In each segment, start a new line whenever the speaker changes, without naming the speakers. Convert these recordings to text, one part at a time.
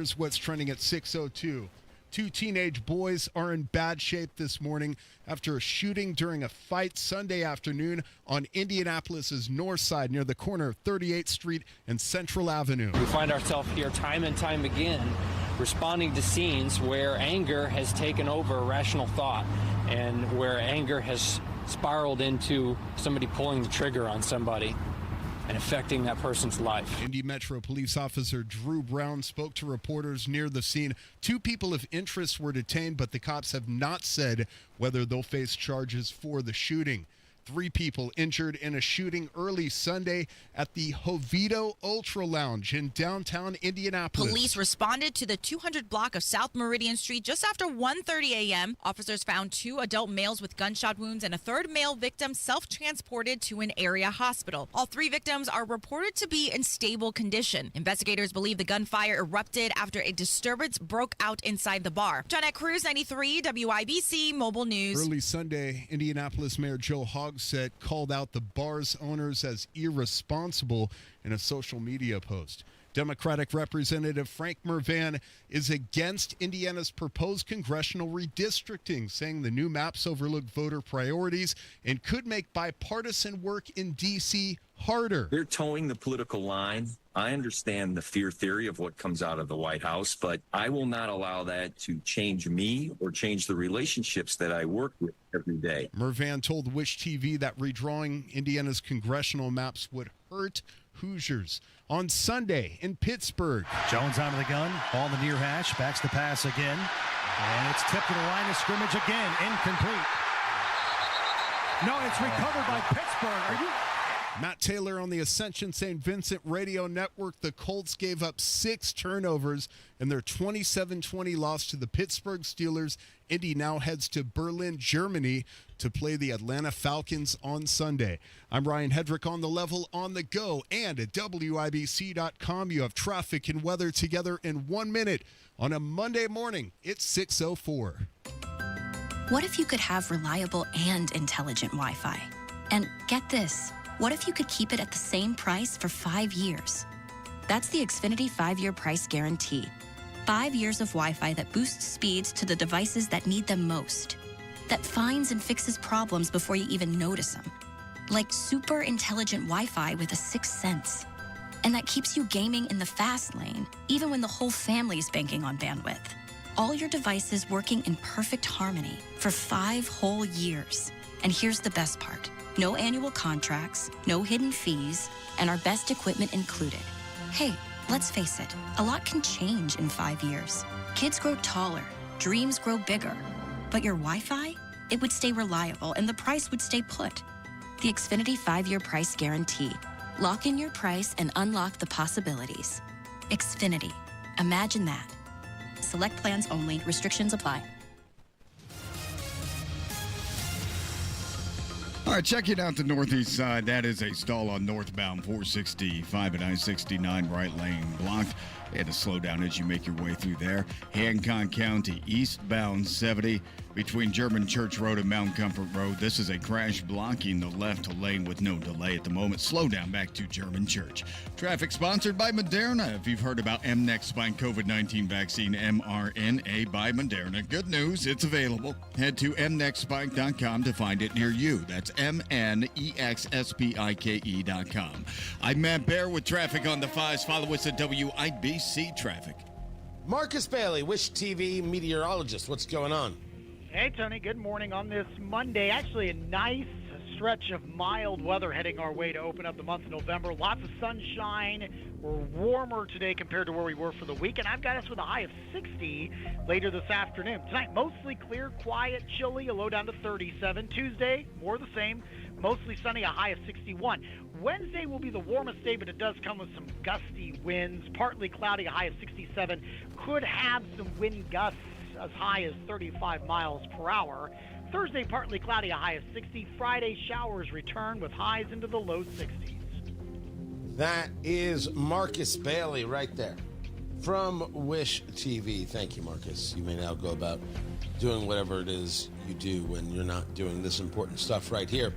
here's what's trending at 6:02. Two teenage boys are in bad shape this morning after a shooting during a fight Sunday afternoon on Indianapolis's north side near the corner of 38th Street and Central Avenue.
We find ourselves here time and time again responding to scenes where anger has taken over rational thought and where anger has spiraled into somebody pulling the trigger on somebody and affecting that person's life.
Indy Metro Police Officer Drew Brown spoke to reporters near the scene. Two people of interest were detained, but the cops have not said whether they'll face charges for the shooting. 3 people injured in a shooting early Sunday at the Jovito Ultra Lounge in downtown Indianapolis.
Police responded to the 200 block of South Meridian Street just after 1:30 a.m. Officers found 2 adult males with gunshot wounds and a third male victim self-transported to an area hospital. All 3 victims are reported to be in stable condition. Investigators believe the gunfire erupted after a disturbance broke out inside the bar. Jonette Cruz, 93 WIBC Mobile News.
Early Sunday, Indianapolis Mayor Joe Hogsett called out the bar's owners as irresponsible in a social media post. Democratic Representative Frank Mervan is against Indiana's proposed congressional redistricting, saying the new maps overlook voter priorities and could make bipartisan work in D.C. harder.
They're towing the political line. I understand the fear theory of what comes out of the White House, but I will not allow that to change me or change the relationships that I work with every day.
Mervan told Wish TV that redrawing Indiana's congressional maps would hurt Hoosiers. On Sunday in Pittsburgh,
Jones onto the gun, ball in the near hash, backs the pass again, and it's tipped to the line of scrimmage again, incomplete. No, it's recovered by Pittsburgh.
Matt Taylor on the Ascension St. Vincent Radio Network. The Colts gave up 6 turnovers in their 27-20 loss to the Pittsburgh Steelers. Indy now heads to Berlin, Germany to play the Atlanta Falcons on Sunday. I'm Ryan Hedrick on the level on the go, and at WIBC.com you have traffic and weather together in 1 minute on a Monday morning. It's 6:04.
What if you could have reliable and intelligent Wi-Fi? And get this, what if you could keep it at the same price for 5 years? That's the Xfinity 5-year price guarantee. 5 years of Wi-Fi that boosts speeds to the devices that need them most. That finds and fixes problems before you even notice them. Like super intelligent Wi-Fi with a 6th sense. And that keeps you gaming in the fast lane, even when the whole family's banking on bandwidth. All your devices working in perfect harmony for 5 whole years. And here's the best part. No annual contracts, no hidden fees, and our best equipment included. Hey, let's face it, a lot can change in 5 years. Kids grow taller, dreams grow bigger. But your Wi-Fi? It would stay reliable and the price would stay put. The Xfinity 5-year price guarantee. Lock in your price and unlock the possibilities. Xfinity. Imagine that. Select plans only. Restrictions apply.
All right, checking out the northeast side. That is a stall on northbound 465 and I-69 right lane blocked. And to slow down as you make your way through there. Hancock County, eastbound 70 between German Church Road and Mount Comfort Road. This is a crash blocking the left lane with no delay at the moment. Slow down back to German Church. Traffic sponsored by Moderna. If you've heard about mNEXT Spike COVID-19 vaccine, mRNA by Moderna, good news, it's available. Head to mnextspike.com to find it near you. That's mnexspike.com. I'm Matt Bear with traffic on the 5s. Follow us at WIBC Traffic.
Marcus Bailey, Wish TV meteorologist. What's going on?
Hey, Tony. Good morning on this Monday. Actually, a nice stretch of mild weather heading our way to open up the month of November. Lots of sunshine. We're warmer today compared to where we were for the weekend. I've got us with a high of 60 later this afternoon. Tonight, mostly clear, quiet, chilly, a low down to 37. Tuesday, more the same. Mostly sunny, a high of 61. Wednesday will be the warmest day, but it does come with some gusty winds. Partly cloudy, a high of 67. Could have some wind gusts as high as 35 miles per hour. Thursday, partly cloudy, a high of 60. Friday, showers return with highs into the low 60s.
That is Marcus Bailey right there from Wish TV. Thank you, Marcus. You may now go about doing whatever it is you do when you're not doing this important stuff right here.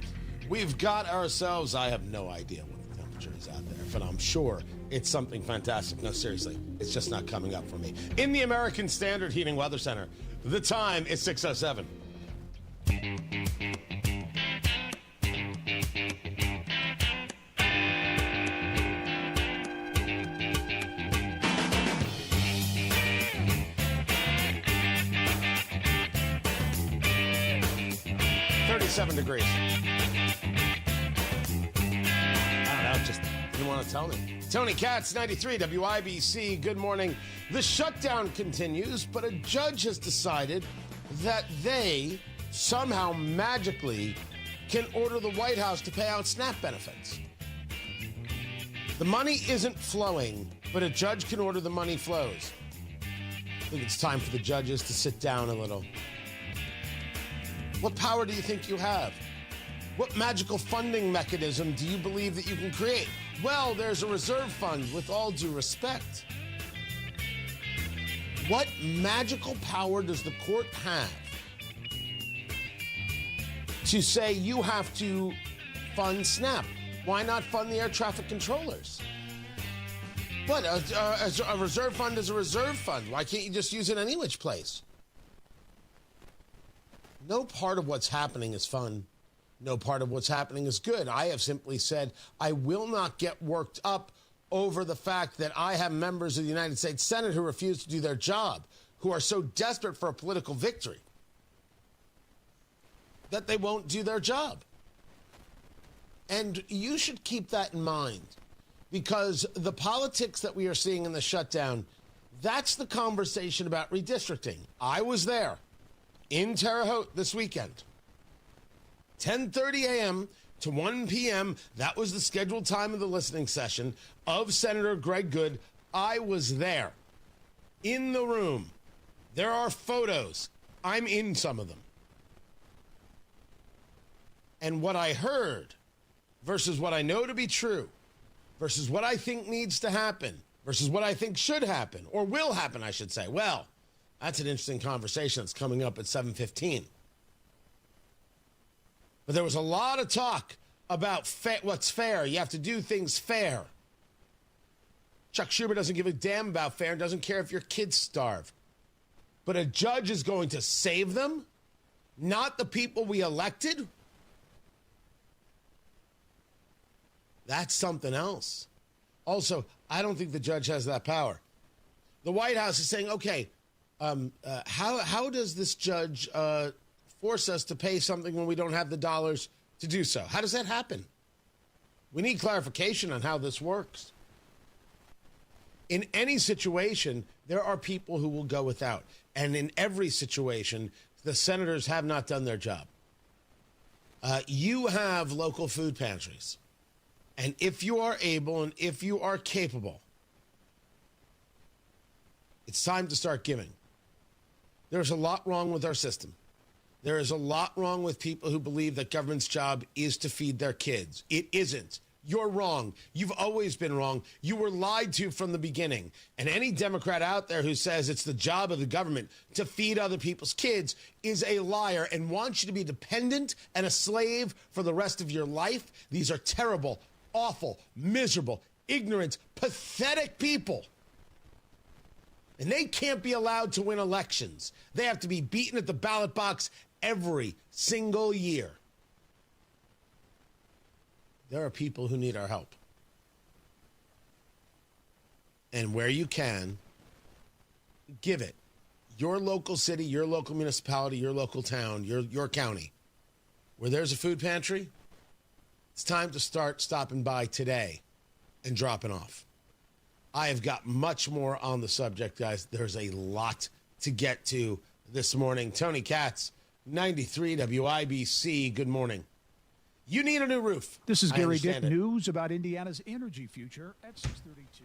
We've got ourselves, I have no idea what the temperature is out there, but I'm sure It's something fantastic. No, seriously, it's just not coming up for me. In the American Standard Heating Weather Center, the time is 6:07. Degrees. I don't know, just didn't want to tell me. Tony Katz, 93 WIBC. Good morning. The shutdown continues, but a judge has decided that they somehow magically can order the White House to pay out SNAP benefits. The money isn't flowing, but a judge can order the money flows. I think it's time for the judges to sit down a little. What power do you think you have? What magical funding mechanism do you believe that you can create? Well, there's a reserve fund, with all due respect. What magical power does the court have to say you have to fund SNAP? Why not fund the air traffic controllers? But a reserve fund is a reserve fund. Why can't you just use it any which place? No part of what's happening is fun. No part of what's happening is good. I have simply said I will not get worked up over the fact that I have members of the United States Senate who refuse to do their job, who are so desperate for a political victory that they won't do their job. And you should keep that in mind, because the politics that we are seeing in the shutdown, that's the conversation about redistricting. I was there in Terre Haute this weekend. 10:30 a.m. to 1 p.m., that was the scheduled time of the listening session of Senator Greg Good. I was there, in the room. There are photos. I'm in some of them. And what I heard versus what I know to be true versus what I think needs to happen versus what I think should happen, or will happen, I should say. Well, that's an interesting conversation that's coming up at 7:15. But there was a lot of talk about what's fair. You have to do things fair. Chuck Schumer doesn't give a damn about fair and doesn't care if your kids starve. But a judge is going to save them, not the people we elected? That's something else. Also, I don't think the judge has that power. The White House is saying, okay, how does this judge force us to pay something when we don't have the dollars to do so? How does that happen? We need clarification on how this works. In any situation, there are people who will go without. And in every situation, the senators have not done their job. You have local food pantries. And if you are able and if you are capable, it's time to start giving. There's a lot wrong with our system. There is a lot wrong with people who believe that government's job is to feed their kids. It isn't. You're wrong. You've always been wrong. You were lied to from the beginning. And any Democrat out there who says it's the job of the government to feed other people's kids is a liar and wants you to be dependent and a slave for the rest of your life. These are terrible, awful, miserable, ignorant, pathetic people. And they can't be allowed to win elections. They have to be beaten at the ballot box every single year. There are people who need our help. And where you can, give it. Your local city, your local municipality, your local town, your county, where there's a food pantry, it's time to start stopping by today and dropping off. I have got much more on the subject, guys. There's a lot to get to this morning. Tony Katz, 93 WIBC. Good morning. You need a new roof.
This is Gary Dick. News about Indiana's energy future at 6:32.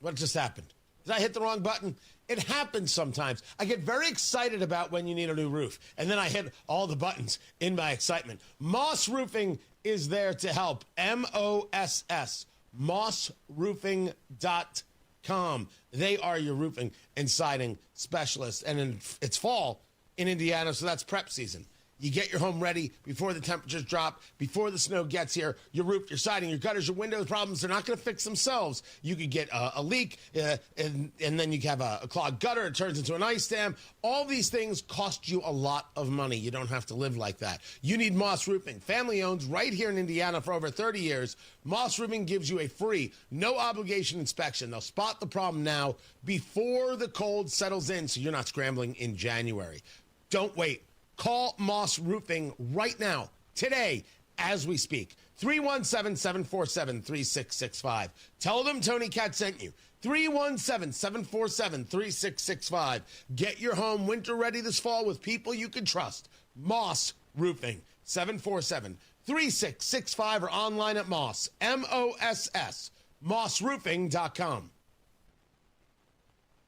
What just happened? Did I hit the wrong button? It happens sometimes. I get very excited about when you need a new roof, and then I hit all the buttons in my excitement. Moss Roofing is there to help. MOSS. MossRoofing.com. They are your roofing and siding specialists. And it's fall in Indiana, so that's prep season. You get your home ready before the temperatures drop, before the snow gets here. Your roof, your siding, your gutters, your windows problems, they're not going to fix themselves. You could get a leak, and then you have a clogged gutter. It turns into an ice dam. All these things cost you a lot of money. You don't have to live like that. You need Moss Roofing. Family owned right here in Indiana for over 30 years. Moss Roofing gives you a free, no obligation inspection. They'll spot the problem now before the cold settles in so you're not scrambling in January. Don't wait. Call Moss Roofing right now, today, as we speak. 317-747-3665. Tell them Tony Katz sent you. 317-747-3665. Get your home winter ready this fall with people you can trust. Moss Roofing, 747-3665, or online at Moss, M-O-S-S, mossroofing.com.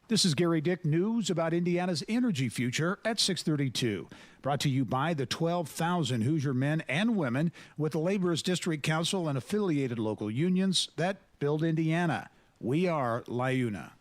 This is Gary Dick. News about Indiana's energy future at 6:32. Brought to you by the 12,000 Hoosier men and women with the Laborers District Council and affiliated local unions that build Indiana. We are LIUNA.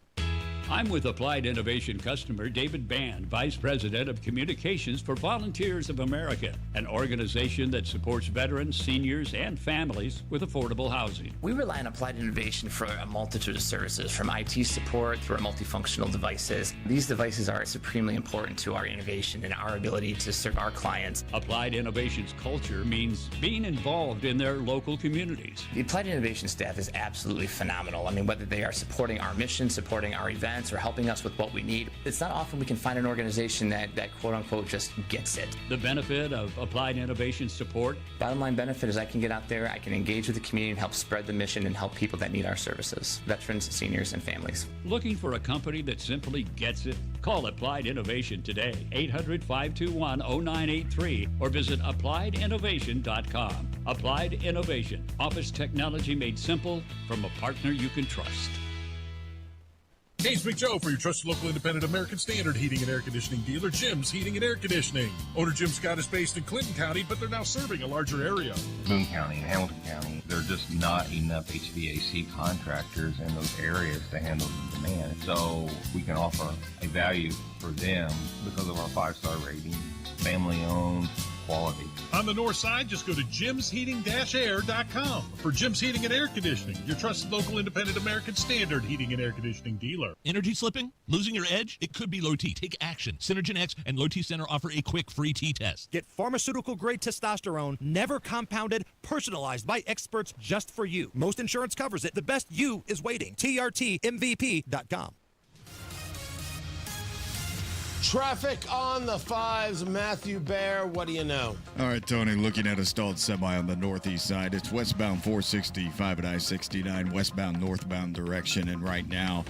I'm with Applied Innovation customer David Band, Vice President of Communications for Volunteers of America, an organization that supports veterans, seniors, and families with affordable housing.
We rely on Applied Innovation for a multitude of services, from IT support through our multifunctional devices. These devices are supremely important to our innovation and our ability to serve our clients.
Applied Innovation's culture means being involved in their local communities.
The Applied Innovation staff is absolutely phenomenal. I mean, whether they are supporting our mission, supporting our events, or helping us with what we need. It's not often we can find an organization that quote-unquote just gets it.
The benefit of Applied Innovation support?
Bottom line benefit is I can get out there, I can engage with the community and help spread the mission and help people that need our services, veterans, seniors, and families.
Looking for a company that simply gets it? Call Applied Innovation today, 800-521-0983, or visit applieddinnovation.com. Applied Innovation, office technology made simple from a partner you can trust.
Hey, Big Joe for your trusted local independent American Standard heating and air conditioning dealer, Jim's Heating and Air Conditioning. Owner Jim Scott is based in Clinton County, but they're now serving a larger area.
Boone County and Hamilton County, there are just not enough HVAC contractors in those areas to handle the demand. So we can offer a value for them because of our 5-star rating, family-owned, quality.
On the north side, just go to jimsheating-air.com for Jim's Heating and Air Conditioning, your trusted local independent American Standard heating and air conditioning dealer.
Energy slipping? Losing your edge? It could be low T. Take action. Synergen X and Low T Center offer a quick free T test.
Get pharmaceutical-grade testosterone, never compounded, personalized by experts just for you. Most insurance covers it. The best you is waiting. TRTMVP.com.
Traffic on the 5s. Matthew Bear, what do you know?
All right, Tony, looking at a stalled semi on the northeast side. It's westbound 465 at I-69, westbound northbound direction. And right now,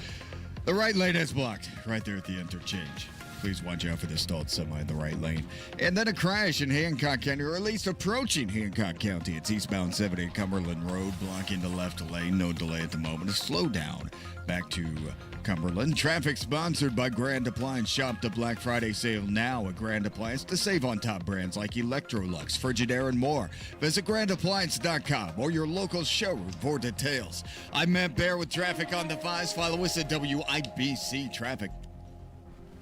the right lane is blocked right there at the interchange. Please watch out for the stalled semi in the right lane. And then a crash in Hancock County, or at least approaching Hancock County. It's eastbound 70 Cumberland Road, blocking the left lane. No delay at the moment. A slowdown back to Cumberland. Traffic sponsored by Grand Appliance. Shop the Black Friday sale now at Grand Appliance to save on top brands like Electrolux, Frigidaire, and more. Visit grandappliance.com or your local showroom for details. I'm Matt Bear with traffic on the 5s. Follow us at WIBC Traffic.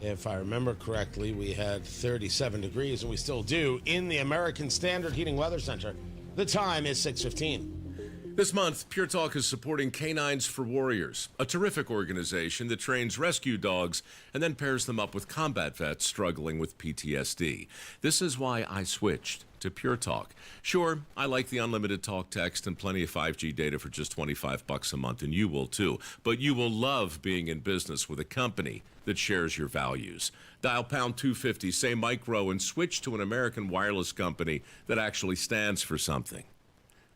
If I remember correctly, we had 37 degrees, and we still do, in the American Standard Heating Weather Center. The time is 6:15.
This month, Pure Talk is supporting Canines for Warriors, a terrific organization that trains rescue dogs and then pairs them up with combat vets struggling with PTSD. This is why I switched to Pure Talk. Sure, I like the unlimited talk, text, and plenty of 5G data for just $25 a month, and you will too. But you will love being in business with a company that shares your values. Dial pound 250, say micro, and switch to an American wireless company that actually stands for something.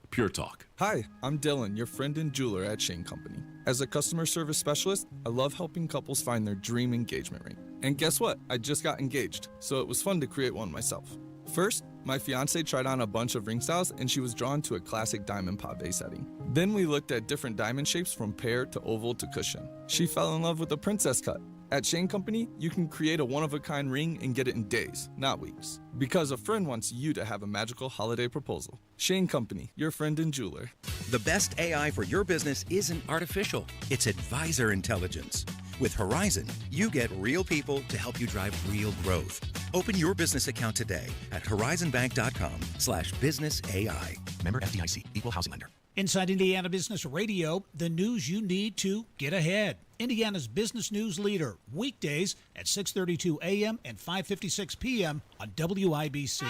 Pure Talk.
Hi, I'm Dylan, your friend and jeweler at Shane Company. As a customer service specialist, I love helping couples find their dream engagement ring. And guess what? I just got engaged, so it was fun to create one myself. First, my fiance tried on a bunch of ring styles and she was drawn to a classic diamond pave setting. Then we looked at different diamond shapes from pear to oval to cushion. She fell in love with the princess cut. At Shane Company, you can create a one-of-a-kind ring and get it in days, not weeks. Because a friend wants you to have a magical holiday proposal. Shane Company, your friend and jeweler.
The best AI for your business isn't artificial, it's advisor intelligence. With Horizon, you get real people to help you drive real growth. Open your business account today at horizonbank.com/businessai. Member FDIC, Equal Housing Lender.
Inside Indiana Business Radio, the news you need to get ahead. Indiana's business news leader, weekdays at 6:32 a.m. and 5:56 p.m. on WIBC.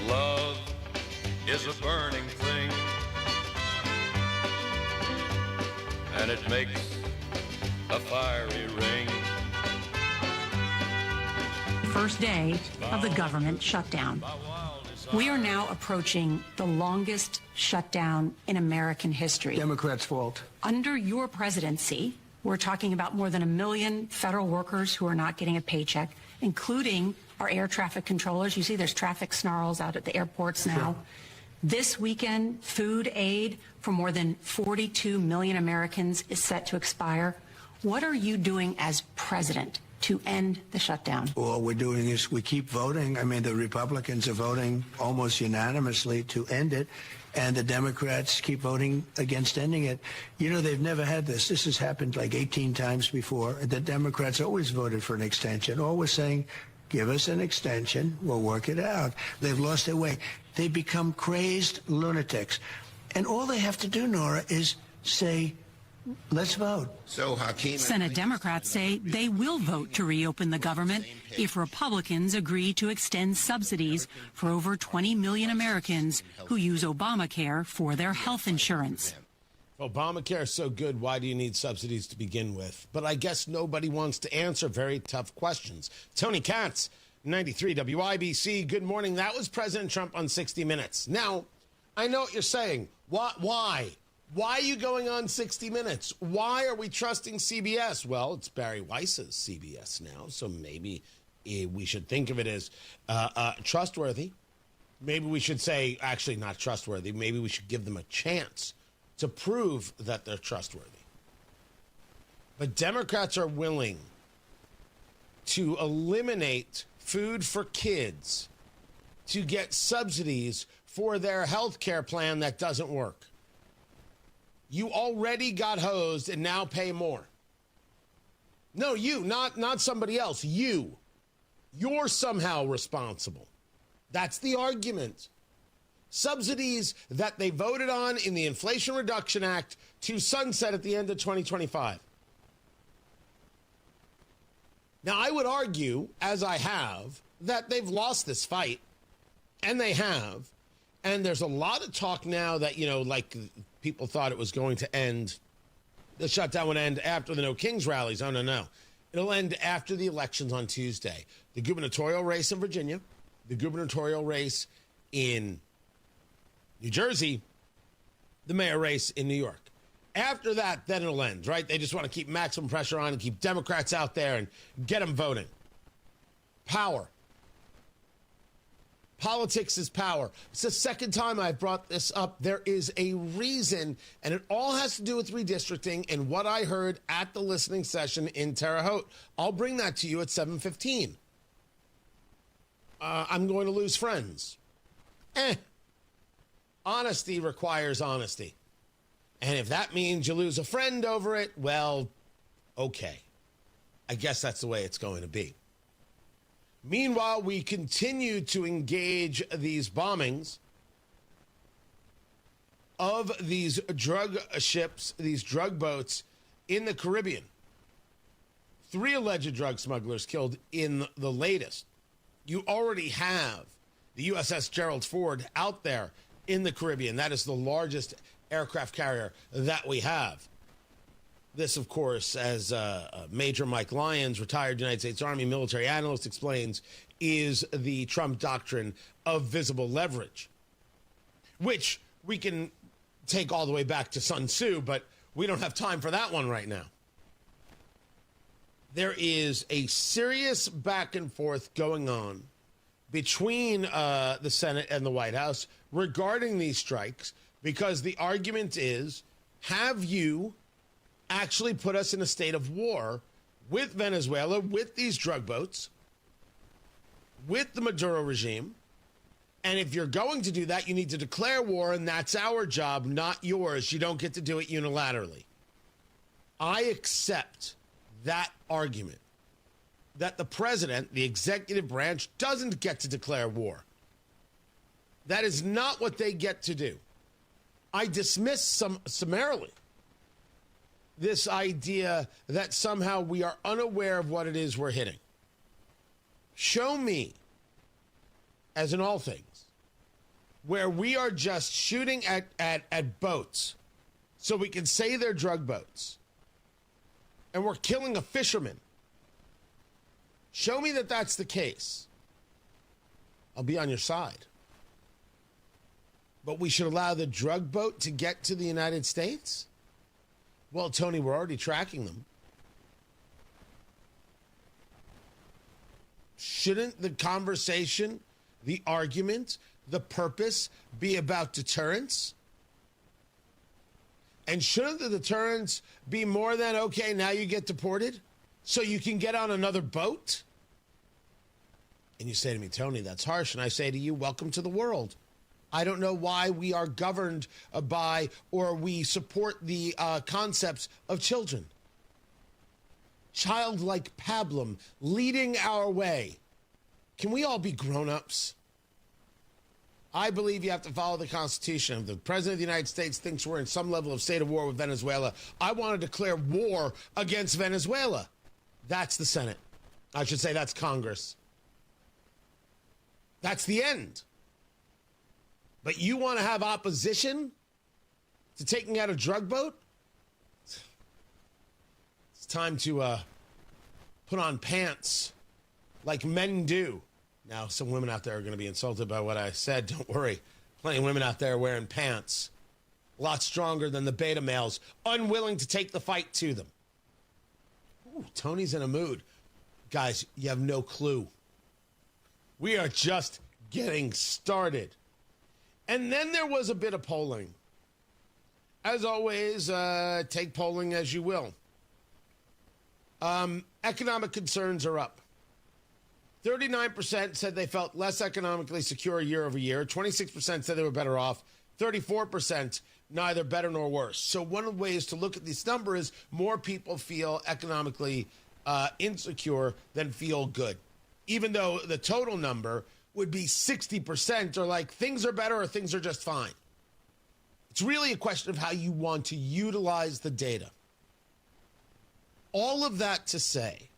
Love is a burning thing, and it makes a fiery ring.
First day of the government shutdown. We are now approaching the longest shutdown in American history.
Democrats' fault.
Under your presidency, we're talking about more than 1 million federal workers who are not getting a paycheck, including our air traffic controllers. You see there's traffic snarls out at the airports now.
Sure.
This weekend, food aid for more than 42 million Americans is set to expire. What are you doing as president to end the shutdown?
All we're doing is we keep voting. I mean, the Republicans are voting almost unanimously to end it, and the Democrats keep voting against ending it. You know, they've never had this. This has happened like 18 times before. The Democrats always voted for an extension, always saying, give us an extension, we'll work it out. They've lost their way. They become crazed lunatics. And all they have to do, Nora, is say, let's vote.
Senate Democrats say they will vote to reopen the government if Republicans agree to extend subsidies for over 20 million Americans who use Obamacare for their health insurance.
Obamacare is so good, why do you need subsidies to begin with? But I guess nobody wants to answer very tough questions. Tony Katz, 93 WIBC, good morning. That was President Trump on 60 Minutes. Now, I know what you're saying. Why? Why are you going on 60 Minutes? Why are we trusting CBS? Well, it's Barry Weiss's CBS now, so maybe we should think of it as trustworthy. Maybe we should say, actually not trustworthy, maybe we should give them a chance to prove that they're trustworthy. But Democrats are willing to eliminate food for kids to get subsidies for their health care plan that doesn't work. You already got hosed and now pay more. No, you, not somebody else. You. You're somehow responsible. That's the argument. Subsidies that they voted on in the Inflation Reduction Act to sunset at the end of 2025. Now, I would argue, as I have, that they've lost this fight, and they have. And there's a lot of talk now that, you know, like people thought it was going to end, the shutdown would end after the No Kings rallies. Oh, no. It'll end after the elections on Tuesday. The gubernatorial race in Virginia, the gubernatorial race in New Jersey, the mayor race in New York. After that, then it'll end, right? They just want to keep maximum pressure on and keep Democrats out there and get them voting. Power. Politics is power. It's the second time I've brought this up. There is a reason, and it all has to do with redistricting and what I heard at the listening session in Terre Haute. I'll bring that to you at 7:15. I'm going to lose friends. Honesty requires honesty. And if that means you lose a friend over it, well, okay. I guess that's the way it's going to be. Meanwhile, we continue to engage these bombings of these drug ships, these drug boats in the Caribbean. 3 alleged drug smugglers killed in the latest. You already have the USS Gerald Ford out there in the Caribbean. That is the largest aircraft carrier that we have. This, of course, as Major Mike Lyons, retired United States Army military analyst, explains, is the Trump doctrine of visible leverage, which we can take all the way back to Sun Tzu, but we don't have time for that one right now. There is a serious back and forth going on between the Senate and the White House regarding these strikes, because the argument is, have you actually put us in a state of war with Venezuela, with these drug boats, with the Maduro regime, And if you're going to do that, you need to declare war, and that's our job, not yours. You don't get to do it unilaterally. I accept that argument that the president, the executive branch, doesn't get to declare war. That is not what they get to do. I dismiss summarily this idea that somehow we are unaware of what it is we're hitting. Show me, as in all things, where we are just shooting at boats so we can say they're drug boats, and we're killing a fisherman. Show me that that's the case. I'll be on your side. But we should allow the drug boat to get to the United States? Well, Tony, we're already tracking them. Shouldn't the conversation, the argument, the purpose be about deterrence? And shouldn't the deterrence be more than, okay, now you get deported so you can get on another boat? And you say to me, Tony, that's harsh. And I say to you, welcome to the world. I don't know why we are governed by or we support the concepts of children. Childlike pablum leading our way. Can we all be grown-ups? I believe you have to follow the Constitution. If the President of the United States thinks we're in some level of state of war with Venezuela, I want to declare war against Venezuela. That's the Senate. I should say that's Congress. That's the end. But you want to have opposition to taking out a drug boat? It's time to put on pants like men do. Now, some women out there are going to be insulted by what I said. Don't worry. Plenty of women out there wearing pants. A lot stronger than the beta males, unwilling to take the fight to them. Ooh, Tony's in a mood. Guys, you have no clue. We are just getting started. And then there was a bit of polling. As always, take polling as you will. Economic concerns are up. 39% said they felt less economically secure year over year. 26% said they were better off. 34% neither better nor worse. So one of the ways to look at this number is more people feel economically insecure than feel good. Even though the total number would be 60% or like things are better or things are just fine. It's really a question of how you want to utilize the data. All of that to say,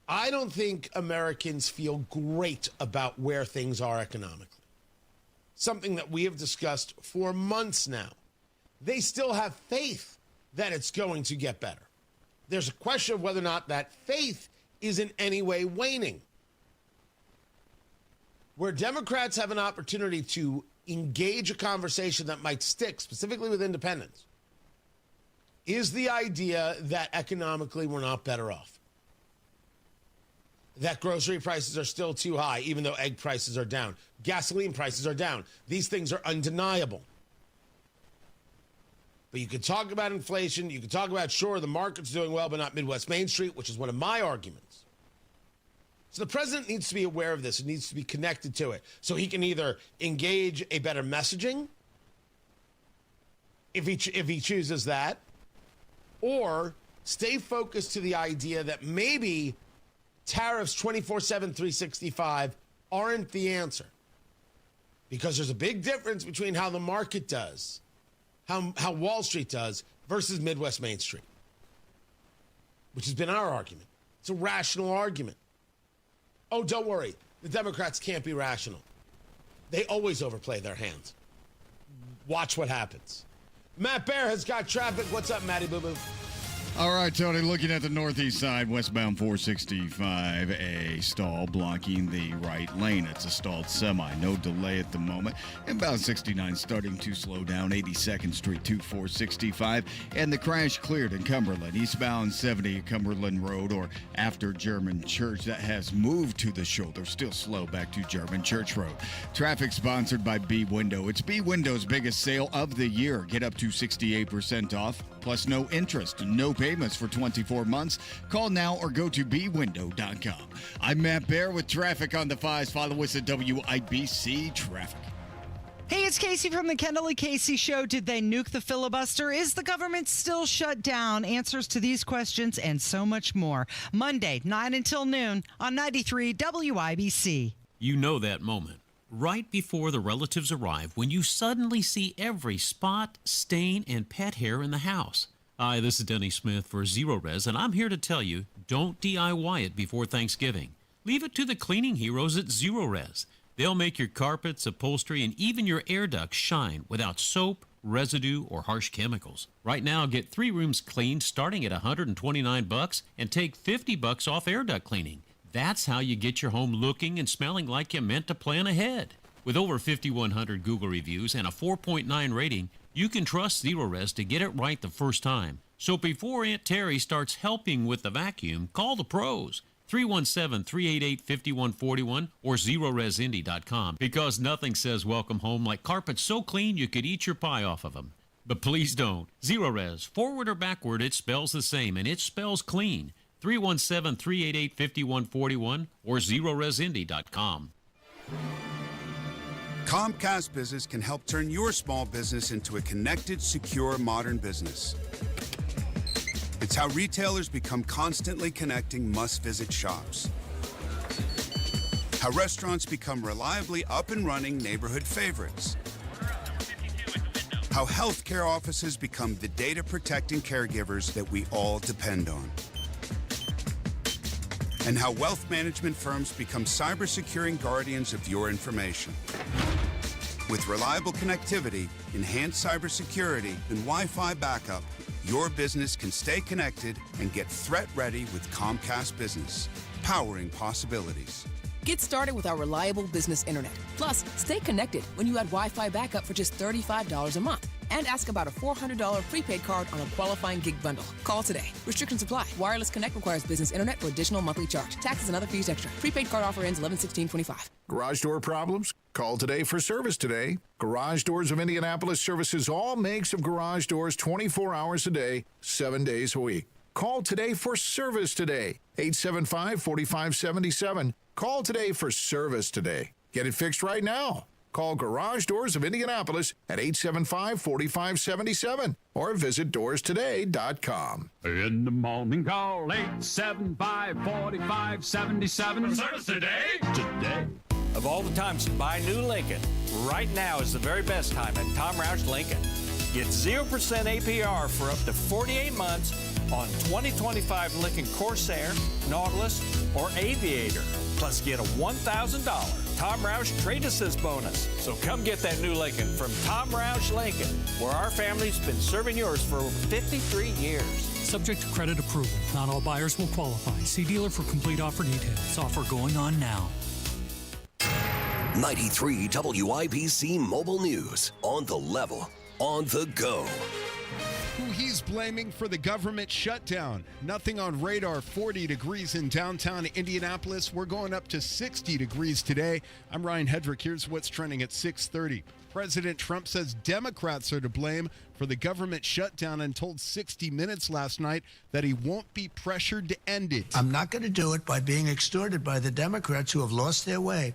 I don't think Americans feel great about where things are economically. Something that we have discussed for months now. They still have faith that it's going to get better. There's a question of whether or not that faith is in any way waning. Where Democrats have an opportunity to engage a conversation that might stick, specifically with independents, is the idea that economically we're not better off. That grocery prices are still too high, even though egg prices are down. Gasoline prices are down. These things are undeniable. But you can talk about inflation. You can talk about, sure, the market's doing well, but not Midwest Main Street, which is one of my arguments. So the president needs to be aware of this. It needs to be connected to it. So he can either engage a better messaging, if he chooses that, or stay focused to the idea that maybe tariffs 24/7, 365 aren't the answer. Because there's a big difference between how the market does, how Wall Street does, versus Midwest Main Street, which has been our argument. It's a rational argument. Oh, don't worry. The Democrats can't be rational. They always overplay their hands. Watch what happens. Matt Bear has got traffic. What's up, Matty Boo Boo?
All right, Tony, looking at the northeast side, westbound 465, a stall blocking the right lane. It's a stalled semi. No delay at the moment. Inbound 69 starting to slow down. 82nd Street to 465. And the crash cleared in Cumberland. Eastbound 70 Cumberland Road or after German Church. That has moved to the shoulder. Still slow back to German Church Road. Traffic sponsored by B Window. It's B Window's biggest sale of the year. Get up to 68% off. Plus no interest, no payments for 24 months. Call now or go to bwindow.com. I'm Matt Bear with traffic on the 5s. Follow us at WIBC Traffic.
Hey, it's Casey from the Kendall and Casey Show. Did they nuke the filibuster? Is the government still shut down? Answers to these questions and so much more. Monday, 9 until noon on 93 WIBC.
You know that moment, right before the relatives arrive, when you suddenly see every spot, stain, and pet hair in the house. Hi, this is Denny Smith for Zero Res, and I'm here to tell you, don't DIY it before Thanksgiving. Leave it to the cleaning heroes at Zero Res. They'll make your carpets, upholstery, and even your air ducts shine without soap, residue, or harsh chemicals. Right now, get 3 rooms cleaned starting at $129 and take $50 off air duct cleaning. That's how you get your home looking and smelling like you meant to plan ahead. With over 5,100 Google reviews and a 4.9 rating, you can trust Zero Res to get it right the first time. So before Aunt Terry starts helping with the vacuum, call the pros. 317-388-5141 or ZeroResIndy.com, because nothing says welcome home like carpets so clean you could eat your pie off of them. But please don't. Zero Res, forward or backward, it spells the same, and it spells clean. 317-388-5141 or ZeroResIndy.com.
Comcast Business can help turn your small business into a connected, secure, modern business. It's how retailers become constantly connecting must-visit shops. How restaurants become reliably up and running neighborhood favorites. How healthcare offices become the data-protecting caregivers that we all depend on. And how wealth management firms become cyber-securing guardians of your information. With reliable connectivity, enhanced cybersecurity, and Wi-Fi backup, your business can stay connected and get threat-ready with Comcast Business, powering possibilities.
Get started with our reliable business internet. Plus, stay connected when you add Wi-Fi backup for just $35 a month. And ask about a $400 prepaid card on a qualifying gig bundle. Call today. Restrictions apply. Wireless Connect requires business internet for additional monthly charge. Taxes and other fees extra. Prepaid card offer ends 11/16/25.
Garage door problems? Call today for service today. Garage Doors of Indianapolis services all makes of garage doors 24 hours a day, 7 days a week. Call today for service today. 875-4577. Call today for service today. Get it fixed right now. Call Garage Doors of Indianapolis at 875-4577 or visit doorstoday.com.
In the morning, call 875-4577. Service today. Today.
Of all the times to buy new Lincoln, right now is the very best time at Tom Roush Lincoln. Get 0% APR for up to 48 months on 2025 Lincoln Corsair, Nautilus, or Aviator. Plus get a $1,000 Tom Roush Trade Assist bonus. So come get that new Lincoln from Tom Roush Lincoln, where our family's been serving yours for over 53 years.
Subject to credit approval. Not all buyers will qualify. See dealer for complete offer details. Offer going on now.
93 WIBC Mobile News. On the level. On the go.
Who he's blaming for the government shutdown. Nothing on radar. 40 degrees in downtown Indianapolis. We're going up to 60 degrees today. I'm Ryan Hedrick. Here's what's trending at 6:30. President Trump says Democrats are to blame for the government shutdown and told 60 Minutes last night that he won't be pressured to end it.
I'm not going to do it by being extorted by the Democrats who have lost their way.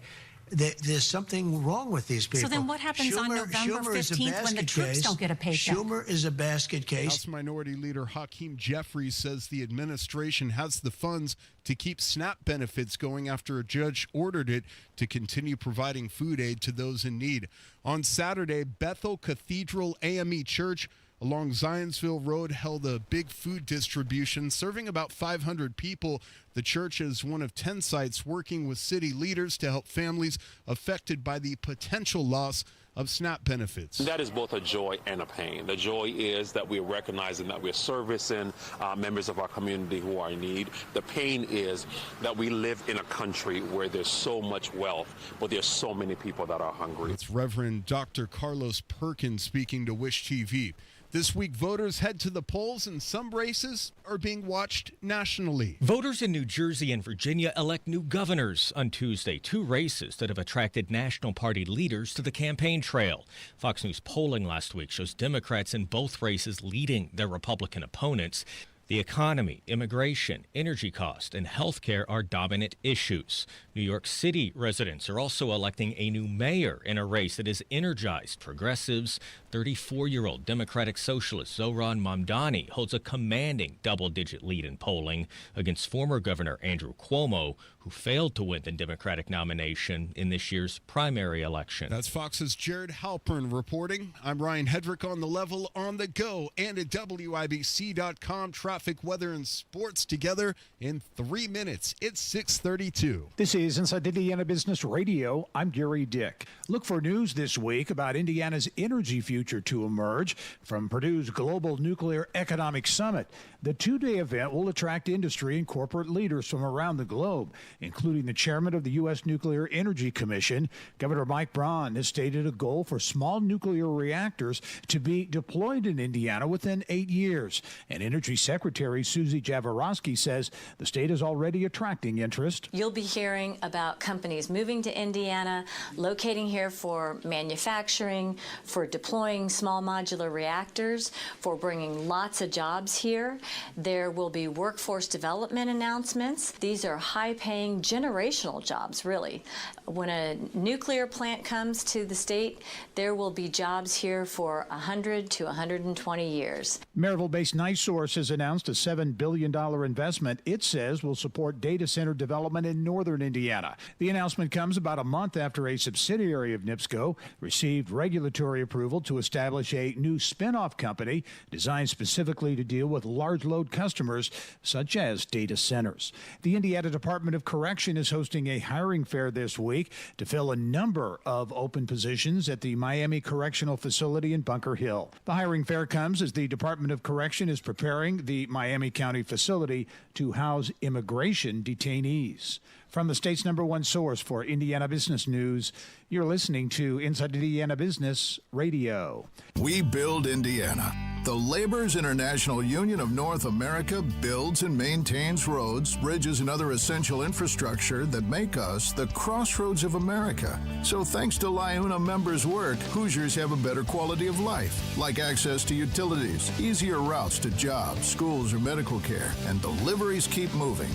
There's something wrong with these people.
So then what happens on November 15th when the troops don't get a paycheck?
Schumer is a basket case.
House Minority Leader Hakeem Jeffries says the administration has the funds to keep SNAP benefits going after a judge ordered it to continue providing food aid to those in need. On Saturday, Bethel Cathedral AME Church along Zionsville Road held a big food distribution serving about 500 people. The church is one of 10 sites working with city leaders to help families affected by the potential loss of SNAP benefits.
That is both a joy and a pain. The joy is that we're recognizing that we're servicing members of our community who are in need. The pain is that we live in a country where there's so much wealth, but there's so many people that are hungry.
It's Reverend Dr. Carlos Perkins speaking to Wish TV. This week, voters head to the polls, and some races are being watched nationally.
Voters in New Jersey and Virginia elect new governors on Tuesday, 2 races that have attracted National Party leaders to the campaign trail. Fox News polling last week shows Democrats in both races leading their Republican opponents. The economy, immigration, energy cost, and health care are dominant issues. New York City residents are also electing a new mayor in a race that has energized progressives. 34-year-old Democratic Socialist Zohran Mamdani holds a commanding double-digit lead in polling against former Governor Andrew Cuomo, who failed to win the Democratic nomination in this year's primary election.
That's Fox's Jared Halpern reporting. I'm Ryan Hedrick on the level, on the go, and at WIBC.com. Traffic, weather, and sports together in 3 minutes. It's 6:32.
This is Inside Indiana Business Radio. I'm Gary Dick. Look for news this week about Indiana's energy future to emerge from Purdue's Global Nuclear Economic Summit. The two-day event will attract industry and corporate leaders from around the globe, including the chairman of the U.S. Nuclear Energy Commission. Governor Mike Braun has stated a goal for small nuclear reactors to be deployed in Indiana within 8 years. And Energy Secretary Susie Jaworowski says the state is already attracting interest.
You'll be hearing about companies moving to Indiana, locating here for manufacturing, for deploying small modular reactors, for bringing lots of jobs here. There will be workforce development announcements. These are high-paying generational jobs, really. When a nuclear plant comes to the state, there will be jobs here for 100 to 120 years.
Maryville-based NiSource has announced a $7 billion investment it says will support data center development in northern Indiana. The announcement comes about a month after a subsidiary of NIPSCO received regulatory approval to establish a new spin-off company designed specifically to deal with large load customers such as data centers. The Indiana Department of Correction is hosting a hiring fair this week to fill a number of open positions at the Miami Correctional Facility in Bunker Hill. The hiring fair comes as the Department of Correction is preparing the Miami County facility to house immigration detainees. From the state's #1 source for Indiana business news, you're listening to Inside Indiana Business Radio.
We build Indiana. The Laborers International Union of North America builds and maintains roads, bridges, and other essential infrastructure that make us the crossroads of America. So thanks to LIUNA members' work, Hoosiers have a better quality of life, like access to utilities, easier routes to jobs, schools, or medical care, and deliveries keep moving.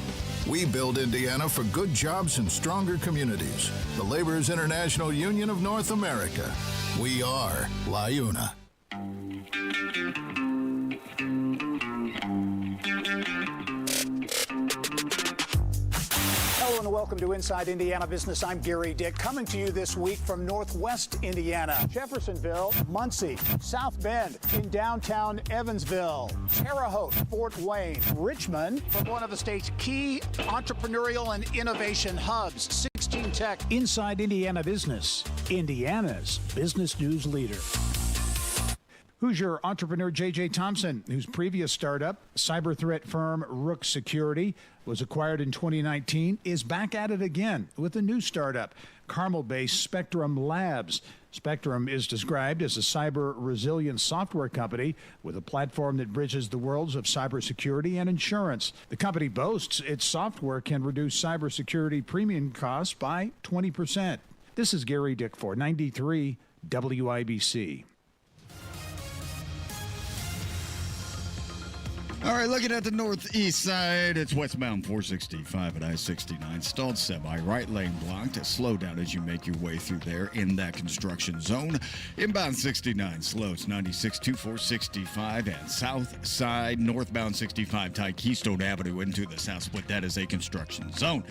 We build Indiana for good jobs and stronger communities. The Laborers International Union of North America. We are LIUNA.
Hello and welcome to Inside Indiana Business. I'm Gary Dick, coming to you this week from Northwest Indiana, Jeffersonville, Muncie, South Bend, in downtown Evansville, Terre Haute, Fort Wayne, Richmond, from one of the state's key entrepreneurial and innovation hubs, 16 Tech. Inside Indiana Business, Indiana's business news leader. Hoosier entrepreneur J.J. Thompson, whose previous startup, cyber threat firm Rook Security, was acquired in 2019, is back at it again with a new startup, Carmel-based Spectrum Labs. Spectrum is described as a cyber resilience software company with a platform that bridges the worlds of cybersecurity and insurance. The company boasts its software can reduce cybersecurity premium costs by 20%. This is Gary Dick for 93 WIBC.
All right, looking at the northeast side, it's westbound 465 at I-69. Stalled semi, right lane blocked. Slow down as you make your way through there in that construction zone. Inbound 69 slows, 96 to 465, and south side, northbound 65, tie Keystone Avenue into the south split. That is a construction zone.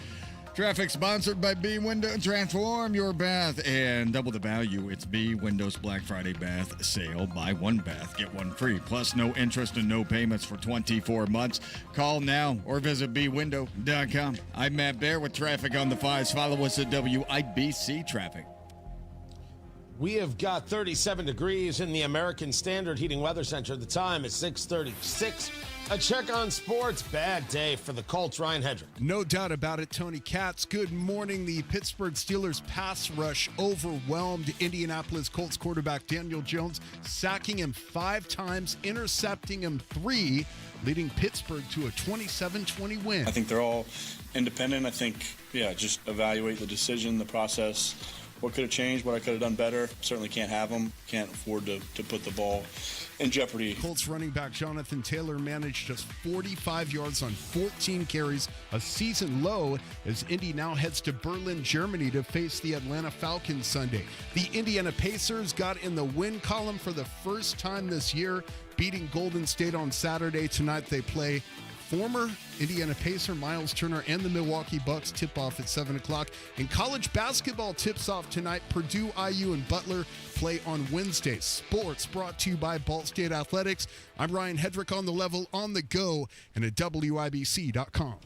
Traffic sponsored by B Window. Transform your bath and double the value. It's B Windows Black Friday bath sale. Buy one bath, get one free. Plus no interest and no payments for 24 months. Call now or visit bwindow.com. I'm Matt Bear with traffic on the 5s. Follow us at WIBC Traffic.
We have got 37 degrees in the American Standard Heating Weather Center. The time is 6:36. A check on sports. Bad day for the Colts. Ryan Hedrick.
No doubt about it, Tony Katz. Good morning. The Pittsburgh Steelers pass rush overwhelmed Indianapolis Colts quarterback Daniel Jones, sacking him 5 times, intercepting him 3, leading Pittsburgh to a 27-20 win.
I think they're all independent. I think, just evaluate the decision, the process, what could have changed, what I could have done better. Certainly can't have them. Can't afford to put the ball in jeopardy.
Colts running back Jonathan Taylor managed just 45 yards on 14 carries, a season low, as Indy now heads to Berlin, Germany to face the Atlanta Falcons Sunday. The Indiana Pacers got in the win column for the first time this year, beating Golden State on Saturday. Tonight they play former Indiana Pacer Miles Turner and the Milwaukee Bucks. Tip off at 7 o'clock. And college basketball tips off tonight. Purdue, IU, and Butler play on Wednesday. Sports brought to you by Ball State Athletics. I'm Ryan Hedrick on the level, on the go, and at WIBC.com.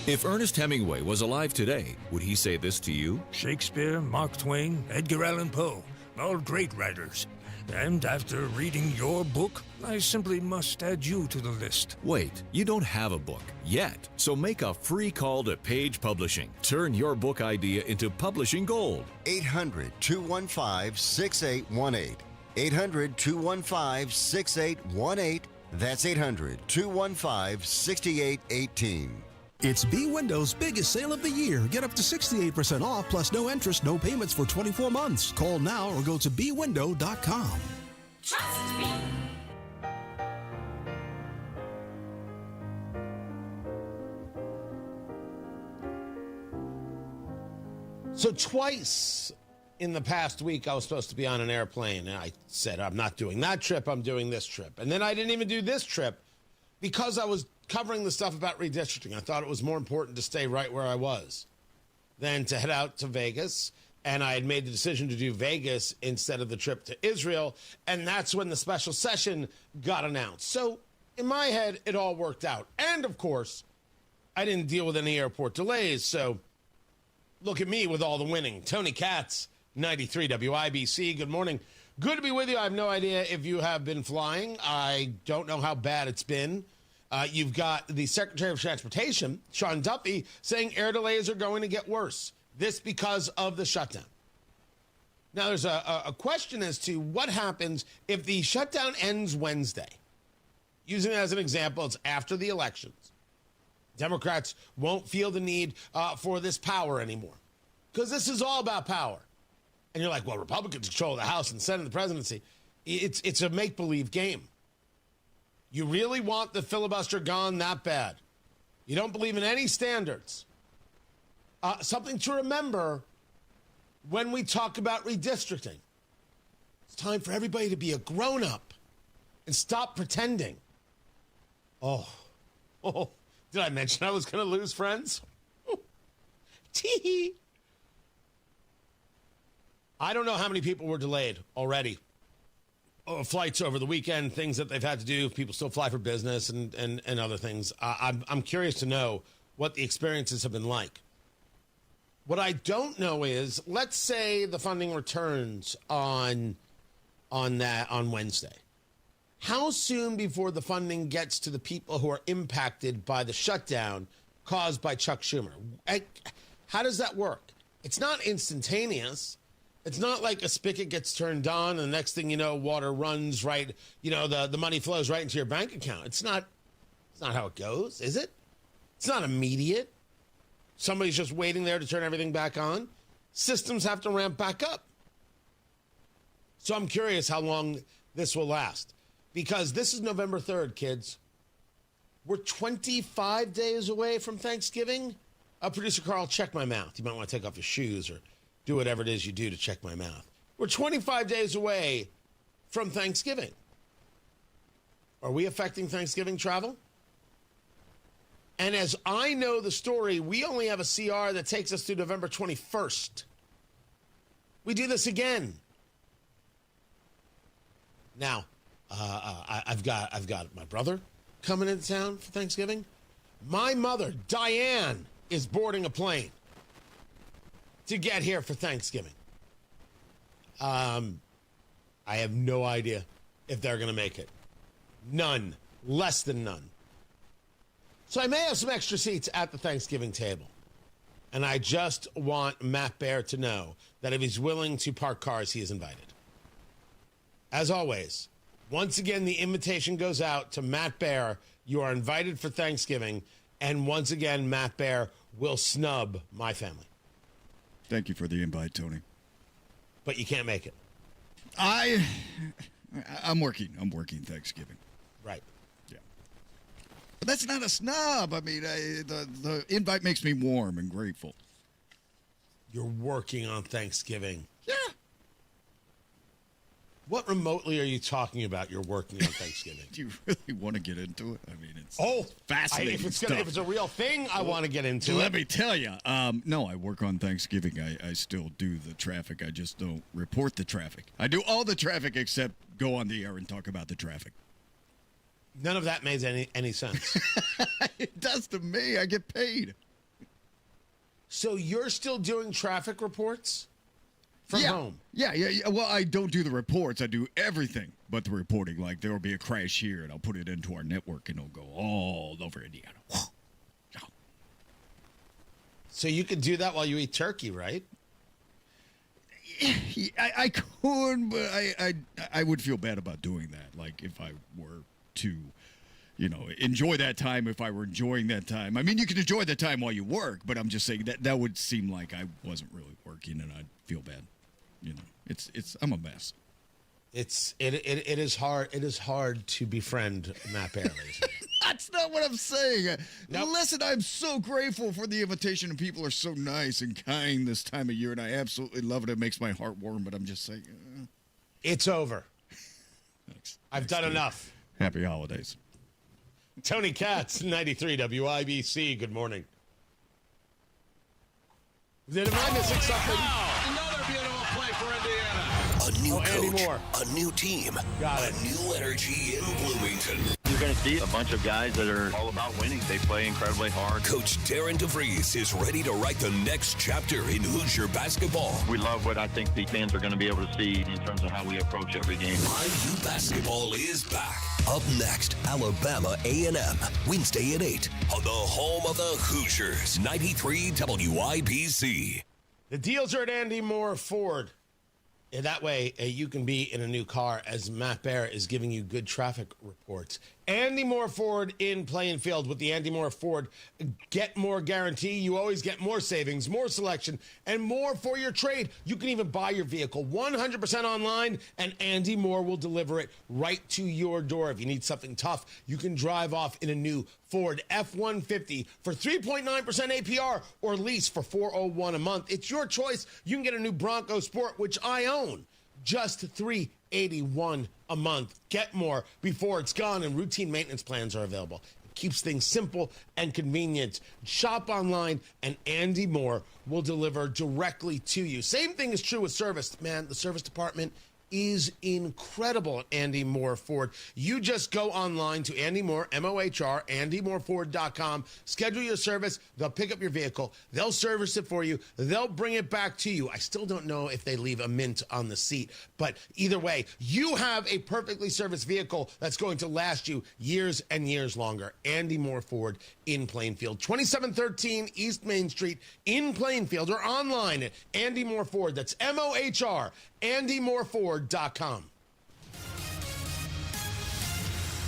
If Ernest Hemingway was alive today, would he say this to you?
Shakespeare, Mark Twain, Edgar Allan Poe, all great writers. And after reading your book, I simply must add you to the list.
Wait, you don't have a book yet, so make a free call to Page Publishing. Turn your book idea into publishing gold.
800-215-6818. 800-215-6818. That's 800-215-6818.
It's B Windows' biggest sale of the year. Get up to 68% off plus no interest, no payments for 24 months. Call now or go to bwindow.com.
Trust me.
So twice in the past week, I was supposed to be on an airplane, and I said, I'm not doing that trip, I'm doing this trip. And then I didn't even do this trip because I was covering the stuff about redistricting. I thought it was more important to stay right where I was than to head out to Vegas. And I had made the decision to do Vegas instead of the trip to Israel. And that's when the special session got announced. So in my head, it all worked out. And of course, I didn't deal with any airport delays. So look at me with all the winning. Tony Katz, 93 WIBC. Good morning. Good to be with you. I have no idea if you have been flying. I don't know how bad it's been. You've got the Secretary of Transportation, Sean Duffy, saying air delays are going to get worse. This because of the shutdown. Now, there's a question as to what happens if the shutdown ends Wednesday. Using it as an example, it's after the elections. Democrats won't feel the need for this power anymore because this is all about power. And you're like, well, Republicans control the House and Senate and the presidency. It's a make-believe game. You really want the filibuster gone that bad? You don't believe in any standards? Something to remember when we talk about redistricting. It's time for everybody to be a grown-up and stop pretending. Oh, did I mention I was going to lose friends? Tee-hee. I don't know how many people were delayed already. Flights over the weekend, things that they've had to do. People still fly for business and other things. I'm curious to know what the experiences have been like. What I don't know is, let's say the funding returns on Wednesday. How soon before the funding gets to the people who are impacted by the shutdown caused by Chuck Schumer? How does that work? It's not instantaneous. It's not like a spigot gets turned on and the next thing you know, water runs right, the money flows right into your bank account. It's not how it goes, is it? It's not immediate. Somebody's just waiting there to turn everything back on. Systems have to ramp back up. So I'm curious how long this will last. Because this is November 3rd, kids. We're 25 days away from Thanksgiving. Producer Carl, check my mouth. You might want to take off your shoes or do whatever it is you do to check my mouth. We're 25 days away from Thanksgiving. Are we affecting Thanksgiving travel? And as I know the story, we only have a CR that takes us through November 21st. We do this again. Now, I've got my brother coming into town for Thanksgiving. My mother, Diane, is boarding a plane to get here for Thanksgiving. I have no idea if they're going to make it. None. Less than none. So I may have some extra seats at the Thanksgiving table. And I just want Matt Baer to know that if he's willing to park cars, he is invited. As always, once again, the invitation goes out to Matt Baer. You are invited for Thanksgiving. And once again, Matt Baer will snub my family.
Thank you for the invite, Tony.
But you can't make it.
I I'm working Thanksgiving.
Right.
Yeah. But that's not a snub. I mean, the invite makes me warm and grateful.
You're working on Thanksgiving.
Yeah.
What remotely are you talking about? You're working on Thanksgiving.
Do you really want to get into it? I mean, it's fascinating
if
stuff.
If it's a real thing, I want to get into it.
Let me tell you. No, I work on Thanksgiving. I still do the traffic. I just don't report the traffic. I do all the traffic except go on the air and talk about the traffic.
None of that makes any sense.
It does to me. I get paid.
So you're still doing traffic reports from home?
Yeah. Well, I don't do the reports. I do everything but the reporting. Like, there will be a crash here, and I'll put it into our network, and it'll go all over Indiana.
So you could do that while you eat turkey, right?
I could, but I would feel bad about doing that. Like, if I were to, enjoy that time, if I were enjoying that time. I mean, you can enjoy the time while you work, but I'm just saying that would seem like I wasn't really working, and I'd feel bad. I'm a mess.
It is hard. It is hard to befriend Matt Bailey.
That's not what I'm saying.
Nope.
Listen, I'm so grateful for the invitation, and people are so nice and kind this time of year, and I absolutely love it. It makes my heart warm, but I'm just saying.
It's over. I've done enough.
Happy holidays.
Tony Katz, 93 WIBC. Good morning. Am I missing something?
Another beautiful play for Indiana. A new
Andy
coach,
Moore.
a new team,
Got it.
a new energy in Bloomington.
You're going to see a bunch of guys that are all about winning. They play incredibly hard.
Coach Darren DeVries is ready to write the next chapter in Hoosier basketball.
We love what I think the fans are going to be able to see in terms of how we approach every game.
IU basketball is back. Up next, Alabama A&M, Wednesday at 8 on the home of the Hoosiers, 93 WIBC.
The deals are at Andy Moore Ford. And that way, you can be in a new car as Matt Bear is giving you good traffic reports. Andy Moore Ford in Plainfield with the Andy Moore Ford Get More guarantee. You always get more savings, more selection, and more for your trade. You can even buy your vehicle 100% online, and Andy Moore will deliver it right to your door. If you need something tough, you can drive off in a new Ford F-150 for 3.9% APR or lease for $401 a month. It's your choice. You can get a new Bronco Sport, which I own, just $381 a month. Get more before it's gone, and routine maintenance plans are available. It keeps things simple and convenient. Shop online, and Andy Moore will deliver directly to you. Same thing is true with service. Man, the service department is incredible at Andy Moore Ford. You just go online to Andy Moore, M-O-H-R, AndyMooreFord.com. Schedule your service. They'll pick up your vehicle. They'll service it for you. They'll bring it back to you. I still don't know if they leave a mint on the seat, but either way, you have a perfectly serviced vehicle that's going to last you years and years longer. Andy Moore Ford in Plainfield. 2713 East Main Street in Plainfield, or online at Andy Moore Ford. That's M-O-H-R, AndyMooreFord.com.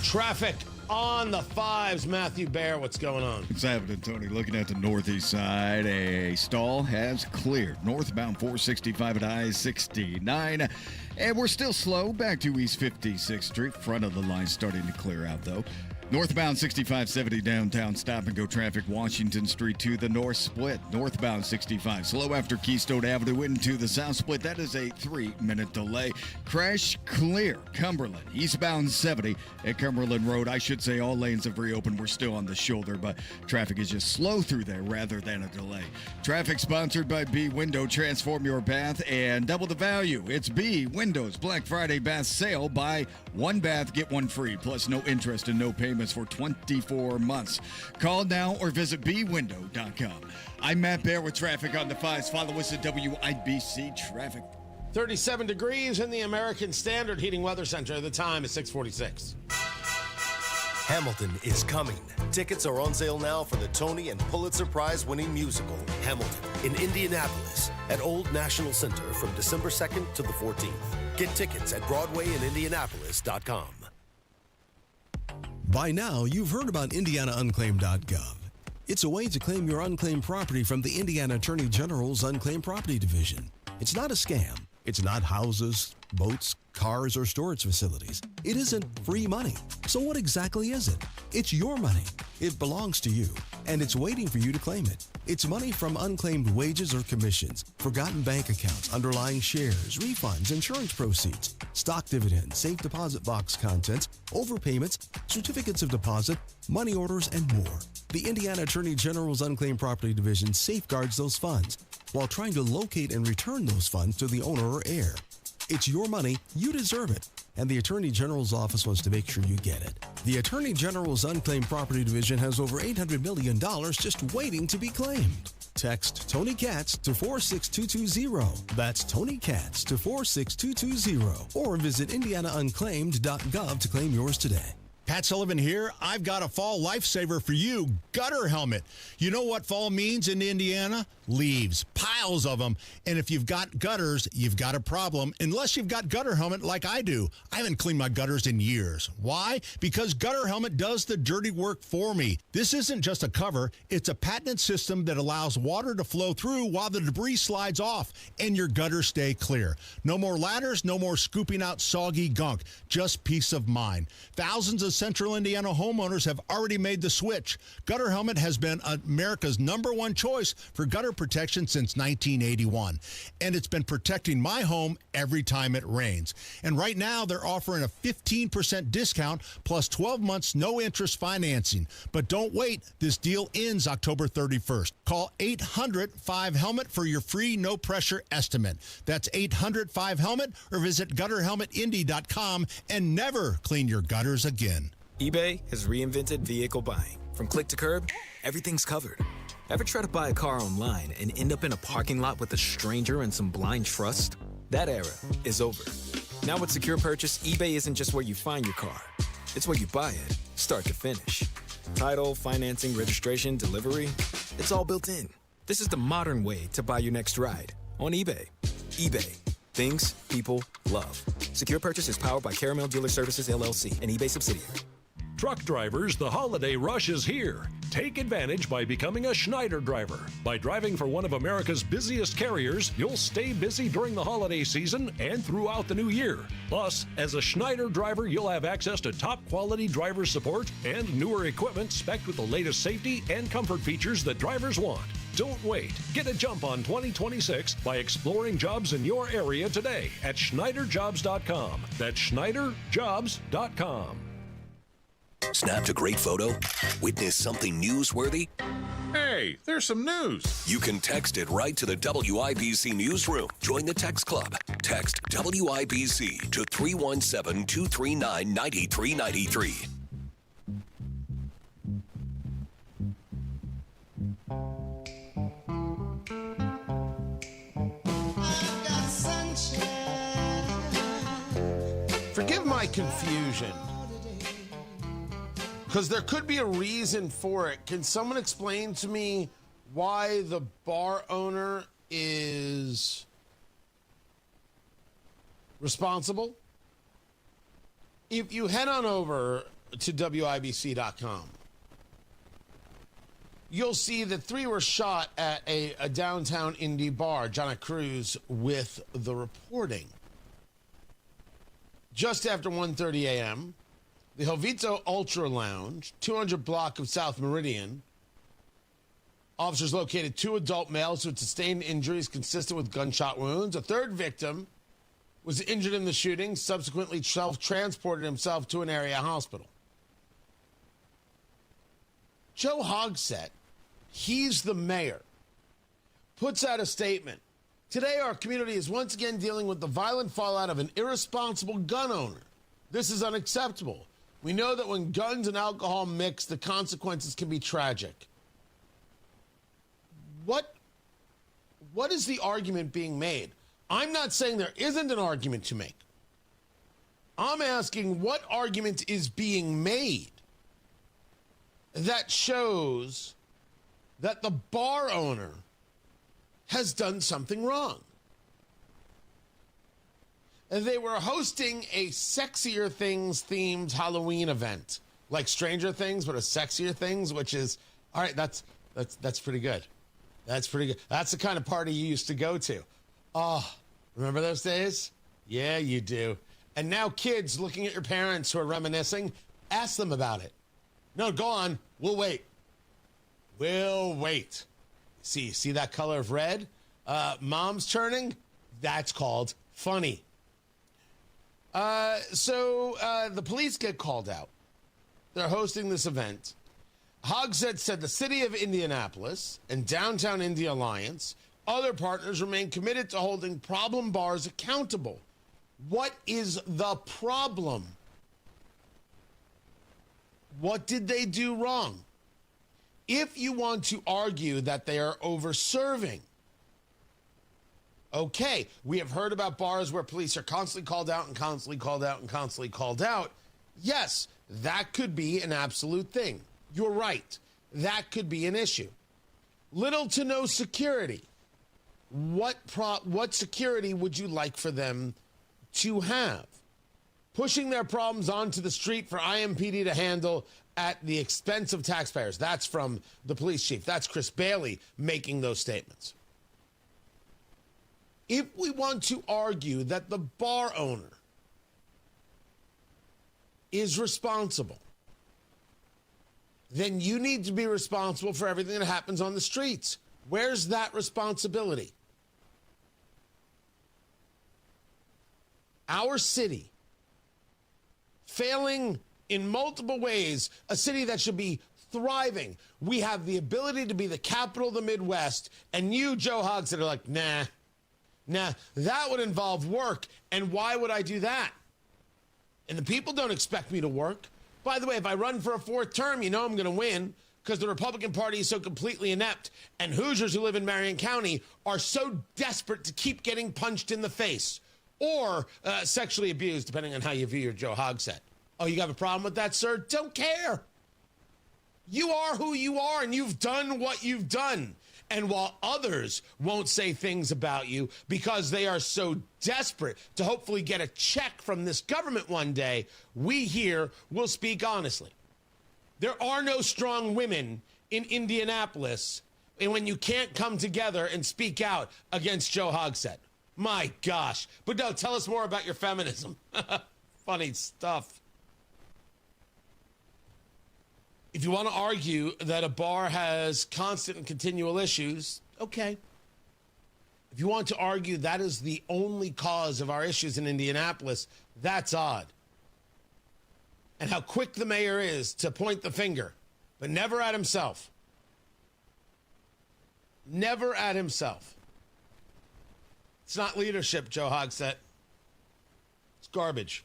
Traffic on the fives. Matthew Bear, what's going on?
What's happening, Tony? Looking at the northeast side, a stall has cleared. Northbound 465 at I-69. And we're still slow back to East 56th Street. Front of the line starting to clear out, though. Northbound 6570 downtown stop-and-go traffic, Washington Street to the north split. Northbound 65 slow after Keystone Avenue into the south split. That is a 3-minute delay. Crash clear. Cumberland eastbound 70 at Cumberland Road. I should say all lanes have reopened. We're still on the shoulder, but traffic is just slow through there rather than a delay. Traffic sponsored by B Window. Transform your bath and double the value. It's B Windows Black Friday bath sale. Buy one bath, get one free, plus no interest and no payment for 24 months. Call now or visit bwindow.com. I'm Matt Bear with traffic on the fives. Follow us at WIBC Traffic.
37 degrees in the American Standard Heating Weather Center. The time is 6:46.
Hamilton is coming. Tickets are on sale now for the Tony and Pulitzer Prize winning musical, Hamilton, in Indianapolis at Old National Center from December 2nd to the 14th. Get tickets at BroadwayInIndianapolis.com.
By now, you've heard about IndianaUnclaimed.gov. It's a way to claim your unclaimed property from the Indiana Attorney General's Unclaimed Property Division. It's not a scam. It's not houses, boats, cars, or storage facilities. It isn't free money. So what exactly is it? It's your money. It belongs to you, and it's waiting for you to claim it. It's money from unclaimed wages or commissions, forgotten bank accounts, underlying shares, refunds, insurance proceeds, stock dividends, safe deposit box contents, overpayments, certificates of deposit, money orders, and more. The Indiana Attorney General's Unclaimed Property Division safeguards those funds while trying to locate and return those funds to the owner or heir. It's your money, you deserve it, and the Attorney General's office wants to make sure you get it. The Attorney General's Unclaimed Property Division has over $800 million just waiting to be claimed. Text Tony Katz to 46220. That's Tony Katz to 46220. Or visit indianaunclaimed.gov to claim yours today.
Pat Sullivan here. I've got a fall lifesaver for you, gutter helmet. You know what fall means in Indiana? Leaves, piles of them. And if you've got gutters, you've got a problem, unless you've got gutter helmet like I do. I haven't cleaned my gutters in years. Why? Because gutter helmet does the dirty work for me. This isn't just a cover. It's a patented system that allows water to flow through while the debris slides off and your gutters stay clear. No more ladders, no more scooping out soggy gunk. Just peace of mind. Thousands of Central Indiana homeowners have already made the switch. Gutter helmet has been America's #1 choice for gutter protection since 1981. And it's been protecting my home every time it rains. And right now they're offering a 15% discount plus 12 months no interest financing. But don't wait. This deal ends October 31st. Call 800-5HELMET for your free no pressure estimate. That's 800-5HELMET or visit gutterhelmetindy.com and never clean your gutters again.
eBay has reinvented vehicle buying. From click to curb, everything's covered. Ever try to buy a car online and end up in a parking lot with a stranger and some blind trust? That era is over. Now with Secure Purchase, eBay isn't just where you find your car. It's where you buy it, start to finish. Title, financing, registration, delivery, it's all built in. This is the modern way to buy your next ride on eBay. eBay. Things people love. Secure Purchase is powered by Caramel Dealer Services, LLC, an eBay subsidiary.
Truck drivers, the holiday rush is here. Take advantage by becoming a Schneider driver. By driving for one of America's busiest carriers, you'll stay busy during the holiday season and throughout the new year. Plus, as a Schneider driver, you'll have access to top-quality driver support and newer equipment spec'd with the latest safety and comfort features that drivers want. Don't wait. Get a jump on 2026 by exploring jobs in your area today at SchneiderJobs.com. That's SchneiderJobs.com.
Snapped a great photo? Witnessed something newsworthy?
Hey, there's some news.
You can text it right to the WIBC newsroom. Join the text club. Text WIBC to 317-239-9393.
Forgive my confusion, because there could be a reason for it. Can someone explain to me why the bar owner is responsible? If you head on over to WIBC.com, you'll see that 3 were shot at a downtown Indy bar. John Cruz with the reporting. Just after 1:30 a.m., the Jovito Ultra Lounge, 200 block of South Meridian. Officers located 2 adult males who had sustained injuries consistent with gunshot wounds. A third victim was injured in the shooting, subsequently self-transported himself to an area hospital. Joe Hogsett, he's the mayor, puts out a statement. Today, our community is once again dealing with the violent fallout of an irresponsible gun owner. This is unacceptable. We know that when guns and alcohol mix, the consequences can be tragic. What is the argument being made? I'm not saying there isn't an argument to make. I'm asking what argument is being made that shows that the bar owner has done something wrong. And they were hosting a Sexier Things themed Halloween event, like Stranger Things, but a Sexier Things, which is, all right, that's pretty good. That's pretty good. That's the kind of party you used to go to. Oh, remember those days? Yeah, you do. And now kids looking at your parents who are reminiscing, ask them about it. No, go on. We'll wait. We'll wait. See that color of red? Mom's turning? That's called funny. So the police get called out. They're hosting this event. Hogsett said the city of Indianapolis and Downtown Indy Alliance, other partners remain committed to holding problem bars accountable. What is the problem? What did they do wrong? If you want to argue that they are over-serving, okay, we have heard about bars where police are constantly called out and constantly called out and constantly called out. Yes, that could be an absolute thing. You're right. That could be an issue. Little to no security. What security would you like for them to have? Pushing their problems onto the street for IMPD to handle at the expense of taxpayers. That's from the police chief. That's Chris Bailey making those statements. If we want to argue that the bar owner is responsible, then you need to be responsible for everything that happens on the streets. Where's that responsibility? Our city, failing in multiple ways, a city that should be thriving. We have the ability to be the capital of the Midwest, and you, Joe Hogsett, are like, nah, that would involve work, and why would I do that? And the people don't expect me to work. By the way, if I run for a fourth term, you know I'm going to win because the Republican Party is so completely inept, and Hoosiers who live in Marion County are so desperate to keep getting punched in the face or sexually abused, depending on how you view your Joe Hogsett. Oh, you have a problem with that, sir? Don't care. You are who you are, and you've done what you've done. And while others won't say things about you because they are so desperate to hopefully get a check from this government one day, we here will speak honestly. There are no strong women in Indianapolis, and when you can't come together and speak out against Joe Hogsett. My gosh. But no, tell us more about your feminism. Funny stuff. If you want to argue that a bar has constant and continual issues, okay. If you want to argue that is the only cause of our issues in Indianapolis, that's odd. And how quick the mayor is to point the finger, but never at himself. Never at himself. It's not leadership, Joe Hogsett. It's garbage.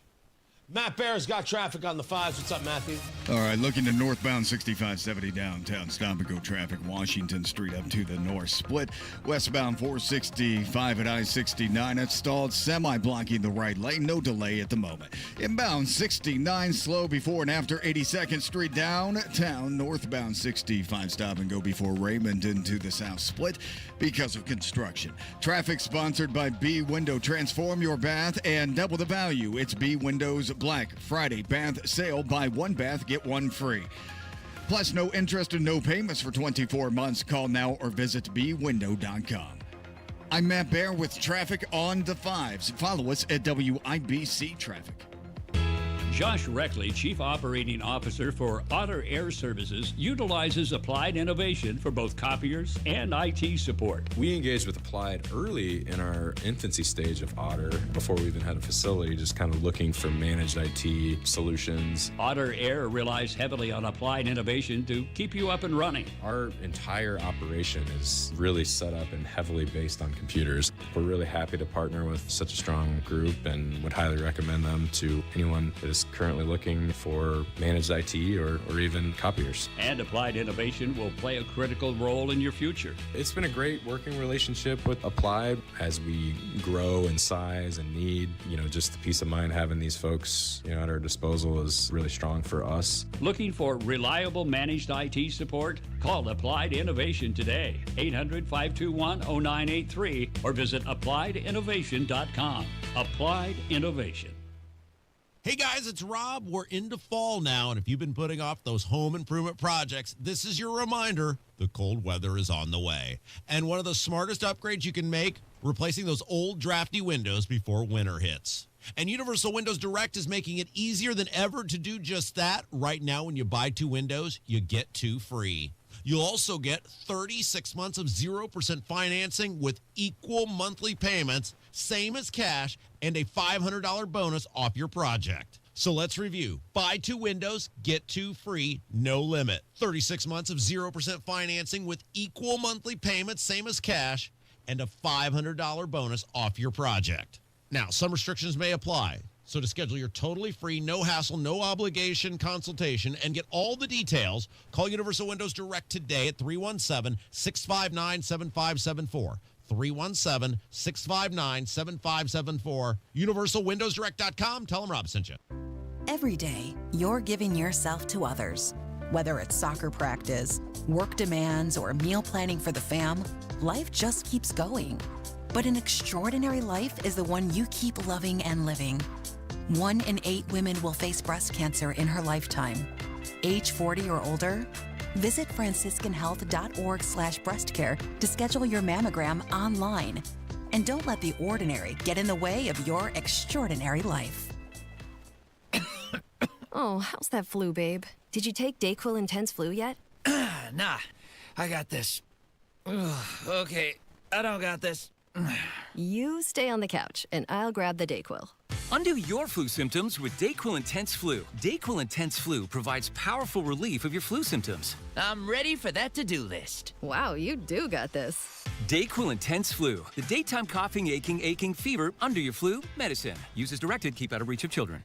Matt Bear's got traffic on the 5s. What's up, Matthew?
All right, looking to northbound 6570 downtown. Stop-and-go traffic, Washington Street up to the north. Split westbound 465 at I-69. It's stalled, semi-blocking the right lane. No delay at the moment. Inbound 69, slow before and after 82nd Street downtown. Northbound 65, stop-and-go before Raymond into the south. Split because of construction. Traffic sponsored by B Window. Transform your bath and double the value. It's B Windows Black Friday bath sale. Buy one bath, get one free. Plus, no interest and no payments for 24 months. Call now or visit bwindow.com. I'm Matt Bear with traffic on the 5s. Follow us at WIBC Traffic.
Josh Reckley, Chief Operating Officer for Otter Air Services, utilizes Applied Innovation for both copiers and IT support.
We engaged with Applied early in our infancy stage of Otter, before we even had a facility, just kind of looking for managed IT solutions.
Otter Air relies heavily on Applied Innovation to keep you up and running.
Our entire operation is really set up and heavily based on computers. We're really happy to partner with such a strong group and would highly recommend them to anyone that is currently looking for managed IT or even copiers.
And Applied Innovation will play a critical role in your future.
It's been a great working relationship with Applied as we grow in size and need, just the peace of mind having these folks, at our disposal is really strong for us.
Looking for reliable managed IT support? Call Applied Innovation today, 800-521-0983, or visit appliedinnovation.com. Applied Innovation.
Hey guys, it's Rob. We're into fall now, and if you've been putting off those home improvement projects, this is your reminder. The cold weather is on the way. And one of the smartest upgrades you can make, replacing those old drafty windows before winter hits. And Universal Windows Direct is making it easier than ever to do just that. Right now, when you buy 2 windows, you get 2 free. You'll also get 36 months of 0% financing with equal monthly payments, same as cash, and a $500 bonus off your project. So let's review. Buy 2 windows, get 2 free, no limit. 36 months of 0% financing with equal monthly payments, same as cash, and a $500 bonus off your project. Now, some restrictions may apply. So to schedule your totally free, no hassle, no obligation consultation and get all the details, call Universal Windows Direct today at 317-659-7574. 317-659-7574. UniversalWindowsDirect.com. Tell them Rob sent you.
Every day, you're giving yourself to others. Whether it's soccer practice, work demands, or meal planning for the fam, life just keeps going. But an extraordinary life is the one you keep loving and living. 1 in 8 women will face breast cancer in her lifetime. Age 40 or older? Visit franciscanhealth.org/breastcare to schedule your mammogram online. And don't let the ordinary get in the way of your extraordinary life.
Oh, how's that flu, babe? Did you take Dayquil Intense Flu yet?
Nah, I got this. Ugh, okay, I don't got this.
You stay on the couch, and I'll grab the Dayquil.
Undo your flu symptoms with Dayquil Intense Flu. Dayquil Intense Flu provides powerful relief of your flu symptoms.
I'm ready for that to-do list.
Wow, you do got this.
Dayquil Intense Flu. The daytime coughing, aching, fever, under your flu, medicine. Use as directed, keep out of reach of children.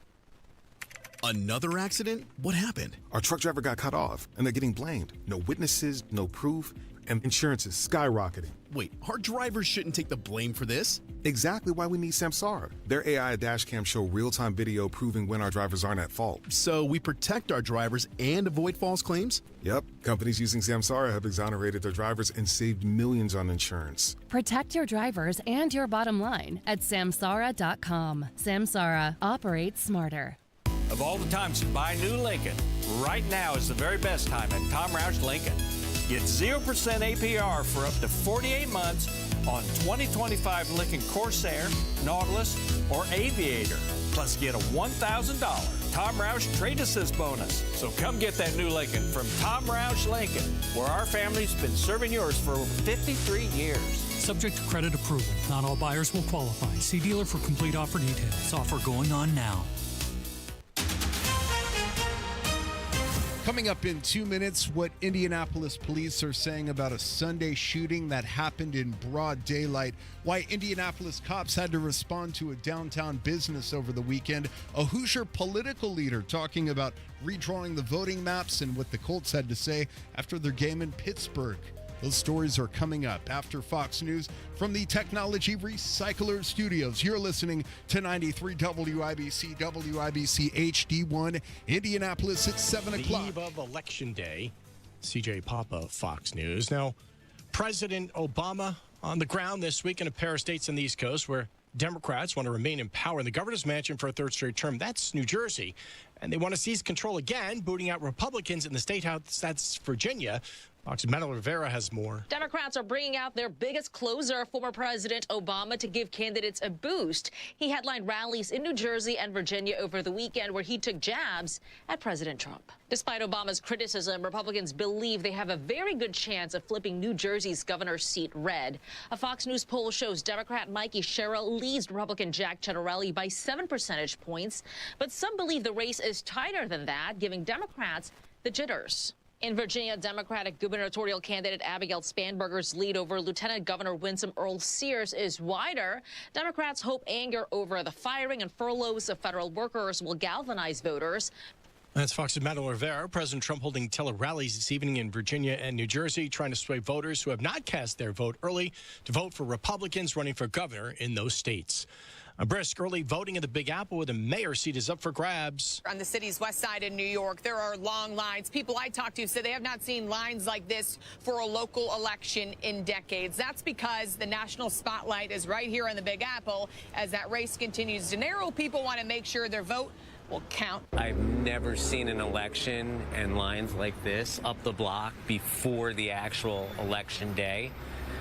Another accident? What happened? Our truck driver got cut off, and they're getting blamed. No witnesses, no proof, and insurance is skyrocketing. Wait, our drivers shouldn't take the blame for this? Exactly why we need Samsara. Their AI dashcam show real-time video proving when our drivers aren't at fault. So we protect our drivers and avoid false claims? Yep. Companies using Samsara have exonerated their drivers and saved millions on insurance.
Protect your drivers and your bottom line at Samsara.com. Samsara. Operates smarter.
Of all the times to buy a new Lincoln, right now is the very best time at Tom Roush Lincoln. Get 0% APR for up to 48 months on 2025 Lincoln Corsair, Nautilus, or Aviator. Plus get a $1,000 Tom Roush Trade Assist bonus. So come get that new Lincoln from Tom Roush Lincoln, where our family's been serving yours for over 53 years.
Subject to credit approval. Not all buyers will qualify. See dealer for complete offer details. Offer going on now.
Coming up in 2 minutes, what Indianapolis police are saying about a Sunday shooting that happened in broad daylight, why Indianapolis cops had to respond to a downtown business over the weekend, a Hoosier political leader talking about redrawing the voting maps, and what the Colts had to say after their game in Pittsburgh. Those stories are coming up after Fox News from the Technology Recycler Studios. You're listening to 93 WIBC, WIBC HD1, Indianapolis at 7 o'clock.
The eve of Election Day, CJ Papa, Fox News. Now, President Obama on the ground this week in a pair of states on the East Coast where Democrats want to remain in power in the governor's mansion for a third straight term. That's New Jersey. And they want to seize control again, booting out Republicans in the state house. That's Virginia. Fox's Manuel Rivera has more.
Democrats are bringing out their biggest closer, former President Obama, to give candidates a boost. He headlined rallies in New Jersey and Virginia over the weekend where he took jabs at President Trump. Despite Obama's criticism, Republicans believe they have a very good chance of flipping New Jersey's governor's seat red. A Fox News poll shows Democrat Mikey Sherrill leads Republican Jack Ciattarelli by 7 percentage points. But some believe the race is tighter than that, giving Democrats the jitters. In Virginia, Democratic gubernatorial candidate Abigail Spanberger's lead over Lieutenant Governor Winsome Earl Sears is wider. Democrats hope anger over the firing and furloughs of federal workers will galvanize voters.
That's Fox's Manuel Rivera. President Trump holding tele-rallies this evening in Virginia and New Jersey, trying to sway voters who have not cast their vote early to vote for Republicans running for governor in those states. A brisk early voting in the Big Apple with a mayor seat is up for grabs.
On the city's west side in New York, there are long lines. People I talked to said they have not seen lines like this for a local election in decades. That's because the national spotlight is right here in the Big Apple. As that race continues to narrow, people want to make sure their vote will count.
I've never seen an election and lines like this up the block before the actual election day,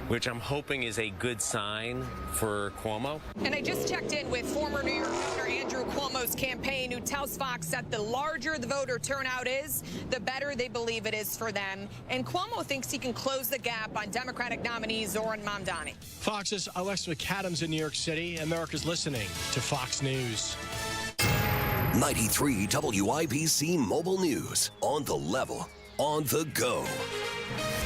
which I'm hoping is a good sign for Cuomo.
And I just checked in with former New York Governor Andrew Cuomo's campaign, who tells Fox that the larger the voter turnout is, the better they believe it is for them. And Cuomo thinks he can close the gap on Democratic nominee Zoran Mamdani.
Fox's Alexa McAdams in New York City. America's listening to Fox News.
93 WIBC Mobile News. On the level, on the go.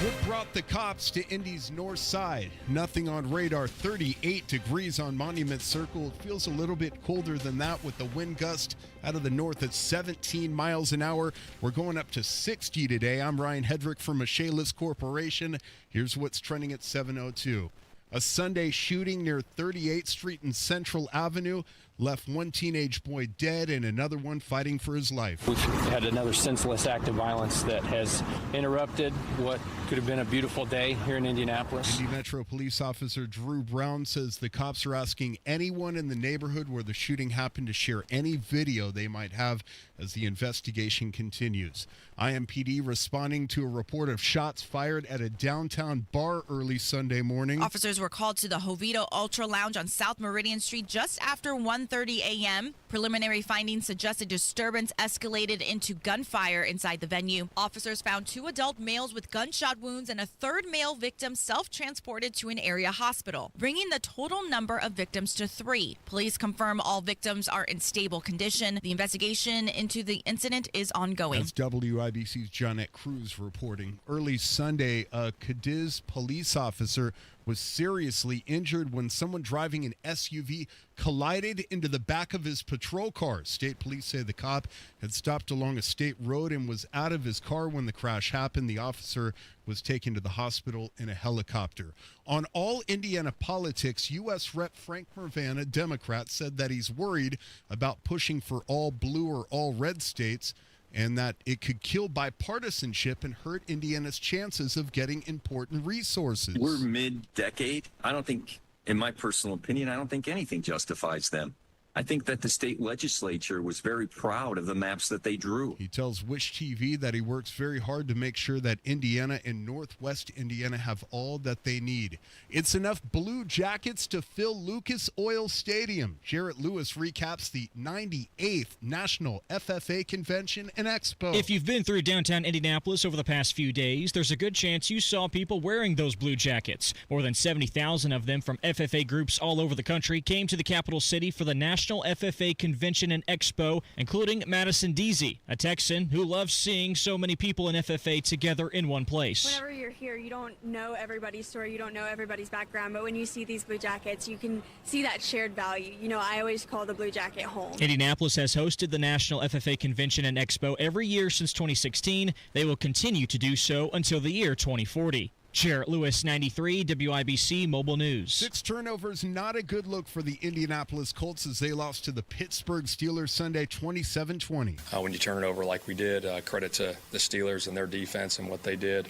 What brought the cops to Indy's north side? Nothing on radar. 38 degrees on Monument Circle. It feels a little bit colder than that with the wind gust out of the north at 17 miles an hour. We're going up to 60 today. I'm Ryan Hedrick from Michaelis Corporation. Here's what's trending at 7:02. A Sunday shooting near 38th Street and Central Avenue left one teenage boy dead and another one fighting for his life.
We've had another senseless act of violence that has interrupted what could have been a beautiful day here in Indianapolis.
Indy Metro Police Officer Drew Brown says the cops are asking anyone in the neighborhood where the shooting happened to share any video they might have as the investigation continues. IMPD responding to a report of shots fired at a downtown bar early Sunday morning.
Officers were called to the Jovito Ultra Lounge on South Meridian Street just after 1:30 a.m. Preliminary findings suggest a disturbance escalated into gunfire inside the venue. Officers found 2 adult males with gunshot wounds and a third male victim self-transported to an area hospital, bringing the total number of victims to 3. Police confirm all victims are in stable condition. The investigation into the incident is ongoing.
That's WIBC's Johnette Cruz reporting. Early Sunday, a Cadiz police officer was seriously injured when someone driving an SUV collided into the back of his patrol car. State police say the cop had stopped along a state road and was out of his car when the crash happened. The officer was taken to the hospital in a helicopter. On all Indiana politics, U.S. Rep. Frank Mervan, a Democrat, said that he's worried about pushing for all blue or all red states, and that it could kill bipartisanship and hurt Indiana's chances of getting important resources.
We're mid-decade. I don't think, in my personal opinion, I don't think anything justifies them. I think that the state legislature was very proud of the maps that they drew.
He tells Wish TV that he works very hard to make sure that Indiana and Northwest Indiana have all that they need. It's enough blue jackets to fill Lucas Oil Stadium. Jarrett Lewis recaps the 98th National FFA Convention and Expo.
If you've been through downtown Indianapolis over the past few days, there's a good chance you saw people wearing those blue jackets. More than 70,000 of them from FFA groups all over the country came to the capital city for the National FFA Convention and Expo, including Madison Deasy, a Texan who loves seeing so many people in FFA together in one place.
Whenever you're here, you don't know everybody's story, you don't know everybody's background, but when you see these blue jackets, you can see that shared value. You know, I always call the blue jacket home.
Indianapolis has hosted the National FFA Convention and Expo every year since 2016. They will continue to do so until the year 2040. Jarrett Lewis, 93 WIBC Mobile News.
6 turnovers, not a good look for the Indianapolis Colts as they lost to the Pittsburgh Steelers Sunday 27-20.
When you turn it over like we did, credit to the Steelers and their defense and what they did.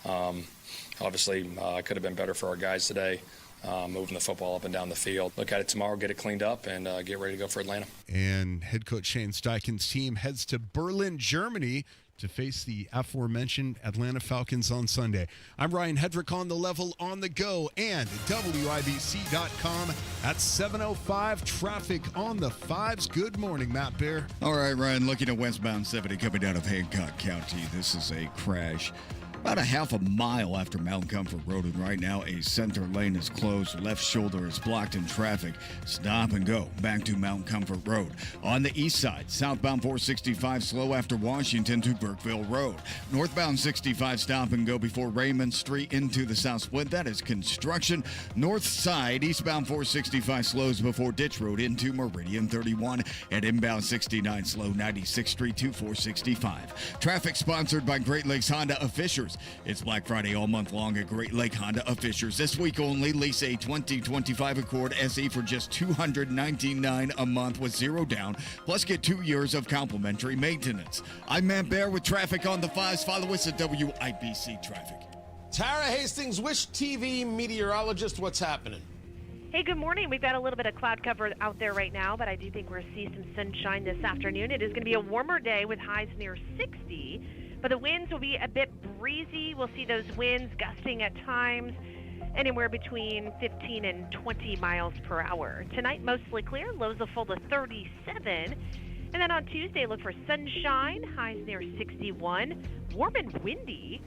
Obviously, could have been better for our guys today, moving the football up and down the field. Look at it tomorrow, get it cleaned up, and get ready to go for Atlanta.
And head coach Shane Steichen's team heads to Berlin, Germany, to face the aforementioned Atlanta Falcons on Sunday. I'm Ryan Hedrick on the level, on the go, and WIBC.com at 7:05. Traffic on the 5s. Good morning, Matt Bear.
All right, Ryan, looking at westbound 70 coming out of Hancock County. This is a crash about a half a mile after Mount Comfort Road, and right now a center lane is closed. Left shoulder is blocked in traffic. Stop and go back to Mount Comfort Road. On the east side, southbound 465 slow after Washington to Burkeville Road. Northbound 65 stop and go before Raymond Street into the south split. That is construction. North side, eastbound 465 slows before Ditch Road into Meridian 31. And inbound 69 slow 96th Street to 465. Traffic sponsored by Great Lakes Honda of Fishers. It's Black Friday all month long at Great Lake Honda of Fishers. This week only, lease a 2025 Accord SE for just $299 a month with 0 down, plus get 2 years of complimentary maintenance. I'm Matt Bear with traffic on the 5s. Follow us at WIBC Traffic.
Tara Hastings, Wish TV meteorologist, what's happening?
Hey, good morning. We've got a little bit of cloud cover out there right now, but I do think we're going to see some sunshine this afternoon. It is going to be a warmer day with highs near 60, but the winds will be a bit breezy. We'll see those winds gusting at times anywhere between 15 and 20 miles per hour. Tonight, mostly clear. Lows will fall to 37. And then on Tuesday, look for sunshine. Highs near 61. Warm and windy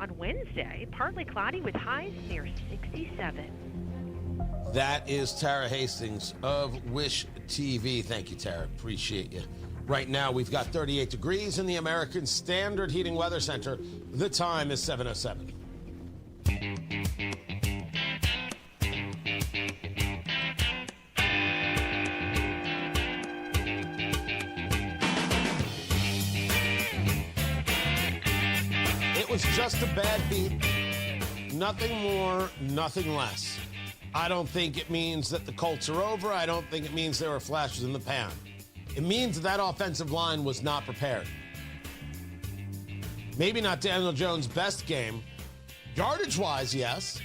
on Wednesday. Partly cloudy with highs near 67.
That is Tara Hastings of Wish TV. Thank you, Tara. Appreciate you. Right now, we've got 38 degrees in the American Standard Heating Weather Center. The time is 7:07. It was just a bad beat. Nothing more, nothing less. I don't think it means that the Colts are over. I don't think it means there were flashes in the pan. It means that offensive line was not prepared. Maybe not Daniel Jones' best game. Yardage-wise, yes.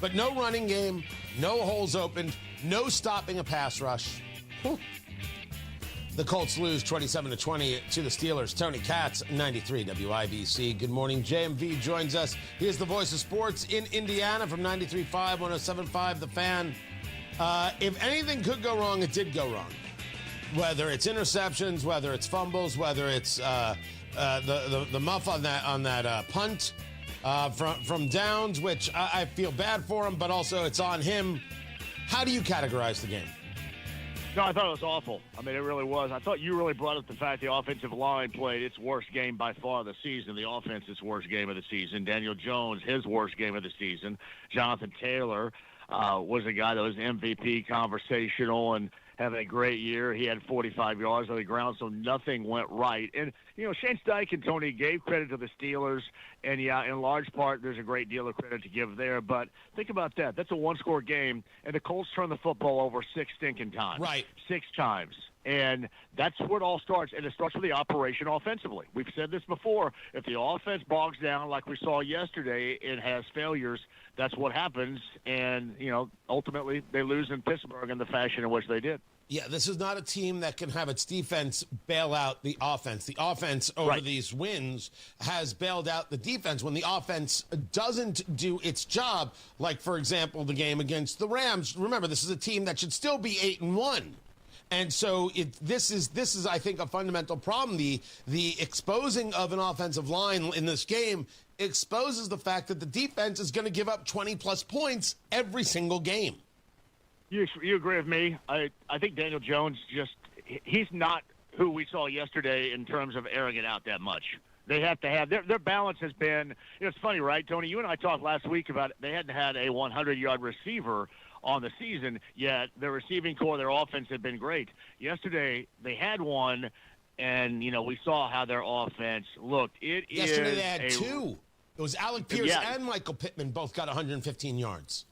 But no running game, no holes opened, no stopping a pass rush. Whew. The Colts lose 27-20 to the Steelers. Tony Katz, 93 WIBC. Good morning. JMV joins us. He is the voice of sports in Indiana from 93.5, 107.5, The Fan. If anything could go wrong, it did go wrong. Whether it's interceptions, whether it's fumbles, whether it's the muff on that punt from downs, which I feel bad for him, but also it's on him. How do you categorize the game?
No, I thought it was awful. I mean, it really was. I thought you really brought up the fact the offensive line played its worst game by far of the season. The offense, its worst game of the season. Daniel Jones, his worst game of the season. Jonathan Taylor was a guy that was MVP conversational and having a great year. He had 45 yards on the ground, so nothing went right. And, you know, Shane Steichen, Tony, gave credit to the Steelers. And, yeah, in large part, there's a great deal of credit to give there. But think about that. That's a one-score game, and the Colts turned the football over 6 stinking times.
Right.
6 times. And that's where it all starts, and it starts with the operation offensively. We've said this before. If the offense bogs down like we saw yesterday and has failures, that's what happens. And, you know, ultimately they lose in Pittsburgh in the fashion in which they did.
Yeah, this is not a team that can have its defense bail out the offense. The offense over these wins has bailed out the defense. When the offense doesn't do its job, like, for example, the game against the Rams, remember, this is a team that should still be 8-1. And so this is, I think, a fundamental problem. The exposing of an offensive line in this game exposes the fact that the defense is going to give up 20-plus points every single game.
You agree with me? I think Daniel Jones he's not who we saw yesterday in terms of airing it out that much. They have to have their balance has been, you know, it's funny, right, Tony? You and I talked last week about they hadn't had a 100-yard receiver on the season, yet their receiving core, their offense had been great. Yesterday, they had one, and, you know, we saw how their offense looked.
Yesterday they had 2. It was Alec Pierce and Michael Pittman both got 115 yards.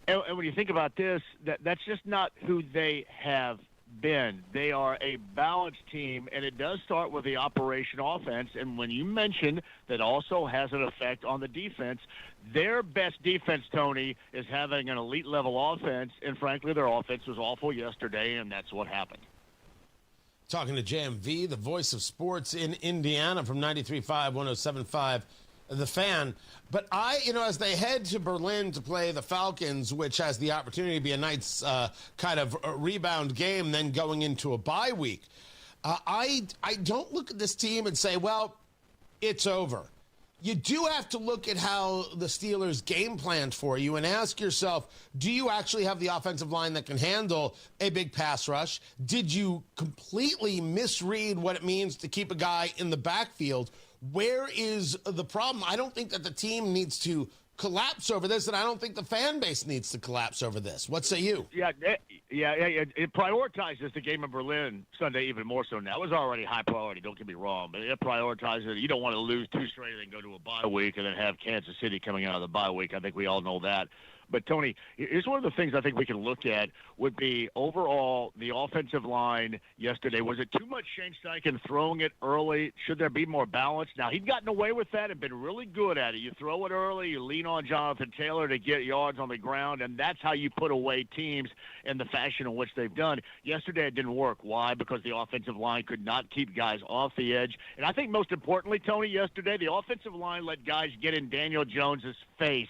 And when you think about this, that's just not who they have been. They are a balanced team, and it does start with the operation offense. And when you mention that also has an effect on the defense, their best defense, Tony, is having an elite-level offense. And, frankly, their offense was awful yesterday, and that's what happened.
Talking to JMV, the voice of sports in Indiana from 93.5, 107.5. The Fan. But as they head to Berlin to play the Falcons, which has the opportunity to be a nice kind of rebound game, then going into a bye week, I don't look at this team and say, well, it's over. You do have to look at how the Steelers game planned for you and ask yourself, do you actually have the offensive line that can handle a big pass rush? Did you completely misread what it means to keep a guy in the backfield? Where is the problem? I don't think that the team needs to collapse over this, and I don't think the fan base needs to collapse over this. What say you?
Yeah. It prioritizes the game in Berlin Sunday even more so now. It was already high priority, don't get me wrong, but it prioritizes it. You don't want to lose 2 straight and then go to a bye week and then have Kansas City coming out of the bye week. I think we all know that. But, Tony, here's one of the things I think we can look at would be overall the offensive line yesterday. Was it too much Shane Steichen throwing it early? Should there be more balance? Now, he'd gotten away with that and been really good at it. You throw it early, you lean on Jonathan Taylor to get yards on the ground, and that's how you put away teams in the fashion in which they've done. Yesterday it didn't work. Why? Because the offensive line could not keep guys off the edge. And I think most importantly, Tony, yesterday the offensive line let guys get in Daniel Jones's face,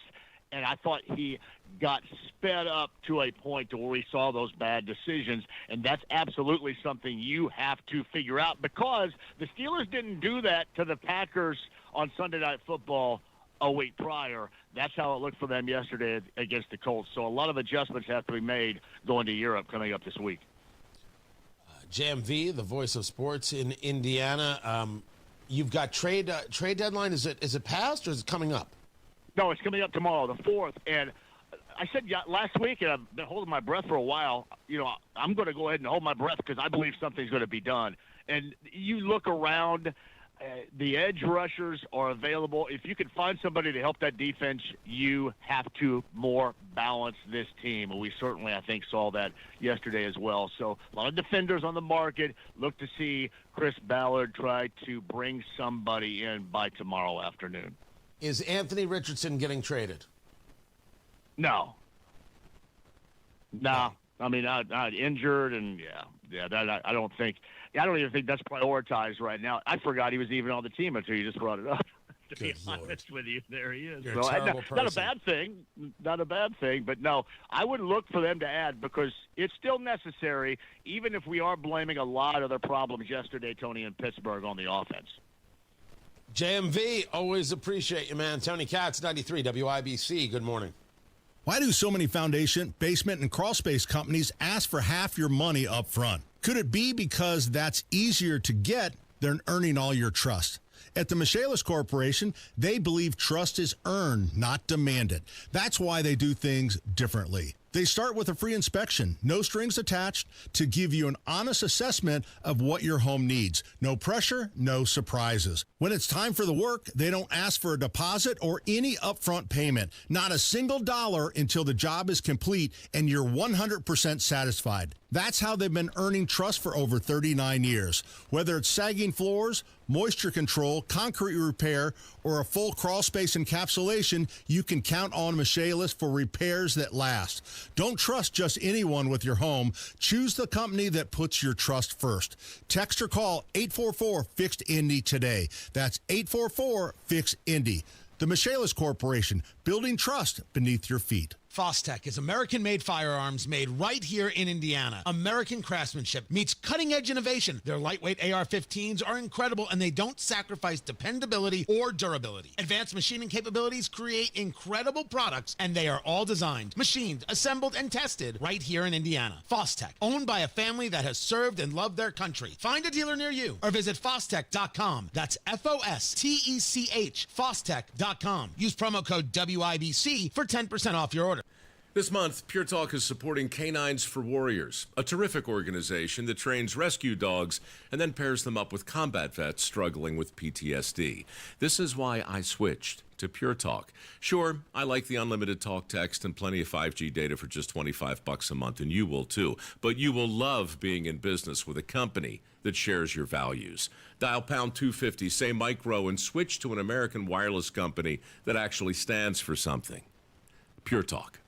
and I thought he got sped up to a point to where we saw those bad decisions, and that's absolutely something you have to figure out, because the Steelers didn't do that to the Packers on Sunday Night Football a week prior. That's how it looked for them yesterday against the Colts. So a lot of adjustments have to be made going to Europe coming up this week.
JMV, the voice of sports in Indiana. You've got trade deadline. Is it passed or is it coming up?
No, it's coming up tomorrow, the 4th. And I said last week, and I've been holding my breath for a while, I'm going to go ahead and hold my breath because I believe something's going to be done. And you look around, the edge rushers are available. If you can find somebody to help that defense, you have to more balance this team. And we certainly, I think, saw that yesterday as well. So a lot of defenders on the market. Look to see Chris Ballard try to bring somebody in by tomorrow afternoon.
Is Anthony Richardson getting traded?
No. I mean, not injured, and that I don't even think that's prioritized right now. I forgot he was even on the team until you just brought it up. To be honest with you, there he is.
You're a terrible person.
Not a bad thing, but no, I would look for them to add because it's still necessary, even if we are blaming a lot of their problems yesterday, Tony, in Pittsburgh on the offense.
JMV, always appreciate you, man. Tony Katz, 93 WIBC. Good morning.
Why do so many foundation, basement, and crawl space companies ask for half your money up front? Could it be because that's easier to get than earning all your trust? At the Michaelis Corporation, they believe trust is earned, not demanded. That's why they do things differently. They start with a free inspection, no strings attached, to give you an honest assessment of what your home needs. No pressure, no surprises. When it's time for the work, they don't ask for a deposit or any upfront payment. Not a single dollar until the job is complete and you're 100% satisfied. That's how they've been earning trust for over 39 years. Whether it's sagging floors, moisture control, concrete repair, or a full crawl space encapsulation, you can count on Michaelis for repairs that last. Don't trust just anyone with your home. Choose the company that puts your trust first. Text or call 844-FIXED-INDY today. That's 844-FIXED-INDY. The Michaelis Corporation, building trust beneath your feet.
Fostech is American-made firearms made right here in Indiana. American craftsmanship meets cutting-edge innovation. Their lightweight AR-15s are incredible, and they don't sacrifice dependability or durability. Advanced machining capabilities create incredible products, and they are all designed, machined, assembled, and tested right here in Indiana. Fostech, owned by a family that has served and loved their country. Find a dealer near you or visit Fostech.com. That's F-O-S-T-E-C-H, Fostech.com. Use promo code WIBC for 10% off your order.
This month, Pure Talk is supporting Canines for Warriors, a terrific organization that trains rescue dogs and then pairs them up with combat vets struggling with PTSD. This is why I switched to Pure Talk. Sure, I like the unlimited talk, text, and plenty of 5G data for just $25 a month, and you will too. But you will love being in business with a company that shares your values. Dial pound 250, say micro, and switch to an American wireless company that actually stands for something. Pure Talk.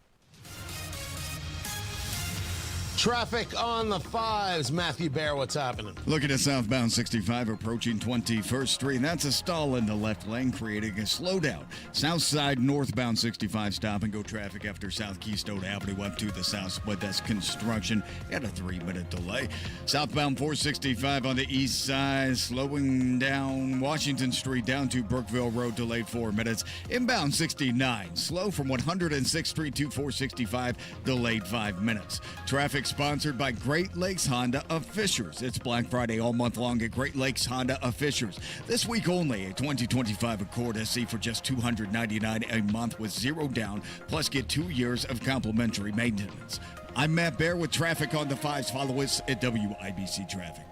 Traffic on the 5s. Matthew Bear, what's happening?
Looking at southbound 65 approaching 21st Street. That's a stall in the left lane, creating a slowdown. South side northbound 65 stop and go traffic after South Keystone Avenue up to the south split. That's construction at a 3-minute delay. Southbound 465 on the east side, slowing down Washington Street down to Brookville Road, delayed 4 minutes. Inbound 69, slow from 106th Street to 465, delayed 5 minutes. Traffic sponsored by Great Lakes Honda of Fishers. It's Black Friday all month long at Great Lakes Honda of Fishers. This week only, a 2025 Accord SC for just $299 a month with 0 down, plus get 2 years of complimentary maintenance. I'm Matt Bear with traffic on the 5s. Follow us at WIBC Traffic.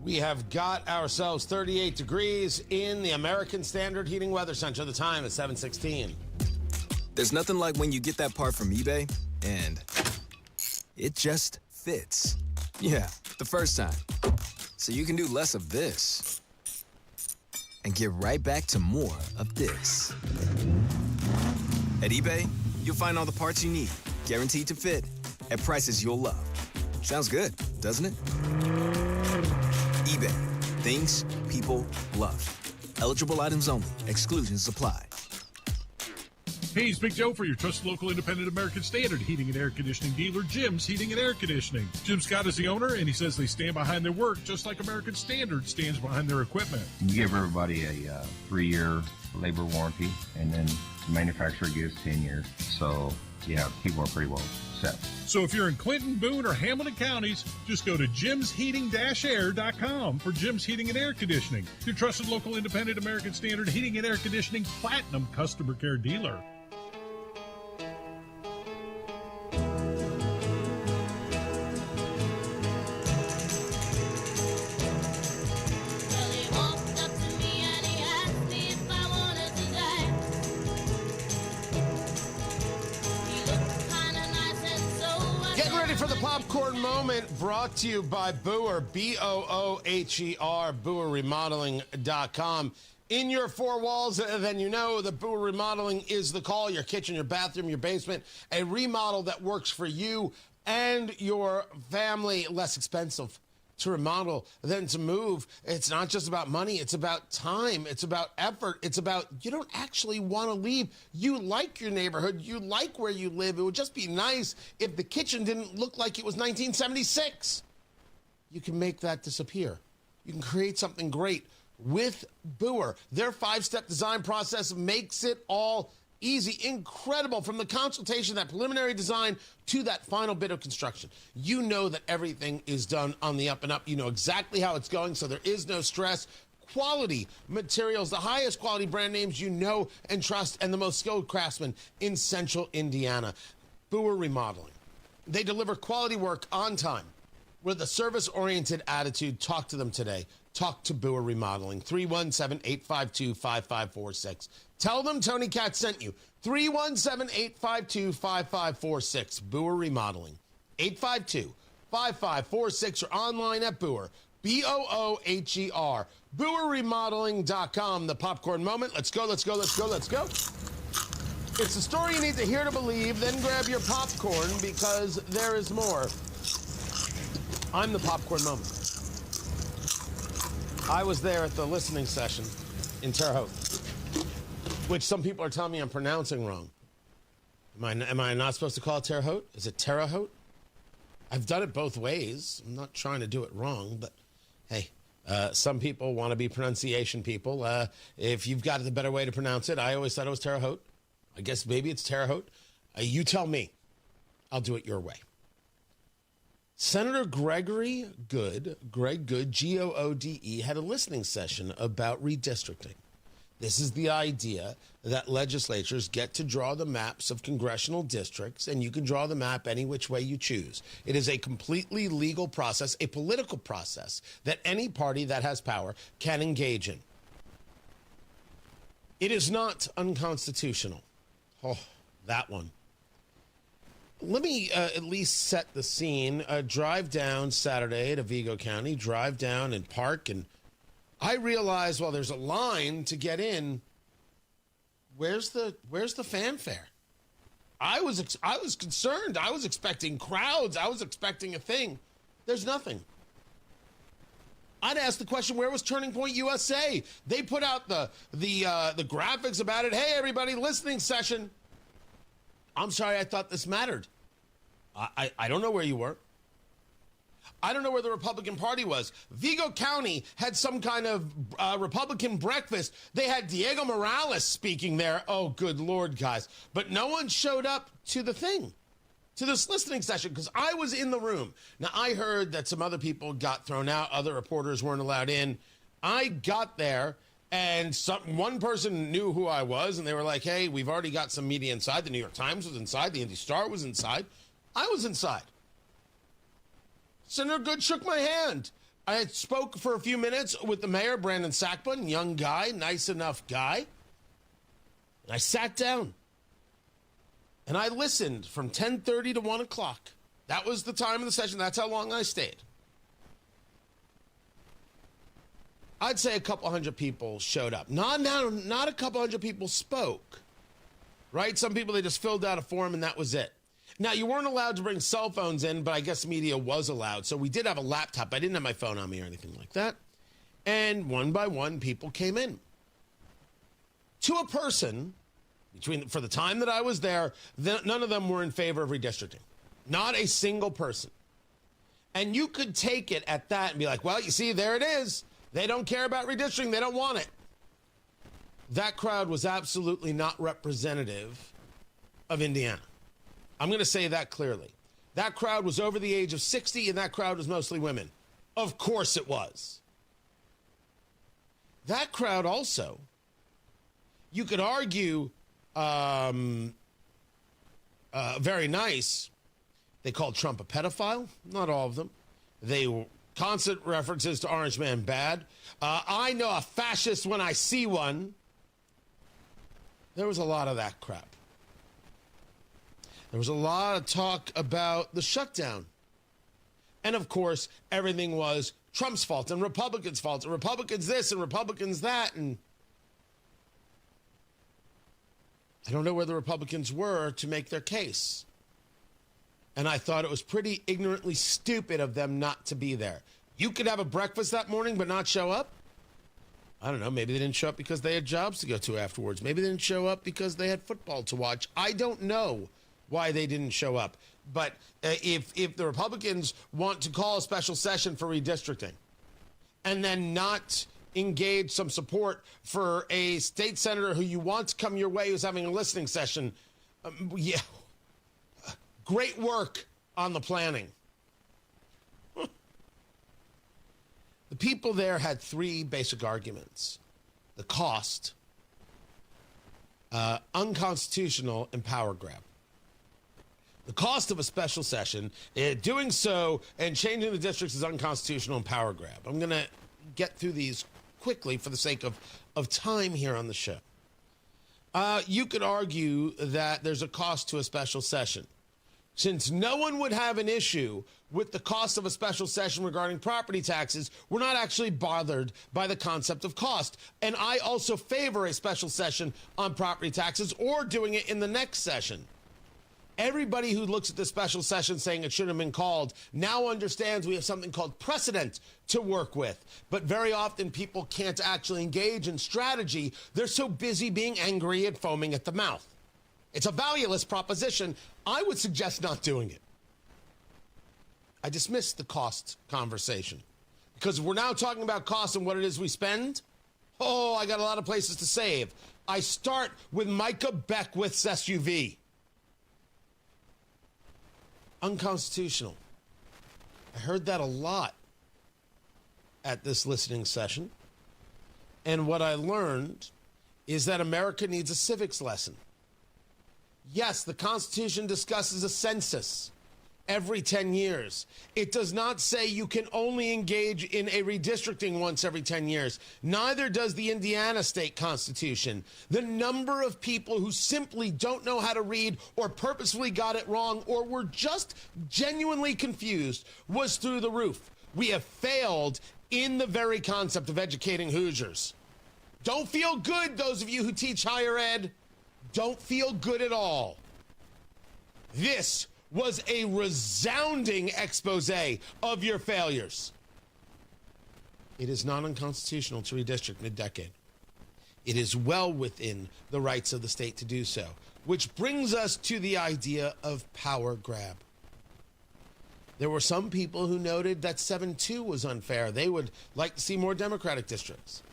We have got ourselves 38 degrees in the American Standard Heating Weather Center. The time is 7:16.
There's nothing like when you get that part from eBay and it just fits. Yeah, the first time. So you can do less of this and get right back to more of this. At eBay, you'll find all the parts you need, guaranteed to fit, at prices you'll love. Sounds good, doesn't it? eBay. Things people love. Eligible items only. Exclusions apply.
Hey, it's Big Joe for your trusted local independent American Standard heating and air conditioning dealer, Jim's Heating and Air Conditioning. Jim Scott is the owner, and he says they stand behind their work just like American Standard stands behind their equipment.
You give everybody a 3-year labor warranty, and then the manufacturer gives 10 years. So, yeah, people are pretty well set.
So if you're in Clinton, Boone, or Hamilton counties, just go to jimsheating-air.com for Jim's Heating and Air Conditioning, your trusted local independent American Standard heating and air conditioning platinum customer care dealer.
For the popcorn moment, brought to you by Booher, B-O-O-H-E-R, BooherRemodeling.com. In your four walls, then you know that Booher Remodeling is the call. Your kitchen, your bathroom, your basement, a remodel that works for you and your family. Less expensive to remodel than to move. It's not just about money. It's about time. It's about effort. It's about you don't actually want to leave. You like your neighborhood. You like where you live. It would just be nice if the kitchen didn't look like it was 1976. You can make that disappear. You can create something great with Booher. Their 5-step design process makes it all easy, incredible, from the consultation, that preliminary design, to that final bit of construction. You know that everything is done on the up and up. You know exactly how it's going, so there is no stress. Quality materials, the highest quality brand names you know and trust, and the most skilled craftsmen in central Indiana. Booher Remodeling. They deliver quality work on time with a service-oriented attitude. Talk to them today. Talk to Booher Remodeling. 317-852-5546. Tell them Tony Katz sent you. 317-852-5546. Booher Remodeling. 852-5546 or online at Booher. B-O-O-H-E-R. BooherRemodeling.com. The popcorn moment. Let's go, let's go, let's go, let's go. It's the story you need to hear to believe. Then grab your popcorn because there is more. I'm the popcorn moment. I was there at the listening session in Terre Haute, which some people are telling me I'm pronouncing wrong. Am I not supposed to call it Terre Haute? Is it Terre Haute? I've done it both ways. I'm not trying to do it wrong, but hey, some people want to be pronunciation people. If you've got the better way to pronounce it, I always thought it was Terre Haute. I guess maybe it's Terre Haute. You tell me. I'll do it your way. Senator Greg Good, G-O-O-D-E, had a listening session about redistricting. This is the idea that legislatures get to draw the maps of congressional districts, and you can draw the map any which way you choose. It is a completely legal process, a political process that any party that has power can engage in. It is not unconstitutional. Oh, that one. Let me at least set the scene. Drive down Saturday to Vigo County, drive down and park, and I realize, well, there's a line to get in. Where's the fanfare? I was concerned. I was expecting crowds. I was expecting a thing. There's nothing. I'd ask the question, where was Turning Point USA? They put out the graphics about it. Hey, everybody, listening session. I'm sorry, I thought this mattered. I don't know where you were. I don't know where the Republican Party was. Vigo County had some kind of Republican breakfast. They had Diego Morales speaking there. Oh, good Lord, guys. But no one showed up to the thing, to this listening session, because I was in the room. Now, I heard that some other people got thrown out. Other reporters weren't allowed in. I got there, and one person knew who I was, and they were like, hey, we've already got some media inside. The New York Times was inside. The Indy Star was inside. I was inside. Senator Good shook my hand. I spoke for a few minutes with the mayor, Brandon Sackman, young guy, nice enough guy. I sat down. And I listened from 10:30 to 1 o'clock. That was the time of the session. That's how long I stayed. I'd say a couple hundred people showed up. Not a couple hundred people spoke, right? Some people, they just filled out a form and that was it. Now, you weren't allowed to bring cell phones in, but I guess media was allowed. So we did have a laptop. I didn't have my phone on me or anything like that. And one by one, people came in. To a person, for the time that I was there, none of them were in favor of redistricting. Not a single person. And you could take it at that and be like, well, you see, there it is. They don't care about redistricting. They don't want it. That crowd was absolutely not representative of Indiana. I'm going to say that clearly. That crowd was over the age of 60, and that crowd was mostly women. Of course it was. That crowd also, you could argue, very nice. They called Trump a pedophile. Not all of them. They were constant references to Orange Man bad. I know a fascist when I see one. There was a lot of that crap. There was a lot of talk about the shutdown. And of course, everything was Trump's fault and Republicans' fault, and Republicans this and Republicans that. And I don't know where the Republicans were to make their case. And I thought it was pretty ignorantly stupid of them not to be there. You could have a breakfast that morning but not show up. I don't know. Maybe they didn't show up because they had jobs to go to afterwards. Maybe they didn't show up because they had football to watch. I don't know why they didn't show up. But if the Republicans want to call a special session for redistricting and then not engage some support for a state senator who you want to come your way who's having a listening session, yeah, great work on the planning. The people there had three basic arguments: the cost, unconstitutional, and power grab. The cost of a special session, doing so and changing the districts is unconstitutional and power grab. I'm going to get through these quickly for the sake of time here on the show. You could argue that there's a cost to a special session. Since no one would have an issue with the cost of a special session regarding property taxes, we're not actually bothered by the concept of cost. And I also favor a special session on property taxes or doing it in the next session. Everybody who looks at the special session saying it should have been called now understands we have something called precedent to work with. But very often people can't actually engage in strategy. They're so busy being angry and foaming at the mouth. It's a valueless proposition. I would suggest not doing it. I dismissed the cost conversation because we're now talking about cost and what it is we spend. Oh, I got a lot of places to save. I start with Micah Beckwith's SUV. Unconstitutional. I heard that a lot at this listening session. And what I learned is that America needs a civics lesson. Yes, the Constitution discusses a census every 10 years. It does not say you can only engage in a redistricting once every 10 years. Neither does the Indiana state constitution. The number of people who simply don't know how to read or purposefully got it wrong or were just genuinely confused was through the roof. We have failed in the very concept of educating Hoosiers. Don't feel good, those of you who teach higher ed. Don't feel good at all. This was a resounding expose of your failures. It is not unconstitutional to redistrict mid-decade. It is well within the rights of the state to do so, which brings us to the idea of power grab. There were some people who noted that 7-2 was unfair. They would like to see more Democratic districts.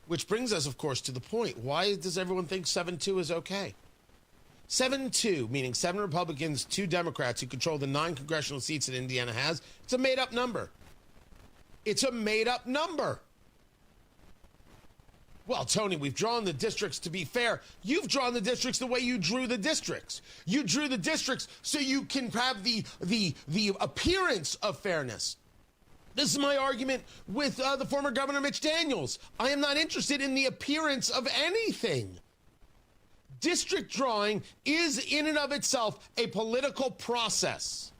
Which brings us, of course, to the point. Why does everyone think 7-2 is okay? 7-2, meaning 7 Republicans, 2 Democrats who control the 9 congressional seats that Indiana has. It's a made-up number. It's a made-up number. Well, Tony, we've drawn the districts to be fair. You've drawn the districts the way you drew the districts. You drew the districts so you can have the appearance of fairness. This is my argument with the former Governor Mitch Daniels. I am not interested in the appearance of anything. District drawing is in and of itself a political process.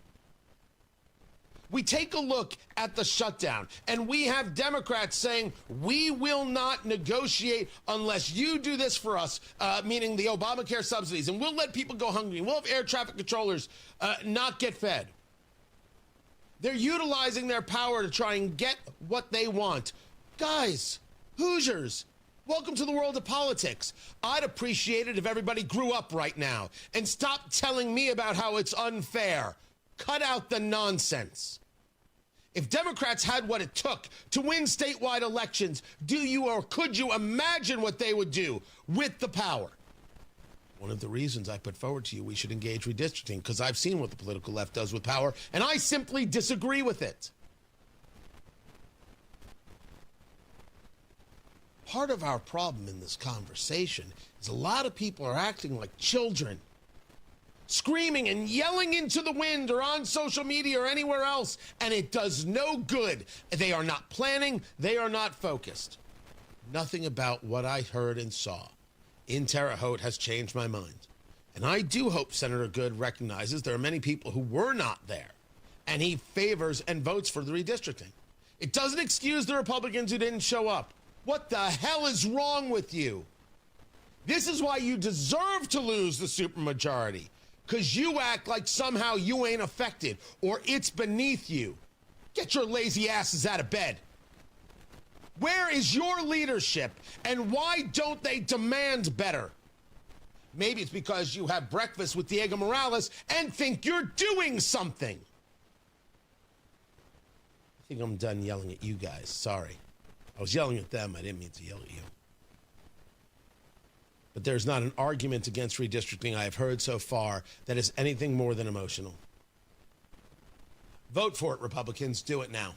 We take a look at the shutdown, and we have Democrats saying, we will not negotiate unless you do this for us, meaning the Obamacare subsidies, and we'll let people go hungry. We'll have air traffic controllers not get fed. They're utilizing their power to try and get what they want. Guys, Hoosiers, welcome to the world of politics. I'd appreciate it if everybody grew up right now and stopped telling me about how it's unfair. Cut out the nonsense. If Democrats had what it took to win statewide elections, do you or could you imagine what they would do with the power? One of the reasons I put forward to you we should engage redistricting, because I've seen what the political left does with power, and I simply disagree with it. Part of our problem in this conversation is a lot of people are acting like children, screaming and yelling into the wind or on social media or anywhere else, and it does no good. They are not planning. They are not focused. Nothing about what I heard and saw in Terre Haute has changed my mind. And I do hope Senator Good recognizes there are many people who were not there, and he favors and votes for the redistricting. It doesn't excuse the Republicans who didn't show up. What the hell is wrong with you? This is why you deserve to lose the supermajority. Because you act like somehow you ain't affected or it's beneath you. Get your lazy asses out of bed. Where is your leadership and why don't they demand better? Maybe it's because you have breakfast with Diego Morales and think you're doing something. I think I'm done yelling at you guys. Sorry. I was yelling at them. I didn't mean to yell at you. But there's not an argument against redistricting I have heard so far that is anything more than emotional. Vote for it, Republicans. Do it now.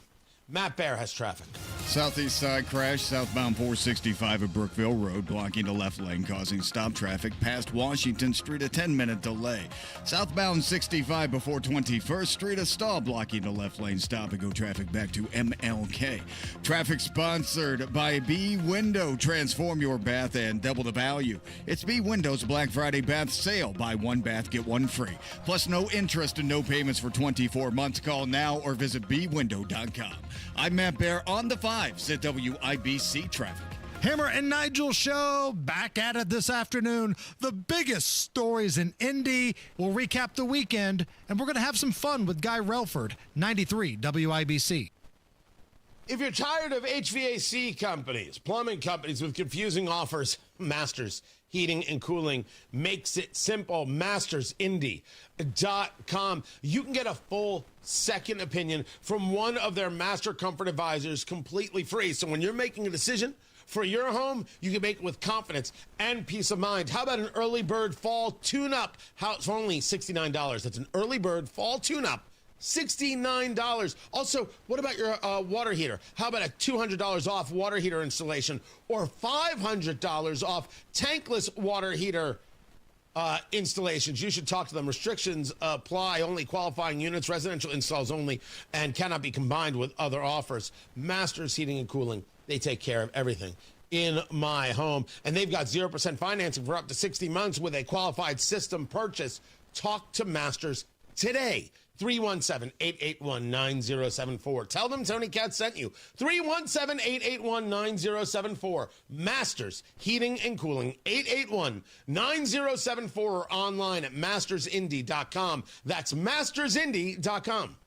Matt Bear has traffic.
Southeast side crash, southbound 465 at Brookville Road, blocking the left lane, causing stop traffic past Washington Street, a 10-minute delay. Southbound 65 before 21st Street, a stall blocking the left lane, stop and go traffic back to MLK. Traffic sponsored by B Window. Transform your bath and double the value. It's B Window's Black Friday bath sale. Buy one bath, get one free. Plus no interest and no payments for 24 months. Call now or visit bwindow.com. I'm Matt Bear on the 5s at WIBC Traffic.
Hammer and Nigel show back at it this afternoon. The biggest stories in Indy. We'll recap the weekend, and we're going to have some fun with Guy Relford, 93 WIBC.
If you're tired of HVAC companies, plumbing companies with confusing offers, Masters Heating and Cooling makes it simple. MastersIndy.com. You can get a full second opinion from one of their Master Comfort Advisors completely free. So when you're making a decision for your home, you can make it with confidence and peace of mind. How about an early bird fall tune-up? For only $69. That's an early bird fall tune-up. $69. Also, what about your water heater? How about a $200 off water heater installation or $500 off tankless water heater installations? You should talk to them. Restrictions apply. Only qualifying units, residential installs only, and cannot be combined with other offers. Masters Heating and Cooling. They take care of everything in my home. And they've got 0% financing for up to 60 months with a qualified system purchase. Talk to Masters today. 317-881-9074. Tell them Tony Katz sent you. 317-881-9074. Masters Heating and Cooling. 881-9074 or online at mastersindy.com. That's mastersindy.com.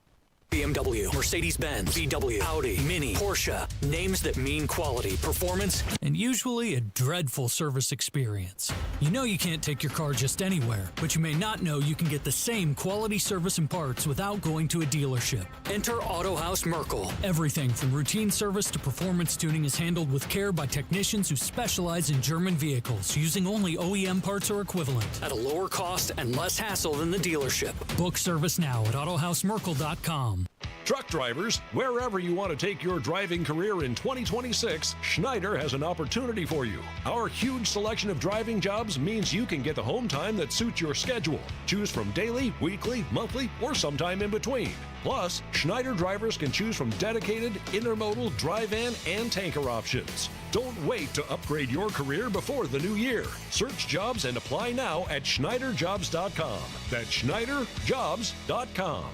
BMW, Mercedes-Benz, VW, Audi, Mini, Porsche. Names that mean quality, performance, and usually a dreadful service experience. You know you can't take your car just anywhere, but you may not know you can get the same quality service and parts without going to a dealership. Enter Auto House Merkel. Everything from routine service to performance tuning is handled with care by technicians who specialize in German vehicles, using only OEM parts or equivalent at a lower cost and less hassle than the dealership. Book service now at AutohouseMerkel.com.
Truck drivers, wherever you want to take your driving career in 2026, Schneider has an opportunity for you. Our huge selection of driving jobs means you can get the home time that suits your schedule. Choose from daily, weekly, monthly, or sometime in between. Plus, Schneider drivers can choose from dedicated, intermodal, dry van, and tanker options. Don't wait to upgrade your career before the new year. Search jobs and apply now at SchneiderJobs.com. That's SchneiderJobs.com.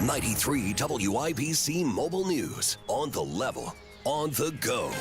93 WIBC Mobile News. On the level, on the go.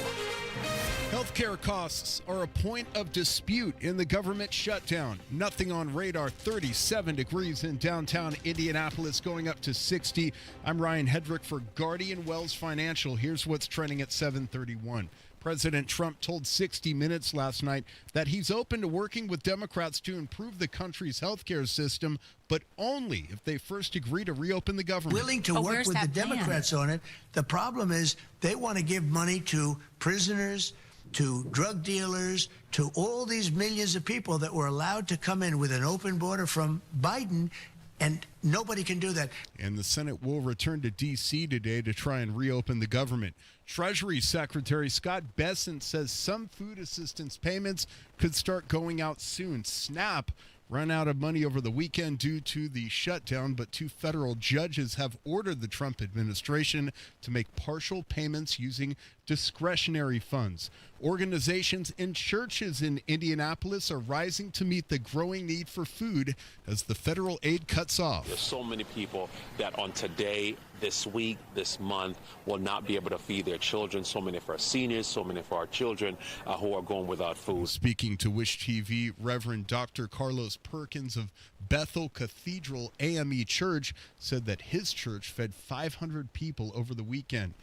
Healthcare costs are a point of dispute in the government shutdown. Nothing on radar. 37 degrees in downtown Indianapolis, going up to 60. I'm Ryan Hedrick for Guardian Wells Financial. Here's what's trending at 7:31. President Trump told 60 Minutes last night that he's open to working with Democrats to improve the country's healthcare system, but only if they first agree to reopen the government.
Willing to work with the Democrats on it. The problem is they want to give money to prisoners, to drug dealers, to all these millions of people that were allowed to come in with an open border from Biden, and nobody can do that.
And the Senate will return to D.C. today to try and reopen the government. Treasury Secretary Scott Bessent says some food assistance payments could start going out soon. SNAP ran out of money over the weekend due to the shutdown, but 2 federal judges have ordered the Trump administration to make partial payments using discretionary funds. Organizations and churches in Indianapolis are rising to meet the growing need for food as the federal aid cuts off.
There's so many people that on today, this week, this month will not be able to feed their children. So many for our seniors, so many for our children who are going without food.
Speaking to Wish TV, Reverend Dr. Carlos Perkins of Bethel Cathedral AME Church said that his church fed 500 people over the weekend.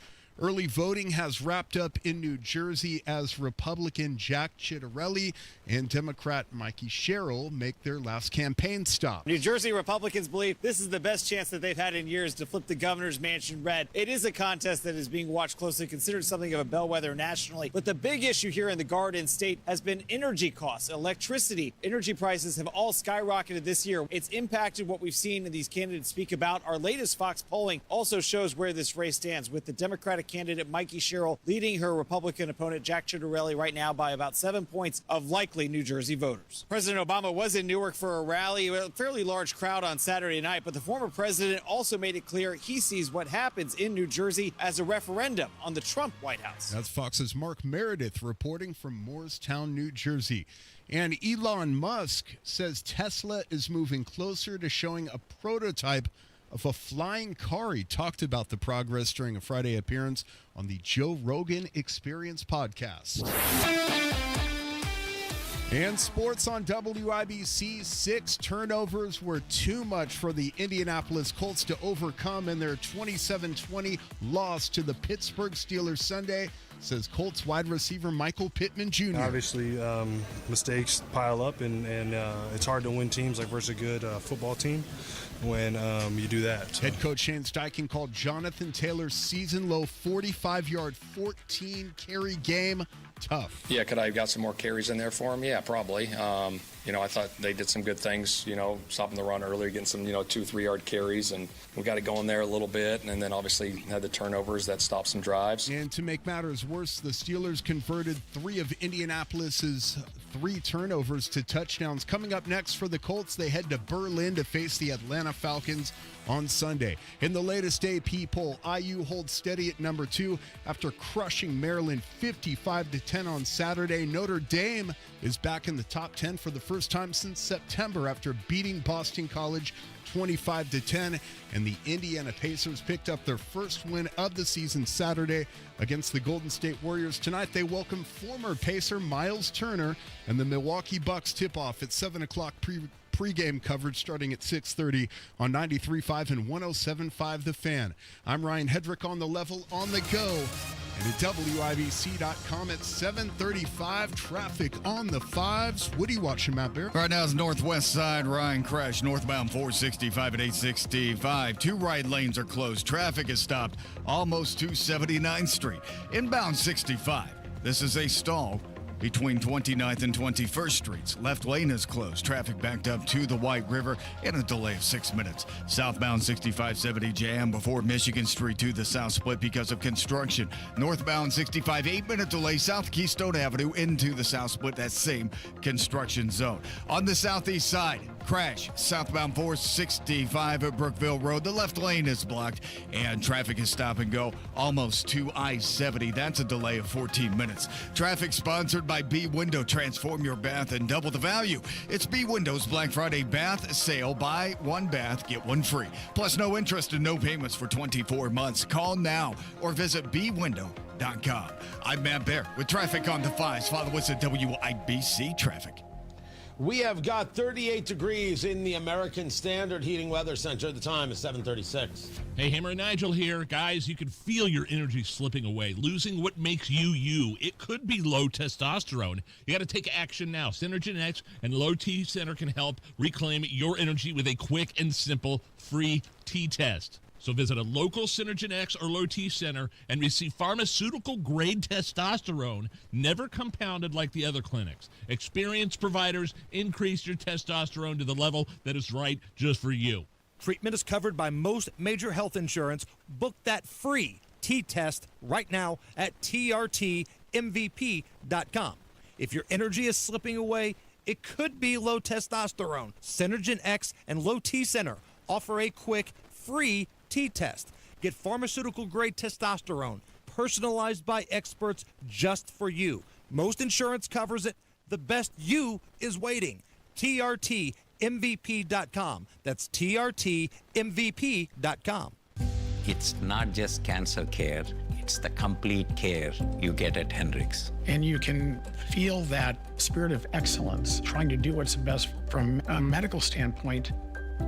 Early voting has wrapped up in New Jersey as Republican Jack Ciattarelli and Democrat Mikey Sherrill make their last campaign stop.
New Jersey Republicans believe this is the best chance that they've had in years to flip the governor's mansion red. It is a contest that is being watched closely, considered something of a bellwether nationally. But the big issue here in the Garden State has been energy costs, electricity. Energy prices have all skyrocketed this year. It's impacted what we've seen these candidates speak about. Our latest Fox polling also shows where this race stands, with the Democratic candidate Mikey Sherrill leading her Republican opponent Jack Ciattarelli right now by about 7 points of likely New Jersey voters. President Obama was in Newark for a rally, a fairly large crowd on Saturday night, but the former president also made it clear he sees what happens in New Jersey as a referendum on the Trump White House.
That's Fox's Mark Meredith reporting from Morristown, New Jersey. And Elon Musk says Tesla is moving closer to showing a prototype of a flying car. He talked about the progress during a Friday appearance on the Joe Rogan Experience podcast. And sports on WIBC. 6 turnovers were too much for the Indianapolis Colts to overcome in their 27-20 loss to the Pittsburgh Steelers Sunday, says Colts wide receiver Michael Pittman Jr.
Obviously, mistakes pile up, and it's hard to win teams like versus a good football team when you do that. So.
Head coach Shane Steichen called Jonathan Taylor's season-low 45-yard, 14-carry game tough.
Yeah, could I have got some more carries in there for him? Yeah, probably. I thought they did some good things, stopping the run earlier, getting some, 2-3 yard carries, and we got it going there a little bit, and then obviously had the turnovers that stopped some drives.
And to make matters worse, the Steelers converted 3 of Indianapolis's 3 turnovers to touchdowns. Coming up next for the Colts, they head to Berlin to face the Atlanta Falcons on Sunday. In the latest AP poll, IU holds steady at number 2 after crushing Maryland 55-10 on Saturday. Notre Dame is back in the top 10 for the first time since September after beating Boston College 25-10, and the Indiana Pacers picked up their first win of the season Saturday against the Golden State Warriors. Tonight they welcome former Pacer Miles Turner, and the Milwaukee Bucks tip-off at 7 o'clock pregame coverage starting at 6:30 on 93.5 and 107.5 The Fan. I'm Ryan Hedrick on the level, on the go, and at WIBC.com at 7:35. Traffic on the 5s. What are you watching, Matt Bear?
Right now is northwest side. Ryan crash northbound 465 at 865. 2 right lanes are closed. Traffic is stopped almost to 79th Street. Inbound 65. This is a stall between 29th and 21st Streets. Left lane is closed. Traffic backed up to the White River in a delay of 6 minutes. Southbound 6570 jam before Michigan Street to the south split because of construction. Northbound 65 8-minute delay south Keystone Avenue into the south split, that same construction zone. On the southeast side, Crash southbound 465 at Brookville Road. The left lane is blocked and traffic is stop and go almost to I-70. That's a delay of 14 minutes. Traffic sponsored by B Window. Transform your bath and double the value. It's B Window's Black Friday bath sale. Buy one bath, get one free. Plus no interest and no payments for 24 months. Call now or visit bwindow.com. I'm Matt Bear with traffic on the 5s. Follow us at WIBC Traffic.
We have got 38 degrees in the American Standard Heating Weather Center. The time is 7:36.
Hey, Hammer and Nigel here. Guys, you can feel your energy slipping away, losing what makes you you. It could be low testosterone. You got to take action now. Synergen X and Low T Center can help reclaim your energy with a quick and simple free T-test. So visit a local Synergen X or Low T Center and receive pharmaceutical-grade testosterone, never compounded like the other clinics. Experienced providers increase your testosterone to the level that is right just for you.
Treatment is covered by most major health insurance. Book that free T-test right now at trtmvp.com. If your energy is slipping away, it could be low testosterone. Synergen X and Low T Center offer a quick, free T-test. Get pharmaceutical-grade testosterone, personalized by experts just for you. Most insurance covers it. The best you is waiting. trtmvp.com. That's trtmvp.com.
It's not just cancer care. It's the complete care you get at Hendricks.
And you can feel that spirit of excellence, trying to do what's best from a medical standpoint,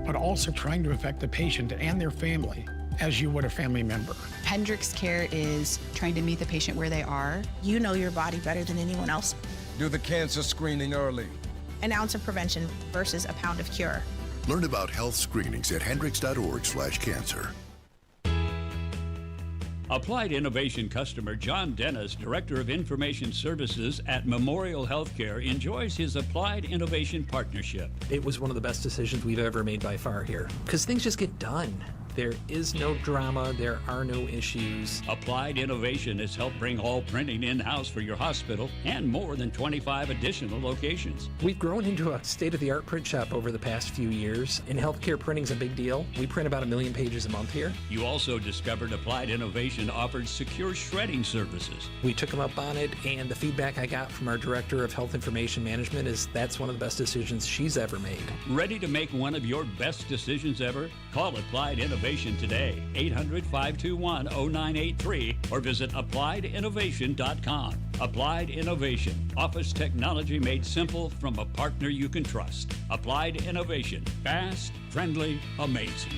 but also trying to affect the patient and their family as you would a family member.
Hendricks Care is trying to meet the patient where they are. You know your body better than anyone else.
Do the cancer screening early.
An ounce of prevention versus a pound of cure.
Learn about health screenings at hendricks.org/cancer.
Applied Innovation customer John Dennis, Director of Information Services at Memorial Healthcare, enjoys his Applied Innovation partnership.
It was one of the best decisions we've ever made by far here, because things just get done. There is no drama. There are no issues.
Applied Innovation has helped bring all printing in-house for your hospital and more than 25 additional locations.
We've grown into a state-of-the-art print shop over the past few years, and healthcare printing's a big deal. We print about 1 million pages a month here.
You also discovered Applied Innovation offered secure shredding services.
We took them up on it, and the feedback I got from our Director of Health Information Management is that's one of the best decisions she's ever made.
Ready to make one of your best decisions ever? Call Applied Innovation today, 800-521-0983, or visit appliedinnovation.com. Applied Innovation, office technology made simple from a partner you can trust. Applied Innovation, fast, friendly, amazing.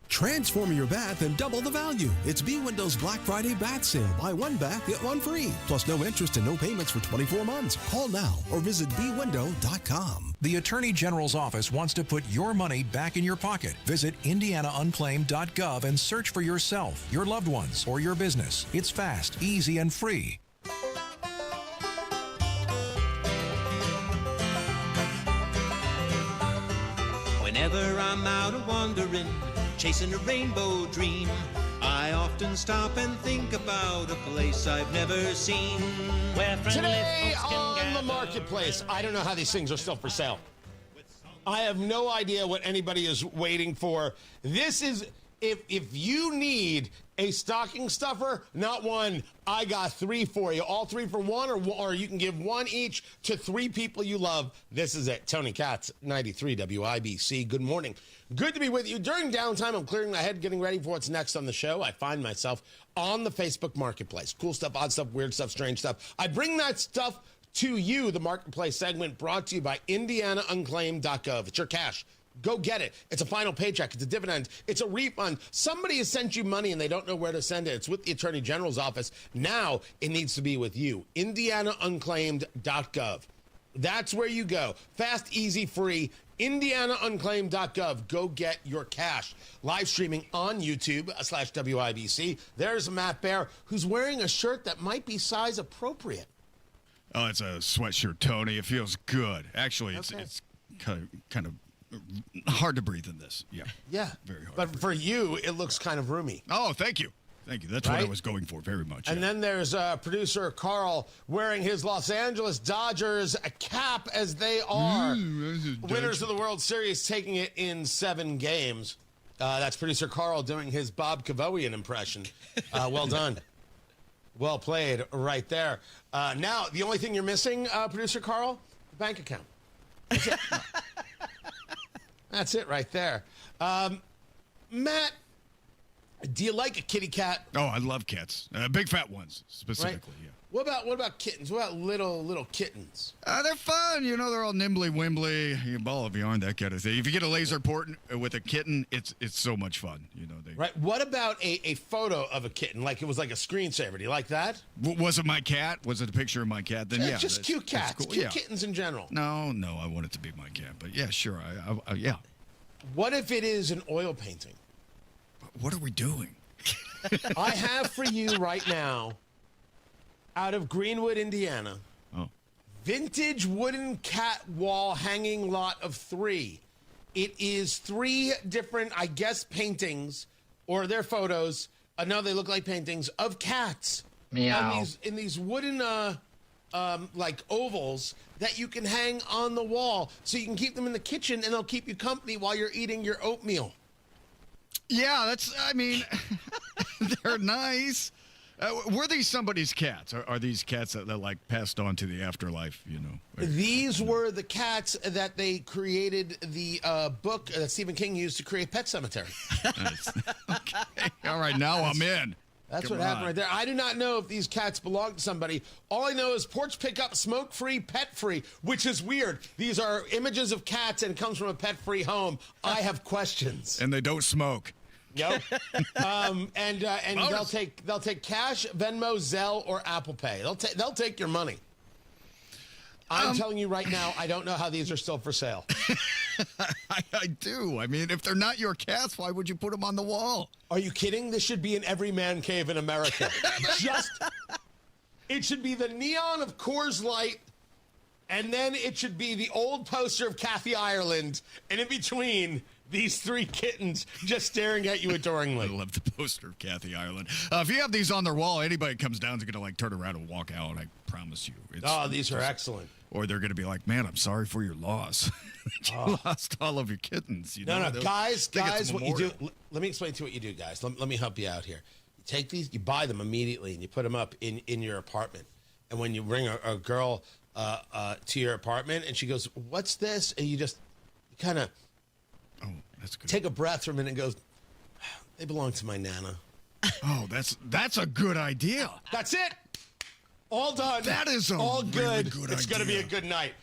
Transform your bath and double the value. It's B Window's Black Friday bath sale. Buy one bath, get one free. Plus no interest and no payments for 24 months. Call now or visit bwindow.com.
The Attorney General's office wants to put your money back in your pocket. Visit indianaunclaimed.gov and search for yourself, your loved ones, or your business. It's fast, easy, and free.
Whenever I'm out wandering, chasing a rainbow dream, I often stop and think about a place I've never seen. Where
Today on the marketplace, I don't know how these things are still for sale. I have no idea what anybody is waiting for. This is, if you need a stocking stuffer, not one, I got 3 for you. All 3 for one, or you can give 1 each to 3 people you love. This is it. Tony Katz, 93 WIBC. Good morning. Good to be with you. During downtime, I'm clearing my head, getting ready for what's next on the show. I find myself on the Facebook Marketplace. Cool stuff, odd stuff, weird stuff, strange stuff. I bring that stuff to you, the Marketplace segment brought to you by indianaunclaimed.gov. It's your cash. Go get it. It's a final paycheck. It's a dividend. It's a refund. Somebody has sent you money and they don't know where to send it. It's with the Attorney General's office. Now it needs to be with you. indianaunclaimed.gov. That's where you go. Fast, easy, free. indianaunclaimed.gov. Go get your cash. Live streaming on YouTube/WIBC. There's Matt Bear, who's wearing a shirt that might be size appropriate.
Oh, it's a sweatshirt, Tony. It feels good. Actually, it's kind of hard to breathe in this. Yeah.
Yeah.
Very hard.
But for you, it looks kind of roomy.
Oh, thank you. Thank you. That's what I was going for very much.
And then there's producer Carl wearing his Los Angeles Dodgers cap as they are winners of the World Series, taking it in 7 games. That's producer Carl doing his Bob Cavoian impression. Well done. Well played right there. Now, the only thing you're missing, producer Carl, the bank account. That's it. That's it right there. Matt, do you like a kitty cat?
Oh, I love cats. Big fat ones, specifically, yeah.
What about kittens? What about little kittens?
They're fun. You know, they're all nimbly-wimbly. Ball of yarn, that kind of thing. If you get a laser port with a kitten, it's so much fun. You know,
Right. What about a photo of a kitten? Like it was like a screensaver. Do you like that?
Was it my cat? Was it a picture of my cat? Then yeah.
Just cute cats.
Cool.
Cute kittens in general.
No, I want it to be my cat. But yeah, sure. Yeah.
What if it is an oil painting?
What are we doing?
I have for you right now, out of Greenwood, Indiana, vintage wooden cat wall hanging lot of 3. It is 3 different, I guess, paintings, or their photos. No, they look like paintings of cats.
Meow.
In these wooden, like ovals that you can hang on the wall, so you can keep them in the kitchen, and they'll keep you company while you're eating your oatmeal.
Yeah, they're nice. Were these somebody's cats? Are these cats that like passed on to the afterlife, you know?
These were the cats that they created the book that Stephen King used to create Pet Sematary.
Okay. All right, now I'm in.
That's
Come
what happened
on.
right there. I do not know if these cats belong to somebody. All I know is porch pickup, smoke-free, pet-free, which is weird. These are images of cats, and it comes from a pet-free home. I have questions.
And they don't smoke.
Yep. And they'll take cash, Venmo, Zelle, or Apple Pay. They'll take your money. I'm telling you right now, I don't know how these are still for sale.
I do. I mean, if they're not your cats, why would you put them on the wall?
Are you kidding? This should be in every man cave in America. It should be the neon of Coors Light, and then it should be the old poster of Kathy Ireland, and in between, these 3 kittens just staring at you adoringly.
I love the poster of Kathy Ireland. If you have these on their wall, anybody comes down is going to turn around and walk out. I promise you.
These are excellent.
Or they're going to be like, "Man, I'm sorry for your loss. You lost all of your kittens." You know?
No, guys, what you do? Let me explain to you what you do, guys. Let me help you out here. You take these, you buy them immediately, and you put them up in your apartment. And when you bring a girl to your apartment, and she goes, "What's this?" and you kind of.
Oh, that's good.
Take a breath for a minute and go, "They belong to my Nana."
Oh, that's a good idea.
That's it. All done.
That is all
good.
Good
it's going to be a good night.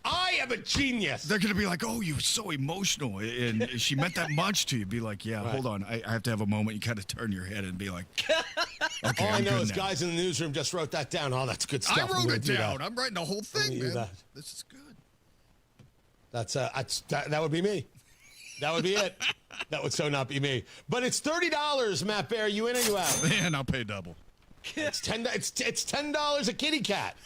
I am a genius.
They're going to be like, "Oh, you were so emotional, and she meant that much to you." Be like, "Yeah, hold on. I have to have a moment." You kind of turn your head and be like, "Okay."
All I know is guys in the newsroom just wrote that down. Oh, that's good stuff.
I wrote it down. I'm writing the whole thing, man. This is good.
That would be me. That would be it. That would so not be me. But it's $30, Matt Bear. You in or you out?
Man, I'll pay double.
It's $10 a kitty cat.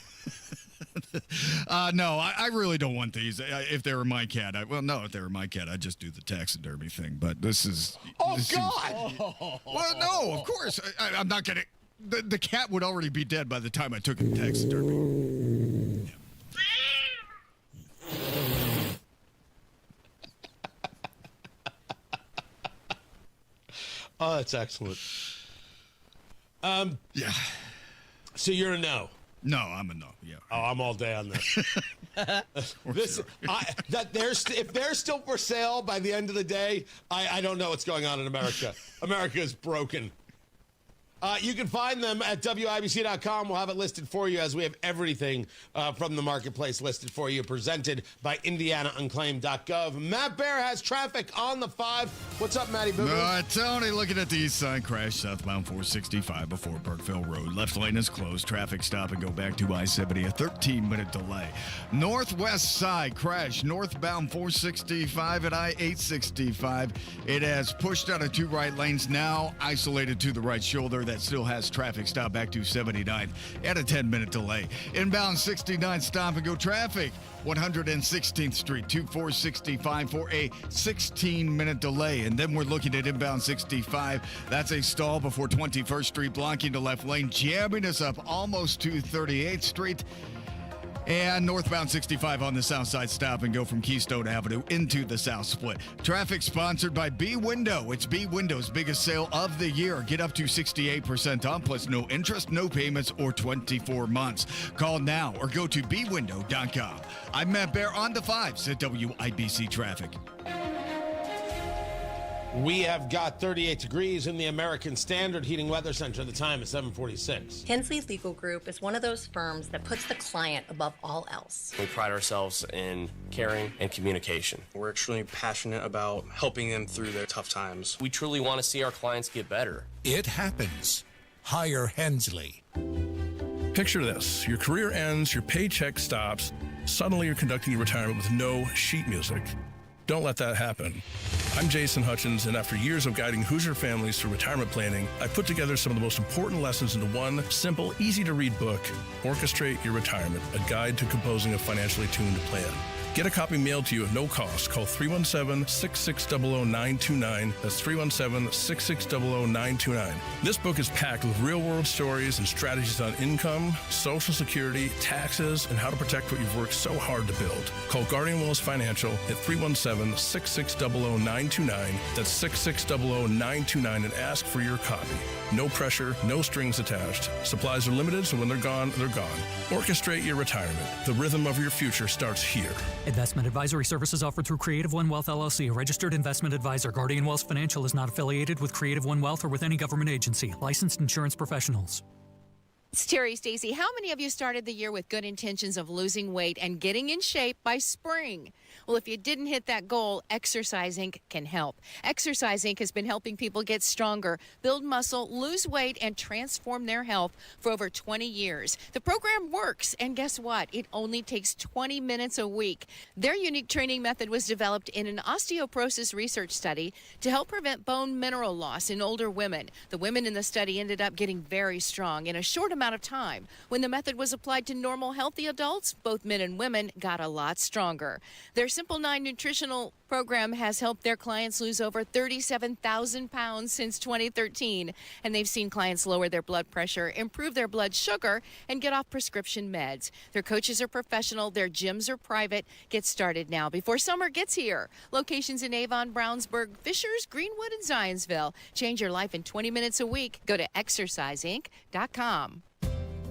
No, I really don't want these. If they were my cat, if they were my cat, I'd just do the taxidermy thing. But this is.
Oh, God!
Well, no, of course. I'm not going to. The cat would already be dead by the time I took it to taxidermy.
Oh, that's excellent.
Yeah.
So you're a no.
No, I'm a no. Yeah.
Oh, I'm all day on this. If they're still for sale by the end of the day, I don't know what's going on in America. America is broken. You can find them at WIBC.com. We'll have it listed for you as we have everything from the marketplace listed for you, presented by IndianaUnclaimed.gov. Matt Bear has traffic on the 5. What's up, Matty Boo?
Tony, looking at the east side, crash southbound 465 before Burkeville Road. Left lane is closed. Traffic stop and go back to I-70, a 13-minute delay. Northwest side, crash northbound 465 at I-865. It has pushed out of 2 right lanes, now isolated to the right shoulder. That that still has traffic. Stop back to 79 at a 10-minute delay. Inbound 69 stop and go traffic. 116th Street, 2465 for a 16-minute delay. And then we're looking at inbound 65. That's a stall before 21st Street, blocking the left lane, jamming us up almost to 38th Street. And northbound 65 on the south side, stop and go from Keystone Avenue into the south split. Traffic sponsored by B Window. It's B Window's biggest sale of the year. Get up to 68% off, plus no interest, no payments, or 24 months. Call now or go to bwindow.com. I'm Matt Bear on the 5s at WIBC Traffic.
We have got 38 degrees in the American Standard Heating Weather Center. The time is 7:46.
Hensley's Legal Group is one of those firms that puts the client above all else.
We pride ourselves in caring and communication. We're extremely passionate about helping them through their tough times. We truly want to see our clients get better.
It happens. Hire Hensley.
Picture this. Your career ends, your paycheck stops. Suddenly you're conducting your retirement with no sheet music. Don't let that happen. I'm Jason Hutchins, and after years of guiding Hoosier families through retirement planning, I put together some of the most important lessons into one simple, easy-to-read book, Orchestrate Your Retirement, a guide to composing a financially tuned plan. Get a copy mailed to you at no cost. Call 317-660-0929. That's 317-660-0929. This book is packed with real-world stories and strategies on income, Social Security, taxes, and how to protect what you've worked so hard to build. Call Guardian Willis Financial at 317-660-0929. That's 660-0929 and ask for your copy. No pressure, no strings attached. Supplies are limited, so when they're gone, they're gone. Orchestrate your retirement. The rhythm of your future starts here.
Investment advisory services offered through Creative One Wealth LLC, a registered investment advisor. Guardian Wealth Financial is not affiliated with Creative One Wealth or with any government agency. Licensed insurance professionals.
It's Terry Stacy. How many of you started the year with good intentions of losing weight and getting in shape by spring? Well, if you didn't hit that goal, Exercise Inc. can help. Exercise Inc. has been helping people get stronger, build muscle, lose weight, and transform their health for over 20 years. The program works, and guess what? It only takes 20 minutes a week. Their unique training method was developed in an osteoporosis research study to help prevent bone mineral loss in older women. The women in the study ended up getting very strong in a short amount of time. When the method was applied to normal, healthy adults, both men and women got a lot stronger. Their Simple 9 nutritional program has helped their clients lose over 37,000 pounds since 2013, and they've seen clients lower their blood pressure, improve their blood sugar, and get off prescription meds. Their coaches are professional, their gyms are private. Get started now before summer gets here. Locations in Avon, Brownsburg, Fishers, Greenwood, and Zionsville. Change your life in 20 minutes a week. Go to exerciseinc.com.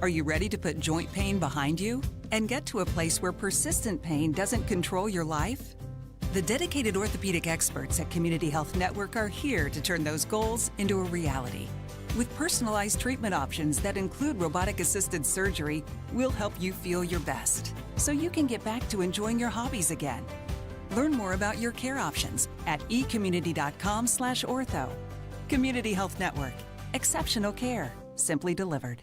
Are you ready to put joint pain behind you and get to a place where persistent pain doesn't control your life? The dedicated orthopedic experts at Community Health Network are here to turn those goals into a reality. With personalized treatment options that include robotic-assisted surgery, we'll help you feel your best so you can get back to enjoying your hobbies again. Learn more about your care options at ecommunity.com/ortho. Community Health Network. Exceptional care, simply delivered.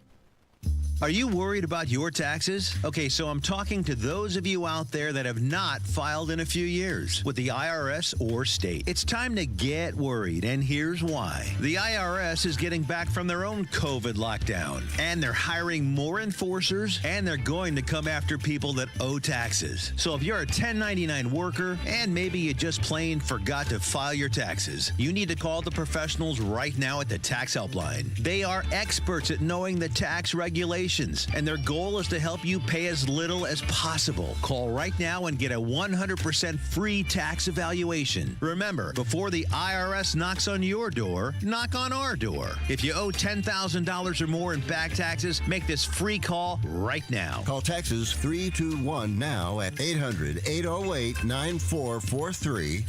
Are you worried about your taxes? Okay, so I'm talking to those of you out there that have not filed in a few years with the IRS or state. It's time to get worried, and here's why. The IRS is getting back from their own COVID lockdown, and they're hiring more enforcers, and they're going to come after people that owe taxes. So if you're a 1099 worker, and maybe you just plain forgot to file your taxes, you need to call the professionals right now at the Tax Helpline. They are experts at knowing the tax regulations, and their goal is to help you pay as little as possible. Call right now and get a 100% free tax evaluation. Remember, before the IRS knocks on your door, knock on our door. If you owe $10,000 or more in back taxes, make this free call right now.
Call taxes 321 now at 800-808-9443.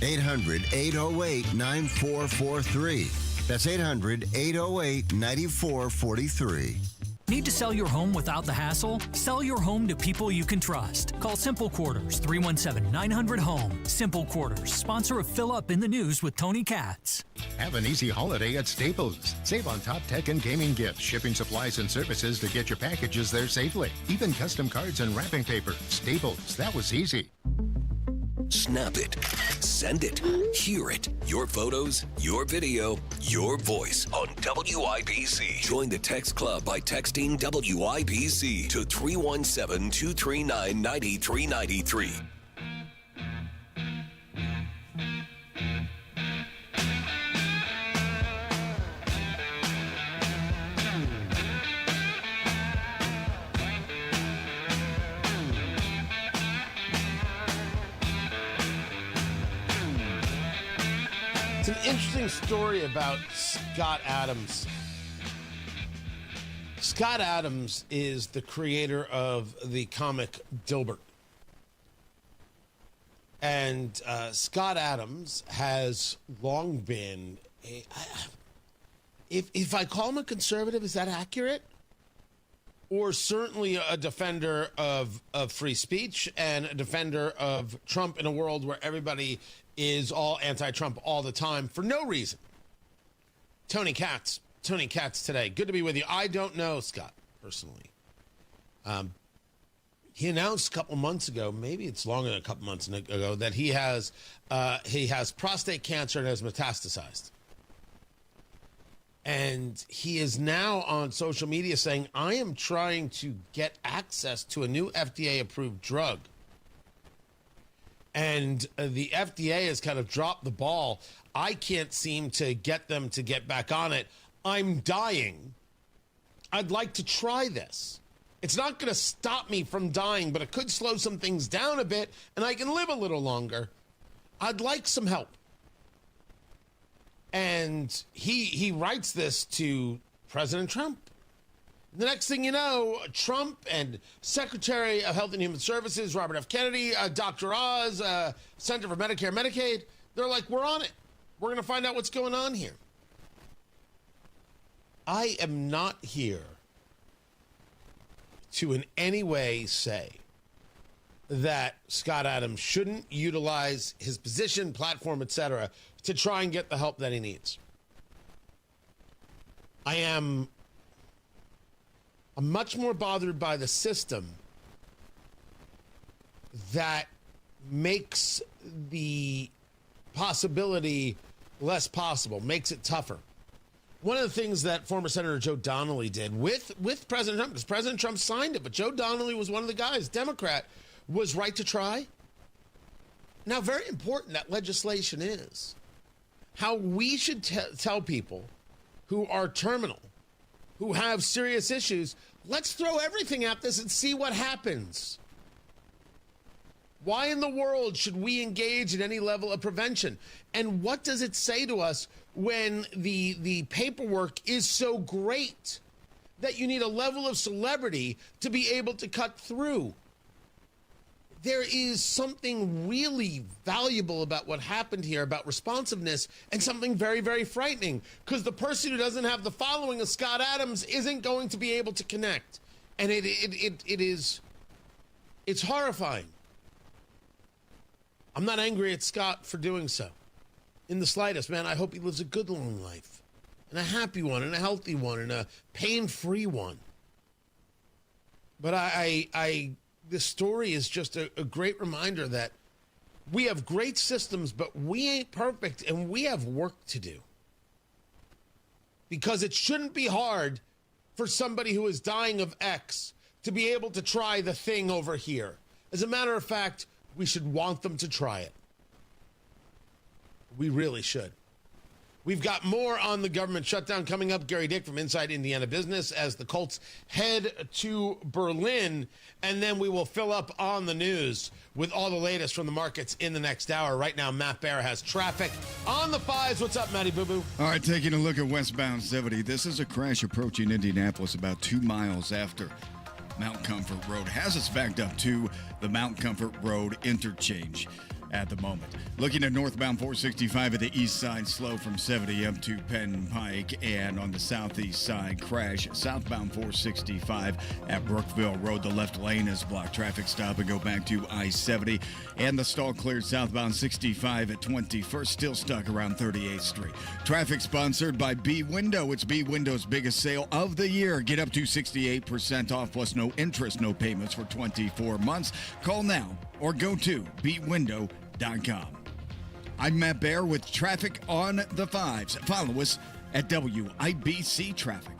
800-808-9443. That's 800-808-9443.
Need to sell your home without the hassle? Sell your home to people you can trust. Call Simple Quarters, 317-900-HOME. Simple Quarters, sponsor of Fill Up in the News with Tony Katz.
Have an easy holiday at Staples. Save on top tech and gaming gifts, shipping supplies and services to get your packages there safely. Even custom cards and wrapping paper. Staples, that was easy.
Snap it. Send it. Hear it. Your photos, your video, your voice on WIBC. Join the text club by texting WIBC to 317-239-9393.
It's an interesting story about Scott Adams. Scott Adams is the creator of the comic Dilbert. And Scott Adams has long been if I call him a conservative, is that accurate? Or certainly a defender of free speech and a defender of Trump in a world where everybody is all anti-Trump all the time for no reason. Tony Katz today. Good to be with you. I don't know Scott personally. He announced a couple months ago, maybe it's longer than a couple months ago, that he has prostate cancer and has metastasized. And he is now on social media saying, I am trying to get access to a new FDA-approved drug. And the FDA has kind of dropped the ball. I can't seem to get them to get back on it. I'm dying. I'd like to try this. It's not going to stop me from dying, but it could slow some things down a bit, and I can live a little longer. I'd like some help. And he writes this to President Trump. The next thing you know, Trump and Secretary of Health and Human Services, Robert F. Kennedy, Dr. Oz, Center for Medicare and Medicaid, they're like, we're on it. We're going to find out what's going on here. I am not here to in any way say that Scott Adams shouldn't utilize his position, platform, etc., to try and get the help that he needs. I'm much more bothered by the system that makes the possibility less possible, makes it tougher. One of the things that former Senator Joe Donnelly did with President Trump, because President Trump signed it, but Joe Donnelly was one of the guys, Democrat, was right to try. Now, very important that legislation is. How we should tell people who are terminal, who have serious issues, let's throw everything at this and see what happens. Why in the world should we engage in any level of prevention? And what does it say to us when the paperwork is so great that you need a level of celebrity to be able to cut through? There is something really valuable about what happened here, about responsiveness, and something very, very frightening, because the person who doesn't have the following of Scott Adams isn't going to be able to connect. And it's horrifying. I'm not angry at Scott for doing so in the slightest, man. I hope he lives a good, long life, and a happy one, and a healthy one, and a pain-free one. But this story is just a great reminder that we have great systems, but we ain't perfect, and we have work to do. Because it shouldn't be hard for somebody who is dying of X to be able to try the thing over here. As a matter of fact, we should want them to try it. We really should. We've got more on the government shutdown coming up. Gary Dick from Inside Indiana Business as the Colts head to Berlin. And then we will fill up on the news with all the latest from the markets in the next hour. Right now, Matt Bear has traffic on the 5s. What's up, Matty Boo Boo?
All right, taking a look at westbound 70. This is a crash approaching Indianapolis about 2 miles after Mount Comfort Road. Has us backed up to the Mount Comfort Road interchange at the moment. Looking at northbound 465 at the east side, slow from 70 up to Penn Pike, and on the southeast side, crash southbound 465 at Brookville Road. The left lane is blocked. Traffic stop and go back to I-70, and the stall cleared southbound 65 at 21st, still stuck around 38th Street. Traffic sponsored by B Window. It's B Window's biggest sale of the year. Get up to 68% off plus no interest, no payments for 24 months. Call now or go to bwindow.com. WIBC.com. I'm Matt Baer with traffic on the 5s. Follow us at WIBC Traffic.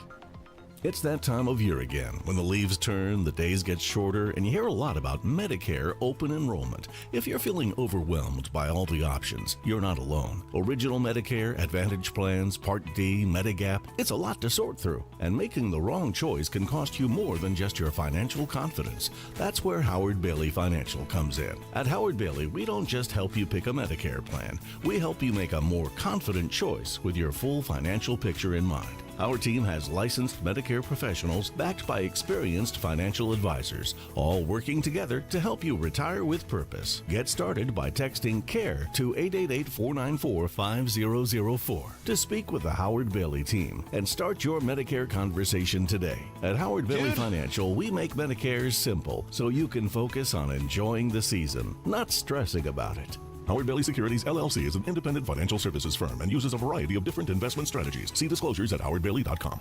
It's that time of year again when the leaves turn, the days get shorter, and you hear a lot about Medicare open enrollment. If you're feeling overwhelmed by all the options, you're not alone. Original Medicare, Advantage plans, Part D, Medigap, it's a lot to sort through. And making the wrong choice can cost you more than just your financial confidence. That's where Howard Bailey Financial comes in. At Howard Bailey, we don't just help you pick a Medicare plan. We help you make a more confident choice with your full financial picture in mind. Our team has licensed Medicare professionals backed by experienced financial advisors, all working together to help you retire with purpose. Get started by texting CARE to 888-494-5004 to speak with the Howard Bailey team and start your Medicare conversation today. At Howard Bailey Financial, we make Medicare simple so you can focus on enjoying the season, not stressing about it. Howard Bailey Securities, LLC is an independent financial services firm and uses a variety of different investment strategies. See disclosures at howardbailey.com.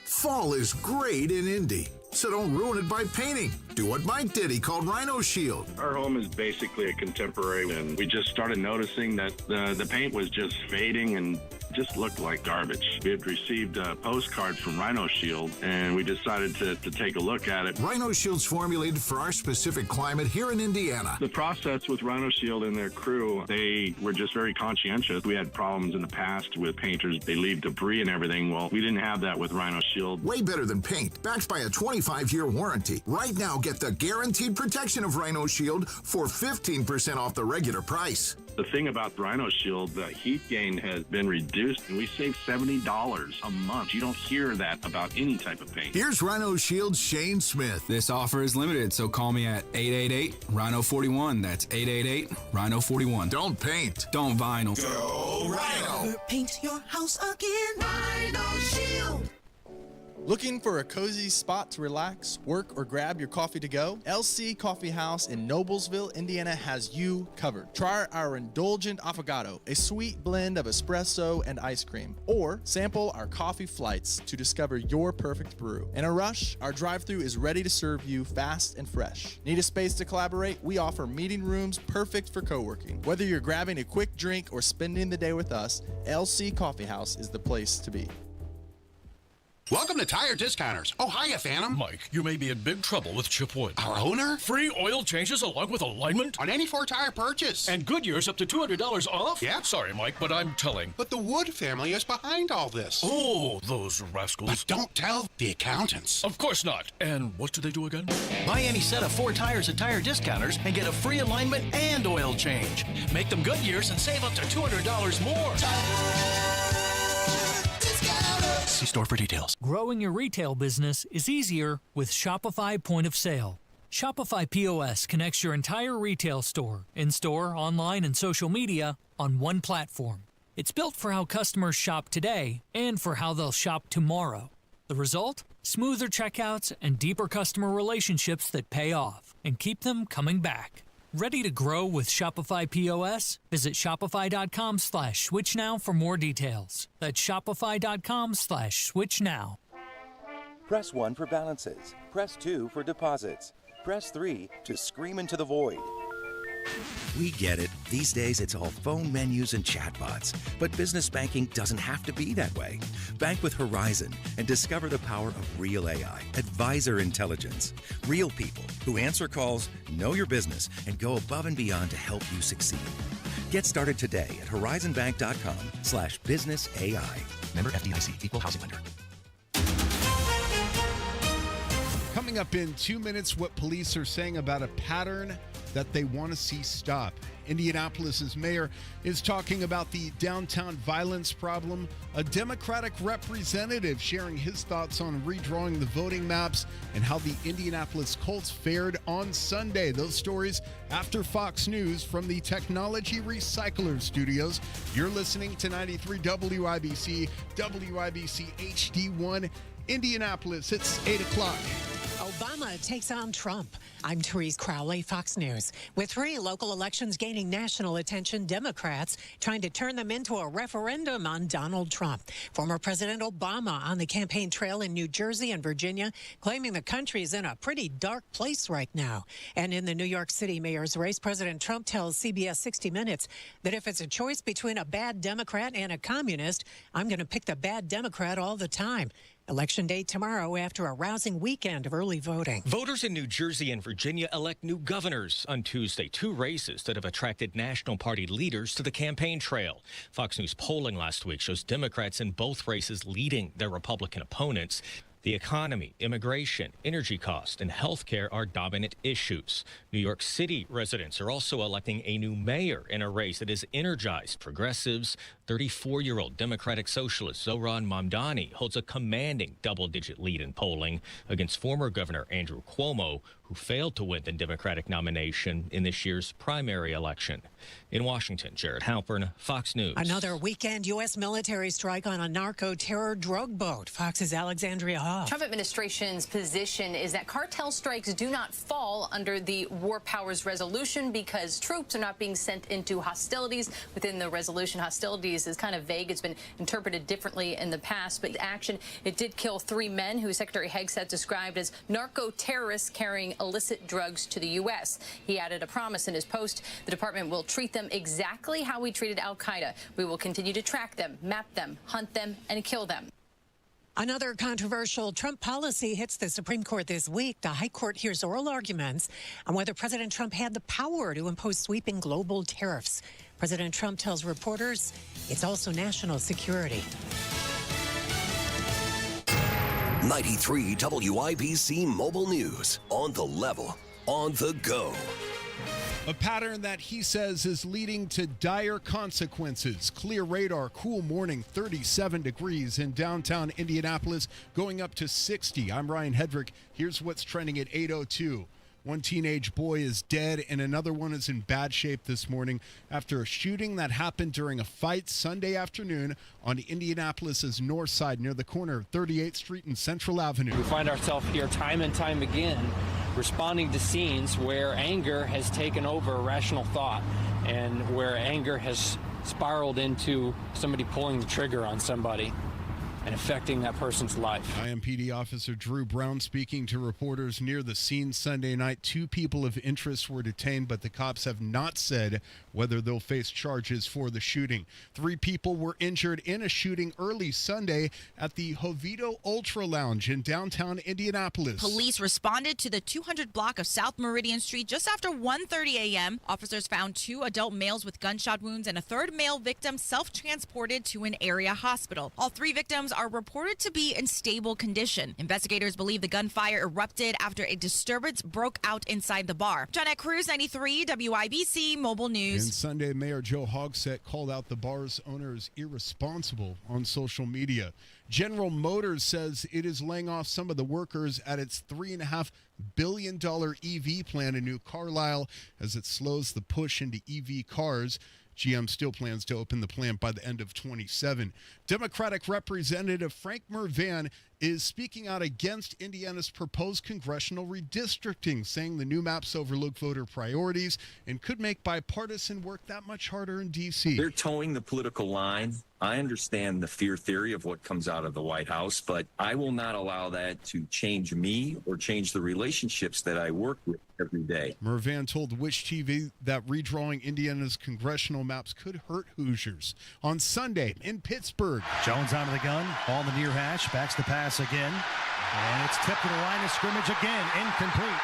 Fall is great in Indy, so don't ruin it by painting. Do what Mike did. He called Rhino Shield.
Our home is basically a contemporary, and we just started noticing that the paint was just fading and just looked like garbage. We had received a postcard from Rhino Shield, and we decided to take a look at it.
Rhino Shield's formulated for our specific climate here in Indiana.
The process with Rhino Shield and their crew, they were just very conscientious. We had problems in the past with painters. They leave debris and everything. Well, we didn't have that with Rhino Shield.
Way better than paint, backed by a 25-year warranty. Right now, get the guaranteed protection of Rhino Shield for 15% off the regular price.
The thing about Rhino Shield, the heat gain has been reduced, and we save $70 a month. You don't hear that about any type of paint.
Here's Rhino Shield's Shane Smith.
This offer is limited, so call me at 888-RHINO-41. That's 888-RHINO-41.
Don't paint.
Don't vinyl.
Go Rhino.
Paint your house again. Rhino Shield.
Looking for a cozy spot to relax, work, or grab your coffee to go? LC Coffee House in Noblesville, Indiana has you covered. Try our indulgent affogato, a sweet blend of espresso and ice cream, or sample our coffee flights to discover your perfect brew. In a rush, our drive-thru is ready to serve you fast and fresh. Need a space to collaborate? We offer meeting rooms perfect for co-working. Whether you're grabbing a quick drink or spending the day with us, LC Coffee House is the place to be.
Welcome to Tire Discounters. Oh, hiya, Phantom.
Mike, you may be in big trouble with Chip Wood.
Our owner?
Free oil changes along with alignment?
On any 4-tire purchase.
And Goodyear's up to $200 off?
Yeah.
Sorry, Mike, but I'm telling.
But the Wood family is behind all this.
Oh, those rascals.
But don't tell the accountants.
Of course not. And what do they do again?
Buy any set of 4 tires at Tire Discounters and get a free alignment and oil change. Make them Goodyear's and save up to $200 more. See store for details.
Growing your retail business is easier with Shopify Point of Sale. Shopify POS connects your entire retail store, in-store, online, and social media on one platform. It's built for how customers shop today and for how they'll shop tomorrow. The result? Smoother checkouts and deeper customer relationships that pay off and keep them coming back. Ready to grow with Shopify POS? Visit shopify.com/switch now for more details. That's shopify.com/switch now.
Press 1 for balances. Press 2 for deposits. Press 3 to scream into the void.
We get it. These days, it's all phone menus and chatbots. But business banking doesn't have to be that way. Bank with Horizon and discover the power of real AI, advisor intelligence. Real people who answer calls, know your business, and go above and beyond to help you succeed. Get started today at horizonbank.com/business AI. Member FDIC, Equal Housing Lender.
Coming up in 2 minutes, what police are saying about a pattern that they want to see stop. Indianapolis's mayor is talking about the downtown violence problem. A Democratic representative sharing his thoughts on redrawing the voting maps and how the Indianapolis Colts fared on Sunday. Those stories after Fox News from the Technology Recycler Studios. You're listening to 93 WIBC, WIBC HD1 Indianapolis. It's 8 o'clock.
Obama takes on Trump. I'm Therese Crowley, Fox News. With 3 local elections gaining national attention, Democrats trying to turn them into a referendum on Donald Trump. Former President Obama on the campaign trail in New Jersey and Virginia, claiming the country is in a pretty dark place right now. And in the New York City mayor's race, President Trump tells CBS 60 Minutes that if it's a choice between a bad Democrat and a communist, I'm going to pick the bad Democrat all the time. Election day tomorrow after a rousing weekend of early voting.
Voters in New Jersey and Virginia elect new governors on Tuesday, 2 races that have attracted National Party leaders to the campaign trail. Fox News polling last week shows Democrats in both races leading their Republican opponents. The economy, immigration, energy costs, and health care are dominant issues. New York City residents are also electing a new mayor in a race that has energized progressives. 34-year-old Democratic Socialist Zohran Mamdani holds a commanding double-digit lead in polling against former Governor Andrew Cuomo, who failed to win the Democratic nomination in this year's primary election. In Washington, Jared Halpern, Fox News.
Another weekend U.S. military strike on a narco-terror drug boat. Fox's Alexandria Hoff.
Trump administration's position is that cartel strikes do not fall under the War Powers Resolution because troops are not being sent into hostilities. Within the resolution, hostilities is kind of vague. It's been interpreted differently in the past, but action, it did kill 3 men who Secretary Hegseth described as narco-terrorists carrying illicit drugs to the U.S. He added a promise in his post. The department will treat them exactly how we treated al-Qaeda. We will continue to track them, map them, hunt them, and kill them.
Another controversial Trump policy hits the Supreme Court this week. The High Court hears oral arguments on whether President Trump had the power to impose sweeping global tariffs. President Trump tells reporters it's also national security.
93 WIBC Mobile News. On the level, on the go.
A pattern that he says is leading to dire consequences. Clear radar, cool morning, 37 degrees in downtown Indianapolis, going up to 60. I'm Ryan Hedrick. Here's what's trending at 8:02. One teenage boy is dead and another one is in bad shape this morning after a shooting that happened during a fight Sunday afternoon on Indianapolis's north side near the corner of 38th Street and Central Avenue.
We find ourselves here time and time again responding to scenes where anger has taken over rational thought and where anger has spiraled into somebody pulling the trigger on somebody and affecting that person's life.
IMPD Officer Drew Brown speaking to reporters near the scene Sunday night. 2 people of interest were detained, but the cops have not said whether they'll face charges for the shooting. 3 people were injured in a shooting early Sunday at the Jovito Ultra Lounge in downtown Indianapolis.
Police responded to the 200 block of South Meridian Street just after 1:30 a.m. Officers found 2 adult males with gunshot wounds and a 3rd male victim self-transported to an area hospital. All 3 victims are reported to be in stable condition. Investigators believe the gunfire erupted after a disturbance broke out inside the bar. Janet Cruz, 93 WIBC Mobile News.
And Sunday, Mayor Joe Hogsett called out the bar's owners irresponsible on social media. General Motors says it is laying off some of the workers at its $3.5 billion EV plant in New Carlisle as it slows the push into EV cars. GM still plans to open the plant by the end of 2027. Democratic Representative Frank Mervan is speaking out against Indiana's proposed congressional redistricting, saying the new maps overlook voter priorities and could make bipartisan work that much harder in D.C.
They're towing the political line. I understand the fear theory of what comes out of the White House, but I will not allow that to change me or change the relationships that I work with every day.
Mervan told Wish TV that redrawing Indiana's congressional maps could hurt Hoosiers. On Sunday in Pittsburgh.
Jones out of the gun, ball in the near hash, backs the pass again, and it's tipped to the line of scrimmage again, incomplete.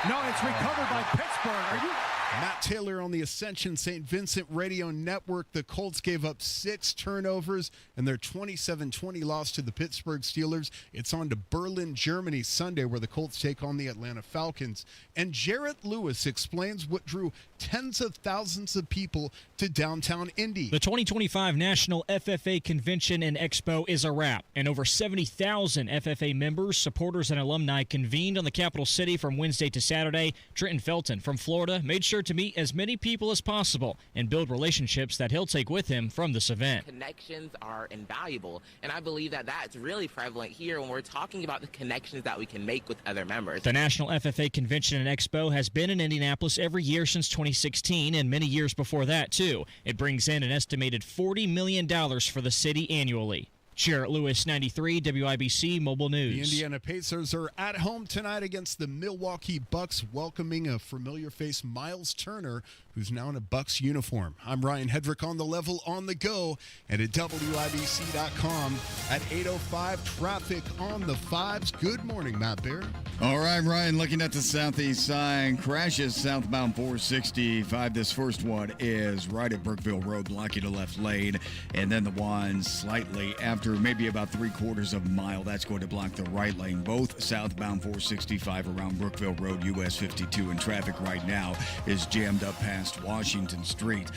No, it's recovered by Pittsburgh. Are you...
Matt Taylor on the Ascension St. Vincent Radio Network. The Colts gave up 6 turnovers in their 27-20 loss to the Pittsburgh Steelers. It's on to Berlin, Germany Sunday, where the Colts take on the Atlanta Falcons. And Jarrett Lewis explains what drew tens of thousands of people to downtown Indy.
The 2025 National FFA Convention and Expo is a wrap, and over 70,000 FFA members, supporters, and alumni convened on the capital city from Wednesday to Saturday. Trenton Felton from Florida made sure prepared to meet as many people as possible and build relationships that he'll take with him from this event.
Connections are invaluable, and I believe that that's really prevalent here when we're talking about the connections that we can make with other members.
The National FFA Convention and Expo has been in Indianapolis every year since 2016 and many years before that, too. It brings in an estimated $40 million for the city annually. Jarrett Lewis, 93 WIBC Mobile News.
The Indiana Pacers are at home tonight against the Milwaukee Bucks, welcoming a familiar face, Miles Turner, who's now in a Bucks uniform. I'm Ryan Hedrick on the level on the go and at WIBC.com at 8:05. Traffic on the 5s. Good morning, Matt Bear.
All right, Ryan, looking at the southeast side, crashes southbound 465. This first one is right at Brookville Road, blocking the left lane, and then the one slightly after maybe about 3/4 of a mile, that's going to block the right lane. Both southbound 465 around Brookville Road, US 52, and traffic right now is jammed up past Washington Street.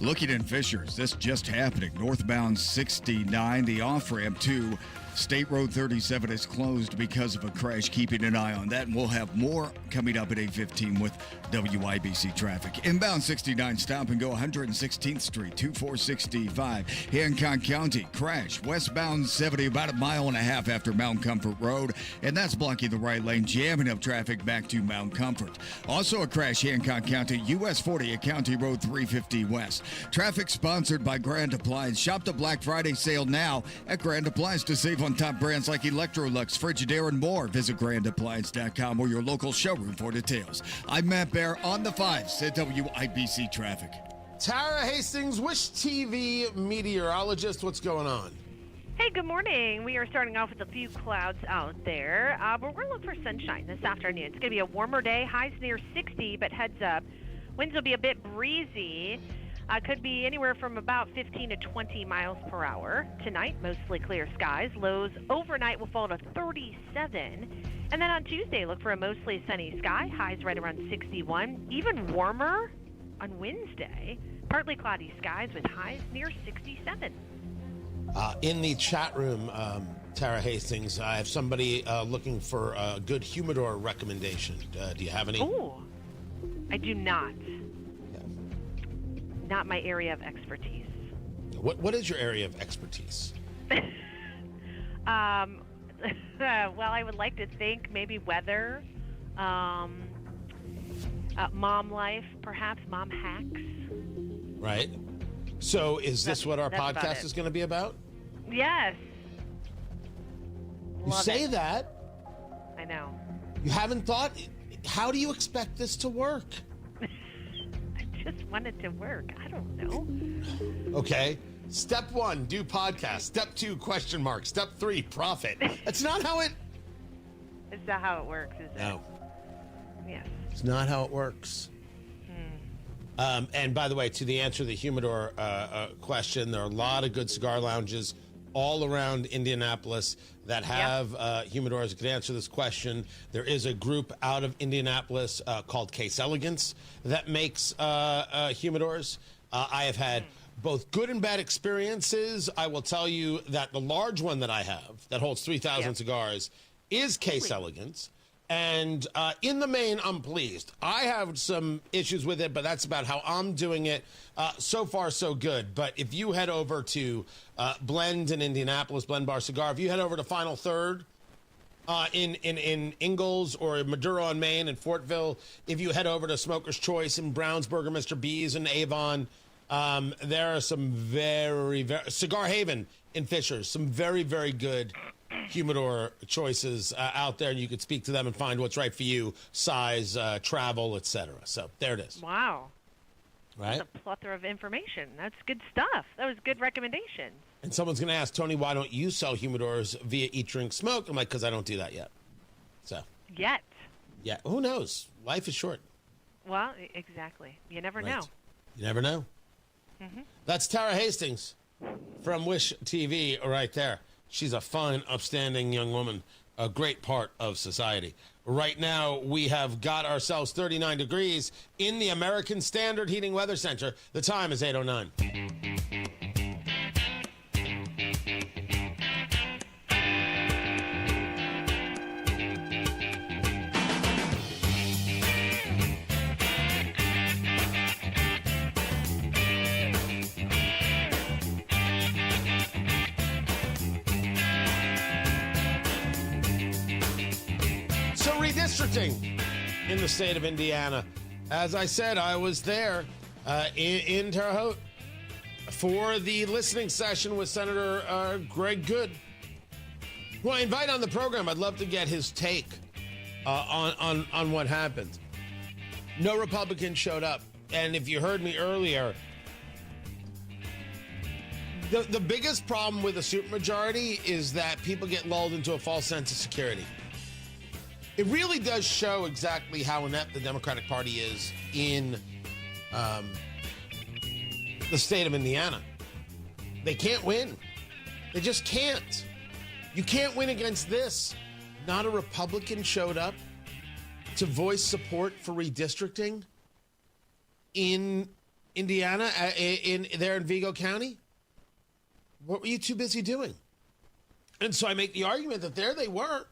Looking in Fishers, this just happening. Northbound 69, the off-ramp to State Road 37 is closed because of a crash. Keeping an eye on that, and we'll have more coming up at 8:15 with WIBC traffic. Inbound 69, stop and go 116th Street, 2465. Hancock County, crash. Westbound 70, about a mile and a half after Mount Comfort Road, and that's blocking the right lane, jamming up traffic back to Mount Comfort. Also a crash, Hancock County, US 40 at County Road 350 West. Traffic sponsored by Grand Appliance. Shop the Black Friday sale now at Grand Appliance to save on top brands like Electrolux, Frigidaire, and more. Visit grandappliance.com or your local showroom for details. I'm Matt Bear on the 5s at WIBC Traffic.
Tara Hastings, Wish TV meteorologist, what's going on?
Hey, good morning. We are starting off with a few clouds out there, but we're looking for sunshine this afternoon. It's going to be a warmer day, highs near 60, but heads up, winds will be a bit breezy. Could be anywhere from about 15 to 20 miles per hour. Tonight, mostly clear skies. Lows overnight will fall to 37. And then on Tuesday, look for a mostly sunny sky. Highs right around 61. Even warmer on Wednesday. Partly cloudy skies with highs near 67.
In the chat room, Tara Hastings, I have somebody looking for a good humidor recommendation. Do you have any?
Ooh, I do not. Not my area of expertise.
What is your area of expertise?
Well, I would like to think maybe weather, mom life, perhaps mom hacks.
Right. So is this what our podcast is going to be about?
Yes.
You
Love
say
it.
that.
I know.
You haven't thought, how do you expect this to work?
Just wanted to work. I don't know.
Okay. Step 1, do podcast. Step 2, question mark. Step 3, profit. That's not how it...
Is that how it works, is it?
No.
Yes.
It's not how it works. And by the way, to the answer to the humidor question, there are a lot of good cigar lounges all around Indianapolis that have humidors that can answer this question. There is a group out of Indianapolis called Case Elegance that makes humidors. I have had both good and bad experiences. I will tell you that the large one that I have that holds 3,000 cigars is Case Elegance. And in the main, I'm pleased. I have some issues with it, but that's about how I'm doing it. So far, so good. But if you head over to Blend in Indianapolis, Blend Bar Cigar, if you head over to Final Third in Ingalls or Maduro on Main and Fortville, if you head over to Smoker's Choice in Brownsburg or Mr. B's in Avon, there are some very, very... Cigar Haven in Fishers, some very, very good humidor choices out there, and you could speak to them and find what's right for you, size, travel, etc. So there it is.
Wow.
Right?
That's a plethora of information. That's good stuff. That was good recommendation.
And someone's going to ask, Tony, why don't you sell humidors via Eat, Drink, Smoke? I'm like, because I don't do that yet. So.
Yet.
Yeah, who knows? Life is short.
Well, exactly. You never know.
You never know. That's Tara Hastings from Wish TV right there. She's a fine, upstanding young woman, a great part of society. Right now, we have got ourselves 39 degrees in the American Standard Heating Weather Center. The time is 8:09. So redistricting in the state of Indiana. As I said, I was there in Terre Haute for the listening session with Senator Greg Good, who I invite on the program. I'd love to get his take on what happened. No Republicans showed up. And if you heard me earlier, the biggest problem with a supermajority is that people get lulled into a false sense of security. It really does show exactly how inept the Democratic Party is in the state of Indiana. They can't win. They just can't. You can't win against this. Not a Republican showed up to voice support for redistricting in Indiana, there in Vigo County. What were you too busy doing? And so I make the argument that there they were.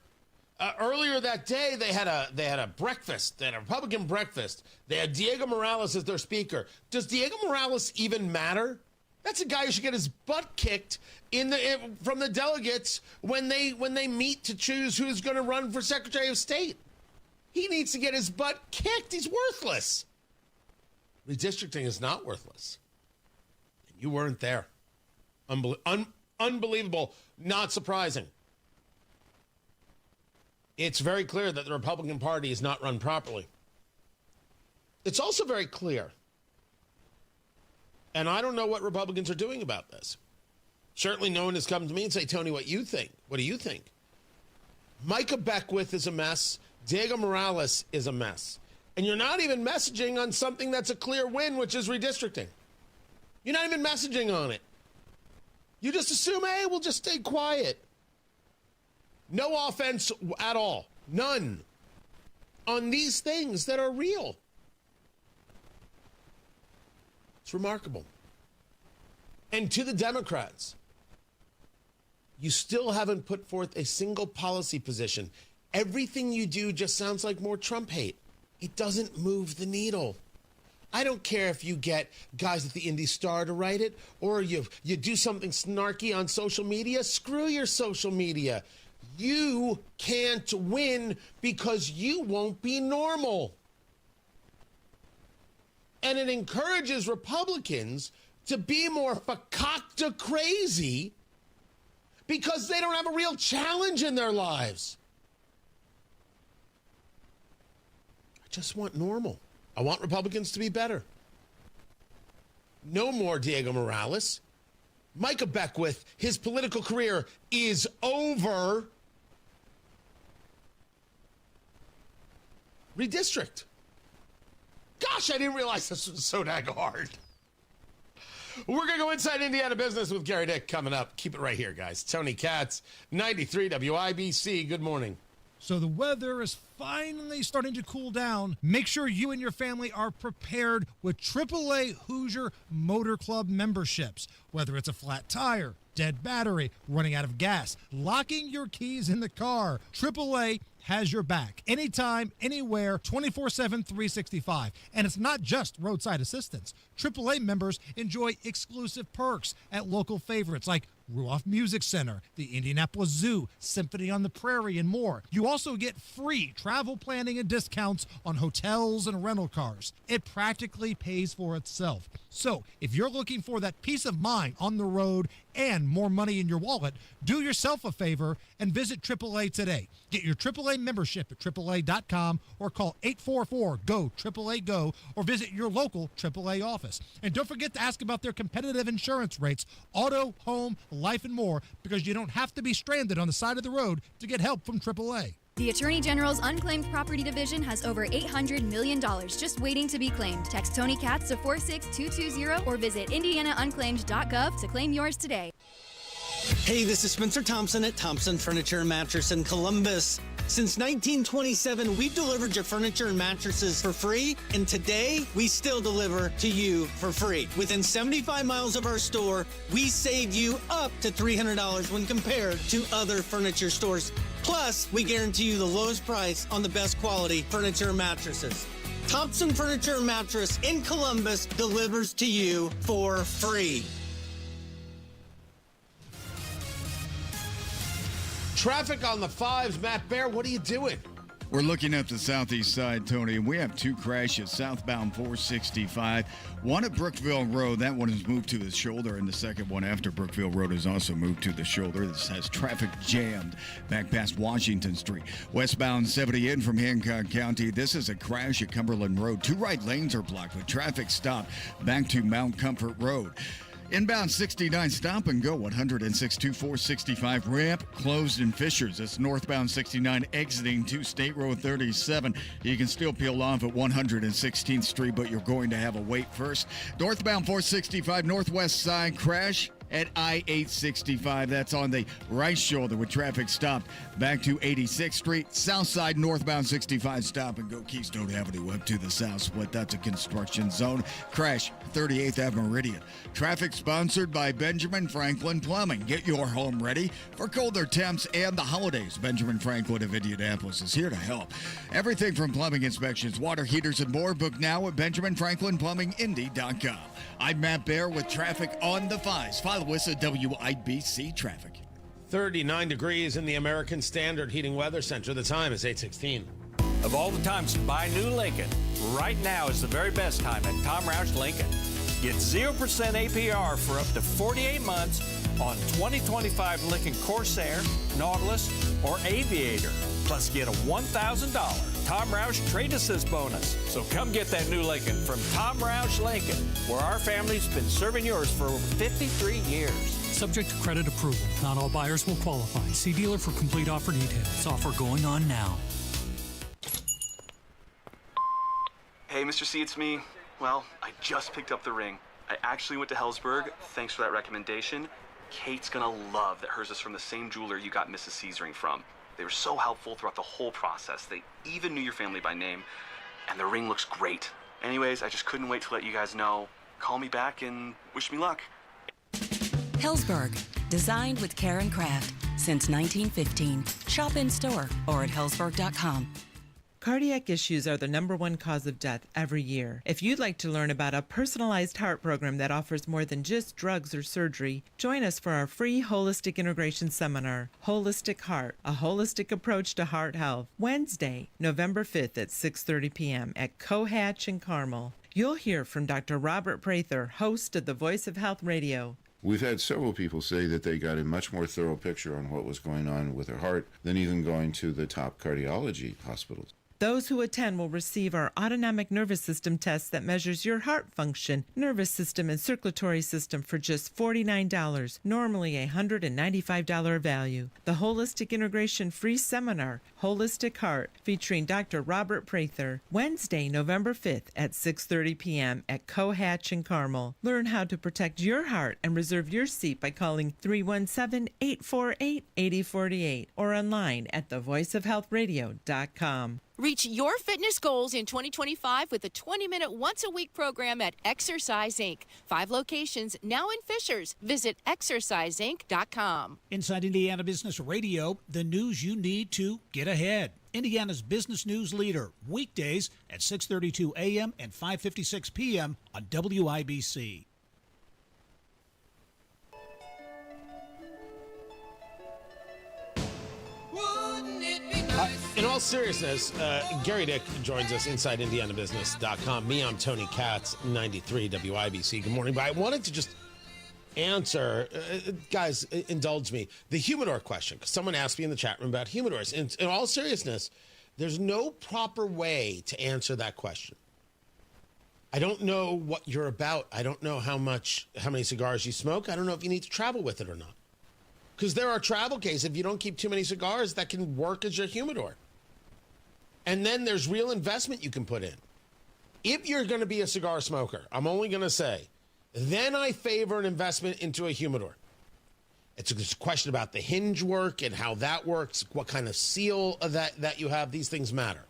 Earlier that day, they had a breakfast. They had a Republican breakfast. They had Diego Morales as their speaker. Does Diego Morales even matter? That's a guy who should get his butt kicked from the delegates when they meet to choose who's going to run for Secretary of State. He needs to get his butt kicked. He's worthless. Redistricting is not worthless. You weren't there. Unbelievable. Not surprising. It's very clear that the Republican Party is not run properly. It's also very clear, and I don't know what Republicans are doing about this. Certainly no one has come to me and say, Tony, what do you think? Micah Beckwith is a mess. Diego Morales is a mess. And you're not even messaging on something that's a clear win, which is redistricting. You're not even messaging on it. You just assume, hey, we'll just stay quiet. No offense at all. None. On these things that are real. It's remarkable. And to the Democrats, you still haven't put forth a single policy position. Everything you do just sounds like more Trump hate. It doesn't move the needle. I don't care if you get guys at the Indy Star to write it or you do something snarky on social media. Screw your social media. You can't win because you won't be normal. And it encourages Republicans to be more fakakta crazy because they don't have a real challenge in their lives. I just want normal. I want Republicans to be better. No more Diego Morales. Micah Beckwith, his political career is over. Redistrict. Gosh, I didn't realize this was so dang hard. We're going to go inside Indiana business with Gary Dick coming up. Keep it right here, guys. Tony Katz, 93 WIBC. Good morning.
So the weather is finally starting to cool down. Make sure you and your family are prepared with AAA Hoosier Motor Club memberships. Whether it's a flat tire, dead battery, running out of gas, locking your keys in the car, AAA has your back. Anytime, anywhere, 24/7, 365. And it's not just roadside assistance. AAA members enjoy exclusive perks at local favorites like Ruoff Music Center, the Indianapolis Zoo, Symphony on the Prairie, and more. You also get free travel planning and discounts on hotels and rental cars. It practically pays for itself. So if you're looking for that peace of mind on the road and more money in your wallet, do yourself a favor and visit AAA today. Get your AAA membership at AAA.com or call 844-GO-AAA-GO or visit your local AAA office. And don't forget to ask about their competitive insurance rates, auto, home, life, and more, because you don't have to be stranded on the side of the road to get help from AAA.
The Attorney General's Unclaimed Property Division has over $800 million just waiting to be claimed. Text Tony Katz to 46220 or visit indianaunclaimed.gov to claim yours today.
Hey, this is Spencer Thompson at Thompson Furniture and Mattress in Columbus. Since 1927, we've delivered your furniture and mattresses for free, and today, we still deliver to you for free. Within 75 miles of our store, we save you up to $300 when compared to other furniture stores. Plus, we guarantee you the lowest price on the best quality furniture and mattresses. Thompson Furniture and Mattress in Columbus delivers to you for free.
Traffic on the 5s. Matt Bear, what are you doing?
We're looking at the southeast side, Tony, and we have two crashes southbound 465. One at Brookville Road. That one has moved to the shoulder, and the second one after Brookville Road has also moved to the shoulder. This has traffic jammed back past Washington Street. Westbound 70 in from Hancock County. This is a crash at Cumberland Road. Two right lanes are blocked with traffic stopped back to Mount Comfort Road. Inbound 69 stop and go 106 465 ramp closed in Fishers. It's northbound 69 exiting to State Road 37. You can still peel off at 116th Street, but you're going to have a wait first. Northbound 465 northwest side crash at I-865. That's on the right shoulder with traffic stopped back to 86th Street. South side northbound 65 stop and go Keystone Avenue up to the south split. That's a construction zone. Crash 38th Ave Meridian. Traffic sponsored by Benjamin Franklin Plumbing. Get your home ready for colder temps and the holidays. Benjamin Franklin of Indianapolis is here to help. Everything from plumbing inspections, water heaters, and more. Book now at BenjaminFranklinPlumbingIndy.com. I'm Matt Bear with traffic on the 5s. Follow us at WIBC Traffic.
39 degrees in the American Standard Heating Weather Center. The time is 8:16.
Of all the times to buy new Lincoln, right now is the very best time at Tom Roush Lincoln. Get 0% APR for up to 48 months on 2025 Lincoln Corsair, Nautilus, or Aviator. Plus get a $1,000 Tom Roush Trade Assist bonus. So come get that new Lincoln from Tom Roush Lincoln, where our family's been serving yours for over 53 years.
Subject to credit approval. Not all buyers will qualify. See dealer for complete offer details. Offer going on now.
Hey, Mr. C, it's me. Well, I just picked up the ring. I actually went to Hellsberg. Thanks for that recommendation. Kate's gonna love that hers is from the same jeweler you got Mrs. C's ring from. They were so helpful throughout the whole process. They even knew your family by name, and the ring looks great. Anyways, I just couldn't wait to let you guys know. Call me back and wish me luck.
Hellsberg, designed with care and craft since 1915. Shop in store or at hellsberg.com.
Cardiac issues are the #1 cause of death every year. If you'd like to learn about a personalized heart program that offers more than just drugs or surgery, join us for our free Holistic Integration Seminar, Holistic Heart, a holistic approach to heart health, Wednesday, November 5th at 6:30 p.m. at Cohatch in Carmel. You'll hear from Dr. Robert Prather, host of the Voice of Health Radio.
We've had several people say that they got a much more thorough picture on what was going on with their heart than even going to the top cardiology hospitals.
Those who attend will receive our autonomic nervous system test that measures your heart function, nervous system, and circulatory system for just $49, normally a $195 value. The Holistic Integration Free Seminar, Holistic Heart, featuring Dr. Robert Prather, Wednesday, November 5th at 6:30 p.m. at Cohatch in Carmel. Learn how to protect your heart and reserve your seat by calling 317-848-8048 or online at thevoiceofhealthradio.com.
Reach your fitness goals in 2025 with a 20-minute once-a-week program at Exercise Inc. 5 locations now in Fishers. Visit exerciseinc.com.
Inside Indiana Business Radio, the news you need to get ahead. Indiana's business news leader, weekdays at 6:32 a.m. and 5:56 p.m. on WIBC.
In all seriousness, Gary Dick joins us inside IndianaBusiness.com. Me, I'm Tony Katz, 93 WIBC. Good morning. But I wanted to just answer, guys, indulge me, the humidor question. Someone asked me in the chat room about humidors. In all seriousness, there's no proper way to answer that question. I don't know what you're about. I don't know how many cigars you smoke. I don't know if you need to travel with it or not. Because there are travel cases, if you don't keep too many cigars, that can work as your humidor. And then there's real investment you can put in. If you're going to be a cigar smoker, I'm only going to say, then I favor an investment into a humidor. It's a question about the hinge work and how that works, what kind of seal that you have. These things matter.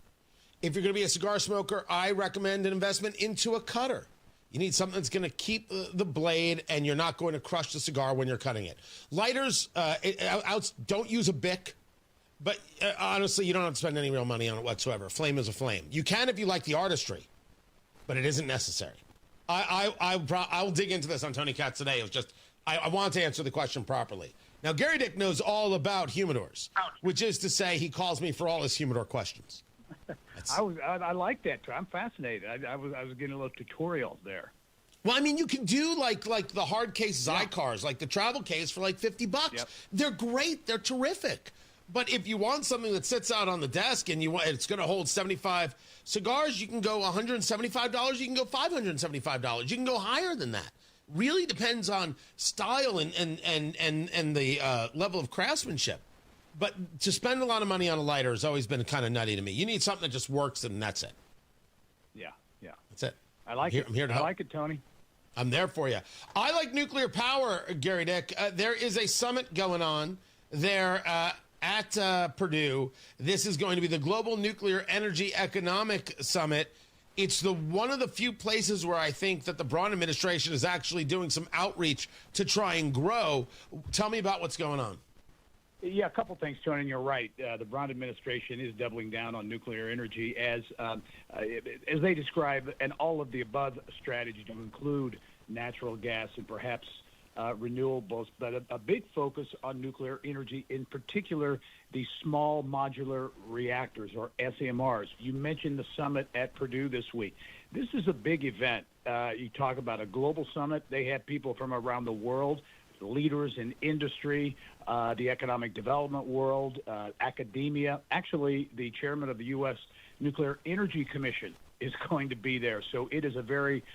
If you're going to be a cigar smoker, I recommend an investment into a cutter. You need something that's going to keep the blade, and you're not going to crush the cigar when you're cutting it. Lighters, don't use a Bic. But honestly, you don't have to spend any real money on it whatsoever. Flame is a flame. You can if you like the artistry, but it isn't necessary. I'll dig into this on Tony Katz today. It was just, I want to answer the question properly. Now, Gary Dick knows all about humidors, which is to say he calls me for all his humidor questions.
I like that. I'm fascinated. I was getting a little tutorial there.
Well, I mean, you can do like the hard case iCars, like the travel case for like $50.
Yep.
They're great. They're terrific. But if you want something that sits out on the desk and it's going to hold 75 cigars, you can go $175. You can go $575. You can go higher than that. Really depends on style and the level of craftsmanship. But to spend a lot of money on a lighter has always been kind of nutty to me. You need something that just works, and that's it.
Yeah.
That's it.
I like it.
I'm here to help.
I like it, Tony.
I'm there for you. I like nuclear power, Gary Dick. There is a summit going on there at Purdue. This is going to be the Global Nuclear Energy Economic Summit. It's one of the few places where I think that the Braun administration is actually doing some outreach to try and grow. Tell me about what's going on.
Yeah, a couple things, Tony, and you're right. The Braun administration is doubling down on nuclear energy as they describe an all-of-the-above strategy to include natural gas and perhaps renewables, but a big focus on nuclear energy, in particular the small modular reactors, or SMRs. You mentioned the summit at Purdue this week. This is a big event. You talk about a global summit. They have people from around the world, leaders in industry, the economic development world, academia. Actually, the chairman of the U.S. Nuclear Energy Commission is going to be there. So it is a very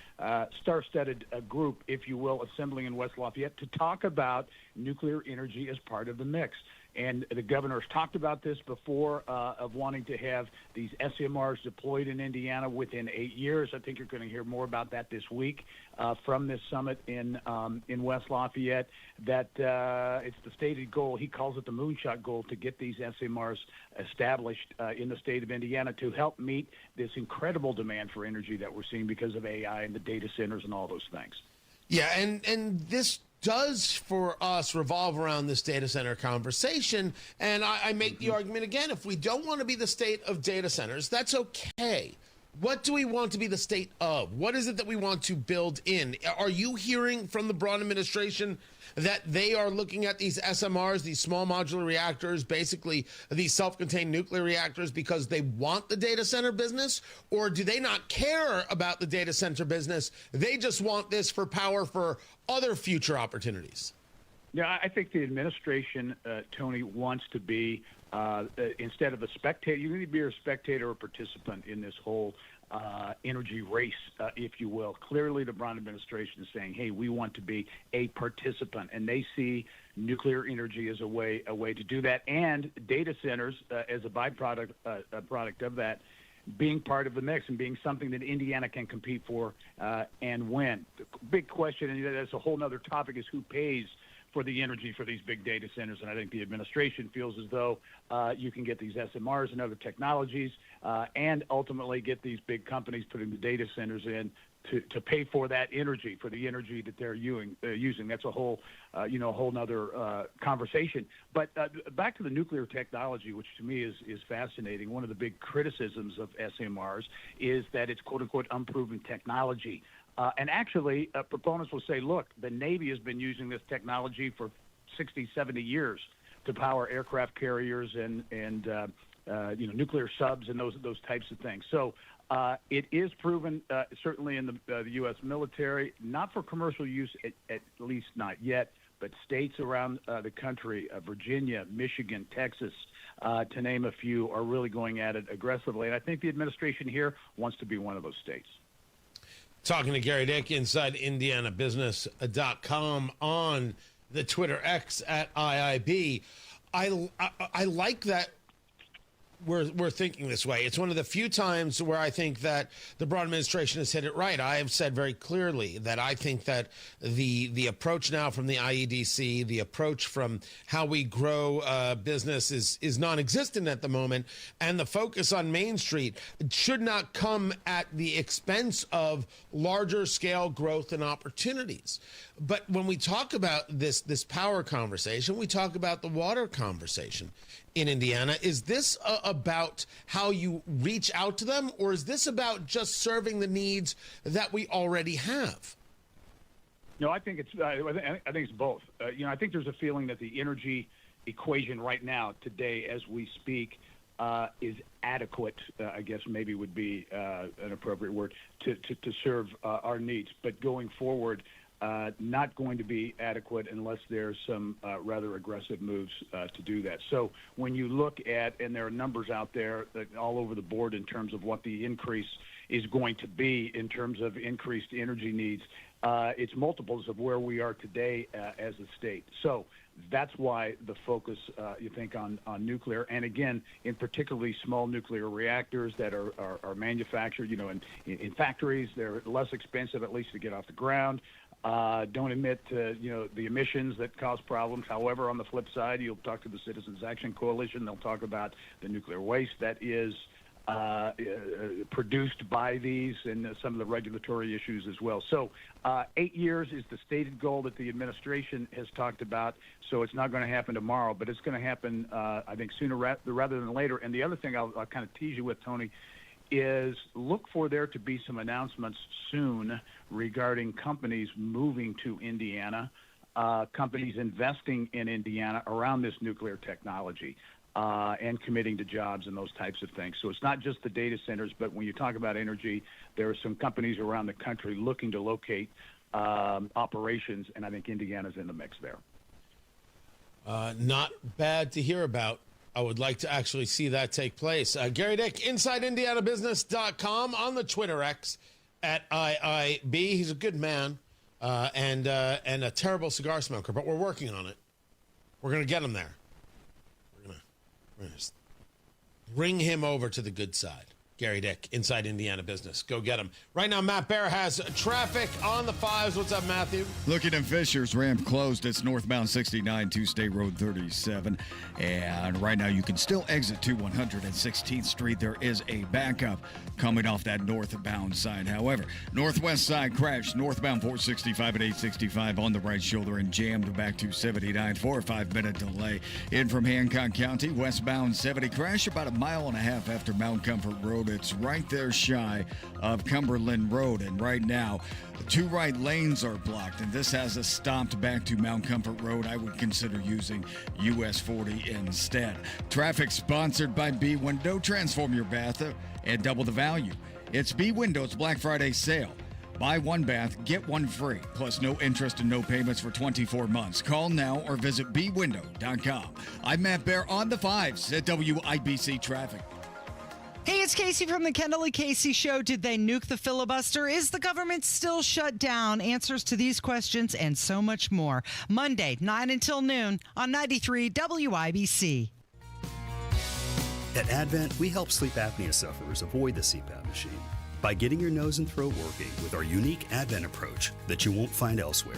star-studded group, if you will, assembling in West Lafayette to talk about nuclear energy as part of the mix. And the governor's talked about this before, of wanting to have these SMRs deployed in Indiana within 8 years. I think you're going to hear more about that this week from this summit in West Lafayette. That it's the stated goal. He calls it the moonshot goal to get these SMRs established in the state of Indiana to help meet this incredible demand for energy that we're seeing because of AI and the data centers and all those things.
Yeah, and this does for us revolve around this data center conversation. And I make the argument again, if we don't want to be the state of data centers, that's okay. What do we want to be the state of? What is it that we want to build in? Are you hearing from the Braun administration that they are looking at these SMRs, these small modular reactors, basically these self-contained nuclear reactors, because they want the data center business? Or do they not care about the data center business? They just want this for power for other future opportunities?
Yeah, I think the administration, Tony, wants to be, instead of a spectator, you need to be a spectator or participant in this whole energy race, if you will. Clearly, the Braun administration is saying, hey, we want to be a participant, and they see nuclear energy as a way to do that, and data centers as a byproduct product of that, being part of the mix and being something that Indiana can compete for and win. The big question, and that's a whole other topic, is who pays for the energy for these big data centers. And I think the administration feels as though you can get these SMRs and other technologies and ultimately get these big companies putting the data centers in to pay for that energy, for the energy that they're using. That's a whole, whole nother conversation. But back to the nuclear technology, which to me is fascinating. One of the big criticisms of SMRs is that it's quote unquote unproven technology. And actually, proponents will say, look, the Navy has been using this technology for 60, 70 years to power aircraft carriers and nuclear subs and those types of things. So it is proven, certainly in the U.S. military, not for commercial use, at least not yet, but states around the country, Virginia, Michigan, Texas, to name a few, are really going at it aggressively. And I think the administration here wants to be one of those states.
Talking to Gary Dick inside IndianaBusiness.com on the Twitter X at IIB. I like that we're thinking this way. It's one of the few times where I think that the Braun administration has hit it right. I have said very clearly that I think that the approach now from the IEDC, the approach from how we grow business is non-existent at the moment, and the focus on Main Street should not come at the expense of larger scale growth and opportunities. But when we talk about this power conversation, we talk about the water conversation in Indiana. Is this about how you reach out to them, or is this about just serving the needs that we already have?
No, I think it's both. I think there's a feeling that the energy equation right now, today, as we speak, is adequate, I guess maybe would be an appropriate word, to serve our needs. But going forward, not going to be adequate unless there's some rather aggressive moves to do that. So when you look at, and there are numbers out there all over the board in terms of what the increase is going to be in terms of increased energy needs, it's multiples of where we are today as a state. So that's why the focus, you think, on nuclear, and again, in particularly small nuclear reactors that are manufactured, in factories. They're less expensive, at least, to get off the ground. Don't emit, the emissions that cause problems. However, on the flip side, you'll talk to the Citizens Action Coalition. They'll talk about the nuclear waste that is produced by these and some of the regulatory issues as well. So 8 years is the stated goal that the administration has talked about. So it's not going to happen tomorrow, but it's going to happen, I think, sooner rather than later. And the other thing I'll kind of tease you with, Tony, is look for there to be some announcements soon regarding companies moving to Indiana, companies investing in Indiana around this nuclear technology. And committing to jobs and those types of things. So it's not just the data centers, but when you talk about energy, there are some companies around the country looking to locate operations, and I think Indiana's in the mix there.
Not bad to hear about. I would like to actually see that take place. Gary Dick, InsideIndianaBusiness.com, on the Twitter X at IIB. He's a good man and a terrible cigar smoker, but we're working on it. We're going to get him there. We're going to bring him over to the good side. Gary Dick, Inside Indiana Business. Go get him. Right now, Matt Bear has traffic on the 5s. What's up, Matthew?
Looking at Fishers, ramp closed. It's northbound 69 to State Road 37. And right now, you can still exit to 116th Street. There is a backup coming off that northbound side. However, northwest side crashed northbound 465 and 865 on the right shoulder and jammed back to 79. 4 or 5 minute delay in from Hancock County. Westbound 70 crash about 1.5 miles after Mount Comfort Road. It's right there shy of Cumberland Road. And right now, the 2 right lanes are blocked. And this has us stopped back to Mount Comfort Road. I would consider using US 40 instead. Traffic sponsored by B Window. Transform your bath and double the value. It's B Window's Black Friday sale. Buy 1 bath, get 1 free, plus no interest and no payments for 24 months. Call now or visit bwindow.com. I'm Matt Bear on the 5s at WIBC Traffic.
Hey, it's Casey from the Kendall and Casey Show. Did they nuke the filibuster? Is the government still shut down? Answers to these questions and so much more. Monday, 9 until noon on 93 WIBC.
At Advent, we help sleep apnea sufferers avoid the CPAP machine by getting your nose and throat working with our unique Advent approach that you won't find elsewhere.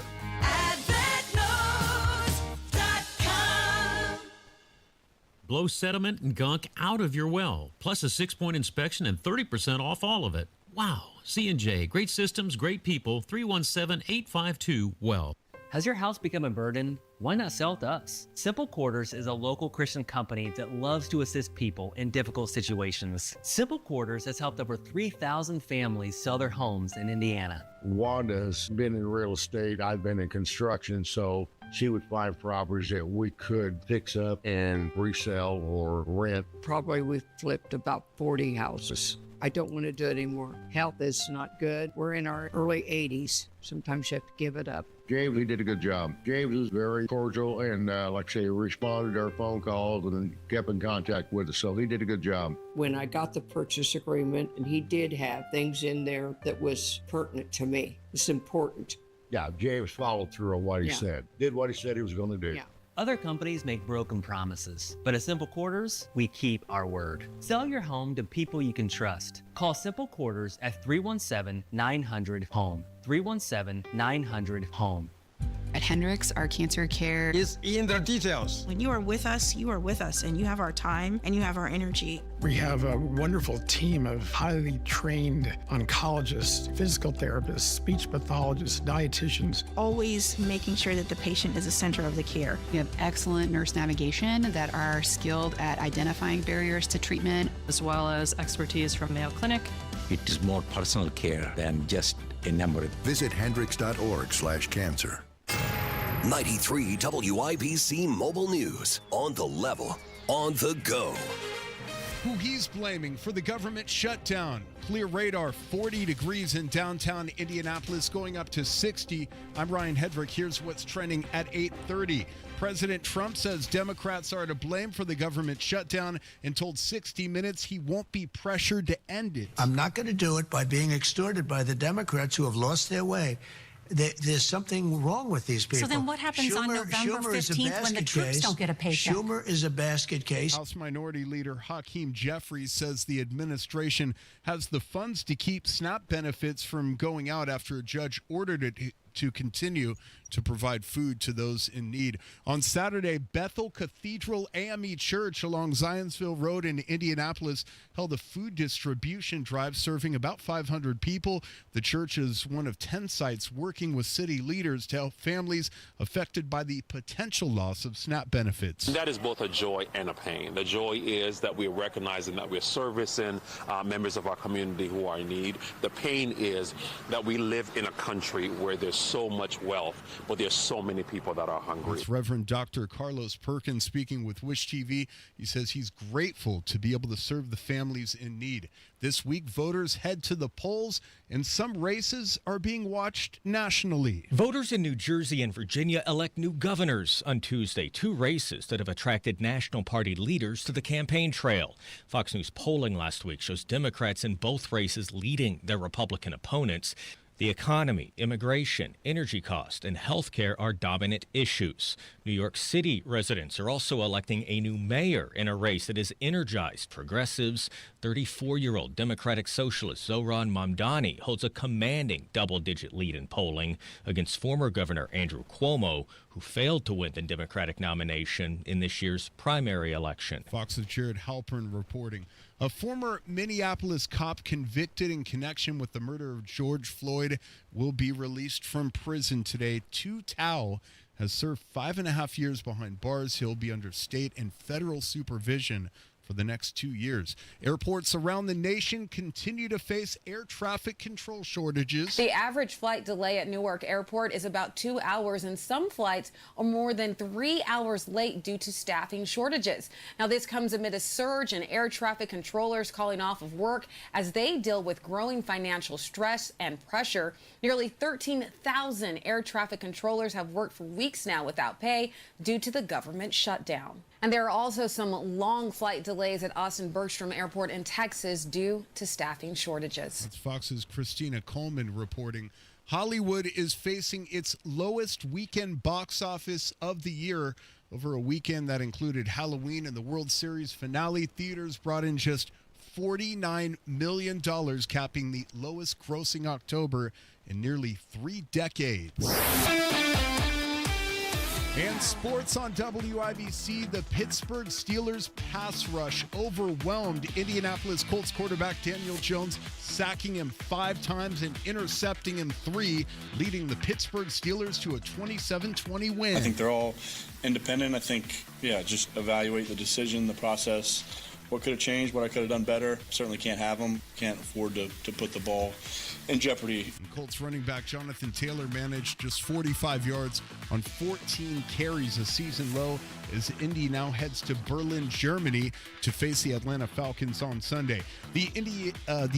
Blow sediment and gunk out of your well, plus a 6-point inspection and 30% off all of it. Wow. C&J, great systems, great people, 317-852-WELL.
Has your house become a burden? Why not sell it to us? Simple Quarters is a local Christian company that loves to assist people in difficult situations. Simple Quarters has helped over 3,000 families sell their homes in Indiana.
Wanda's been in real estate. I've been in construction, so she would find properties that we could fix up and resell or rent.
Probably we've flipped about 40 houses. I don't want to do it anymore. Health is not good. We're in our early 80s. Sometimes you have to give it up.
James, he did a good job. James was very cordial and, like I say, responded to our phone calls and kept in contact with us. So he did a good job.
When I got the purchase agreement, and he did have things in there that was pertinent to me. It's important.
Yeah, James followed through on what he said. Did what he said he was going to do.
Yeah.
Other companies make broken promises, but at Simple Quarters, we keep our word. Sell your home to people you can trust. Call Simple Quarters at 317-900-HOME. 317-900-HOME.
At Hendricks, our cancer care
is in the details.
When you are with us, and you have our time and you have our energy.
We have a wonderful team of highly trained oncologists, physical therapists, speech pathologists, dietitians.
Always making sure that the patient is the center of the care.
We have excellent nurse navigation that are skilled at identifying barriers to treatment, as well as expertise from Mayo Clinic.
It is more personal care than just a number.
Visit hendricks.org/cancer.
93 WIBC Mobile News. On the level, on the go.
who he's blaming for the government shutdown. Clear radar, 40 degrees in downtown Indianapolis, going up to 60. I'm Ryan Hedrick. Here's what's trending at 8:30. President Trump says Democrats are to blame for the government shutdown and told 60 Minutes he won't be pressured to end it.
I'm not going to do it by being extorted by the Democrats who have lost their way. There's something wrong with these people.
So then what happens on November 15th when the troops don't get a paycheck?
Schumer is a basket case.
House Minority Leader Hakeem Jeffries says the administration has the funds to keep SNAP benefits from going out after a judge ordered it to continue to provide food to those in need. On Saturday, Bethel Cathedral AME Church along Zionsville Road in Indianapolis held a food distribution drive serving about 500 people. The church is one of 10 sites working with city leaders to help families affected by the potential loss of SNAP benefits.
That is both a joy and a pain. The joy is that we're recognizing that we're servicing members of our community who are in need. The pain is that we live in a country where there's so much wealth, but there's so many people that are hungry.
It's Reverend Dr. Carlos Perkins speaking with Wish TV. He says he's grateful to be able to serve the families in need. This week, voters head to the polls, and some races are being watched nationally.
Voters in New Jersey and Virginia elect new governors on Tuesday, two races that have attracted National Party leaders to the campaign trail. Fox News polling last week shows Democrats in both races leading their Republican opponents. The economy, immigration, energy cost, and health care are dominant issues. New York City residents are also electing a new mayor in a race that has energized progressives. 34-year-old Democratic Socialist Zohran Mamdani holds a commanding double-digit lead in polling against former Governor Andrew Cuomo, who failed to win the Democratic nomination in this year's primary election.
Fox's Jared Halpern reporting. A former Minneapolis cop convicted in connection with the murder of George Floyd will be released from prison today. Tu Tao has served 5.5 years behind bars. He'll be under state and federal supervision for the next 2 years. Airports around the nation continue to face air traffic control shortages.
The average flight delay at Newark Airport is about 2 hours, and some flights are more than 3 hours late due to staffing shortages. Now, this comes amid a surge in air traffic controllers calling off of work as they deal with growing financial stress and pressure. Nearly 13,000 air traffic controllers have worked for weeks now without pay due to the government shutdown. And there are also some long flight delays at Austin Bergstrom Airport in Texas due to staffing shortages.
That's Fox's Christina Coleman reporting. Hollywood is facing its lowest weekend box office of the year. Over a weekend that included Halloween and the World Series finale, theaters brought in just $49 million, capping the lowest grossing October in nearly 3 decades. And sports on WIBC, the Pittsburgh Steelers pass rush overwhelmed Indianapolis Colts quarterback Daniel Jones, sacking him 5 times and intercepting him 3, leading the Pittsburgh Steelers to a 27-20 win.
I think they're all independent. I think, just evaluate the decision, the process, what could have changed, what I could have done better. Certainly can't have them. Can't afford to put the ball in jeopardy.
And Colts running back Jonathan Taylor managed just 45 yards on 14 carries, a season low, as Indy now heads to Berlin, Germany to face the Atlanta Falcons on Sunday. The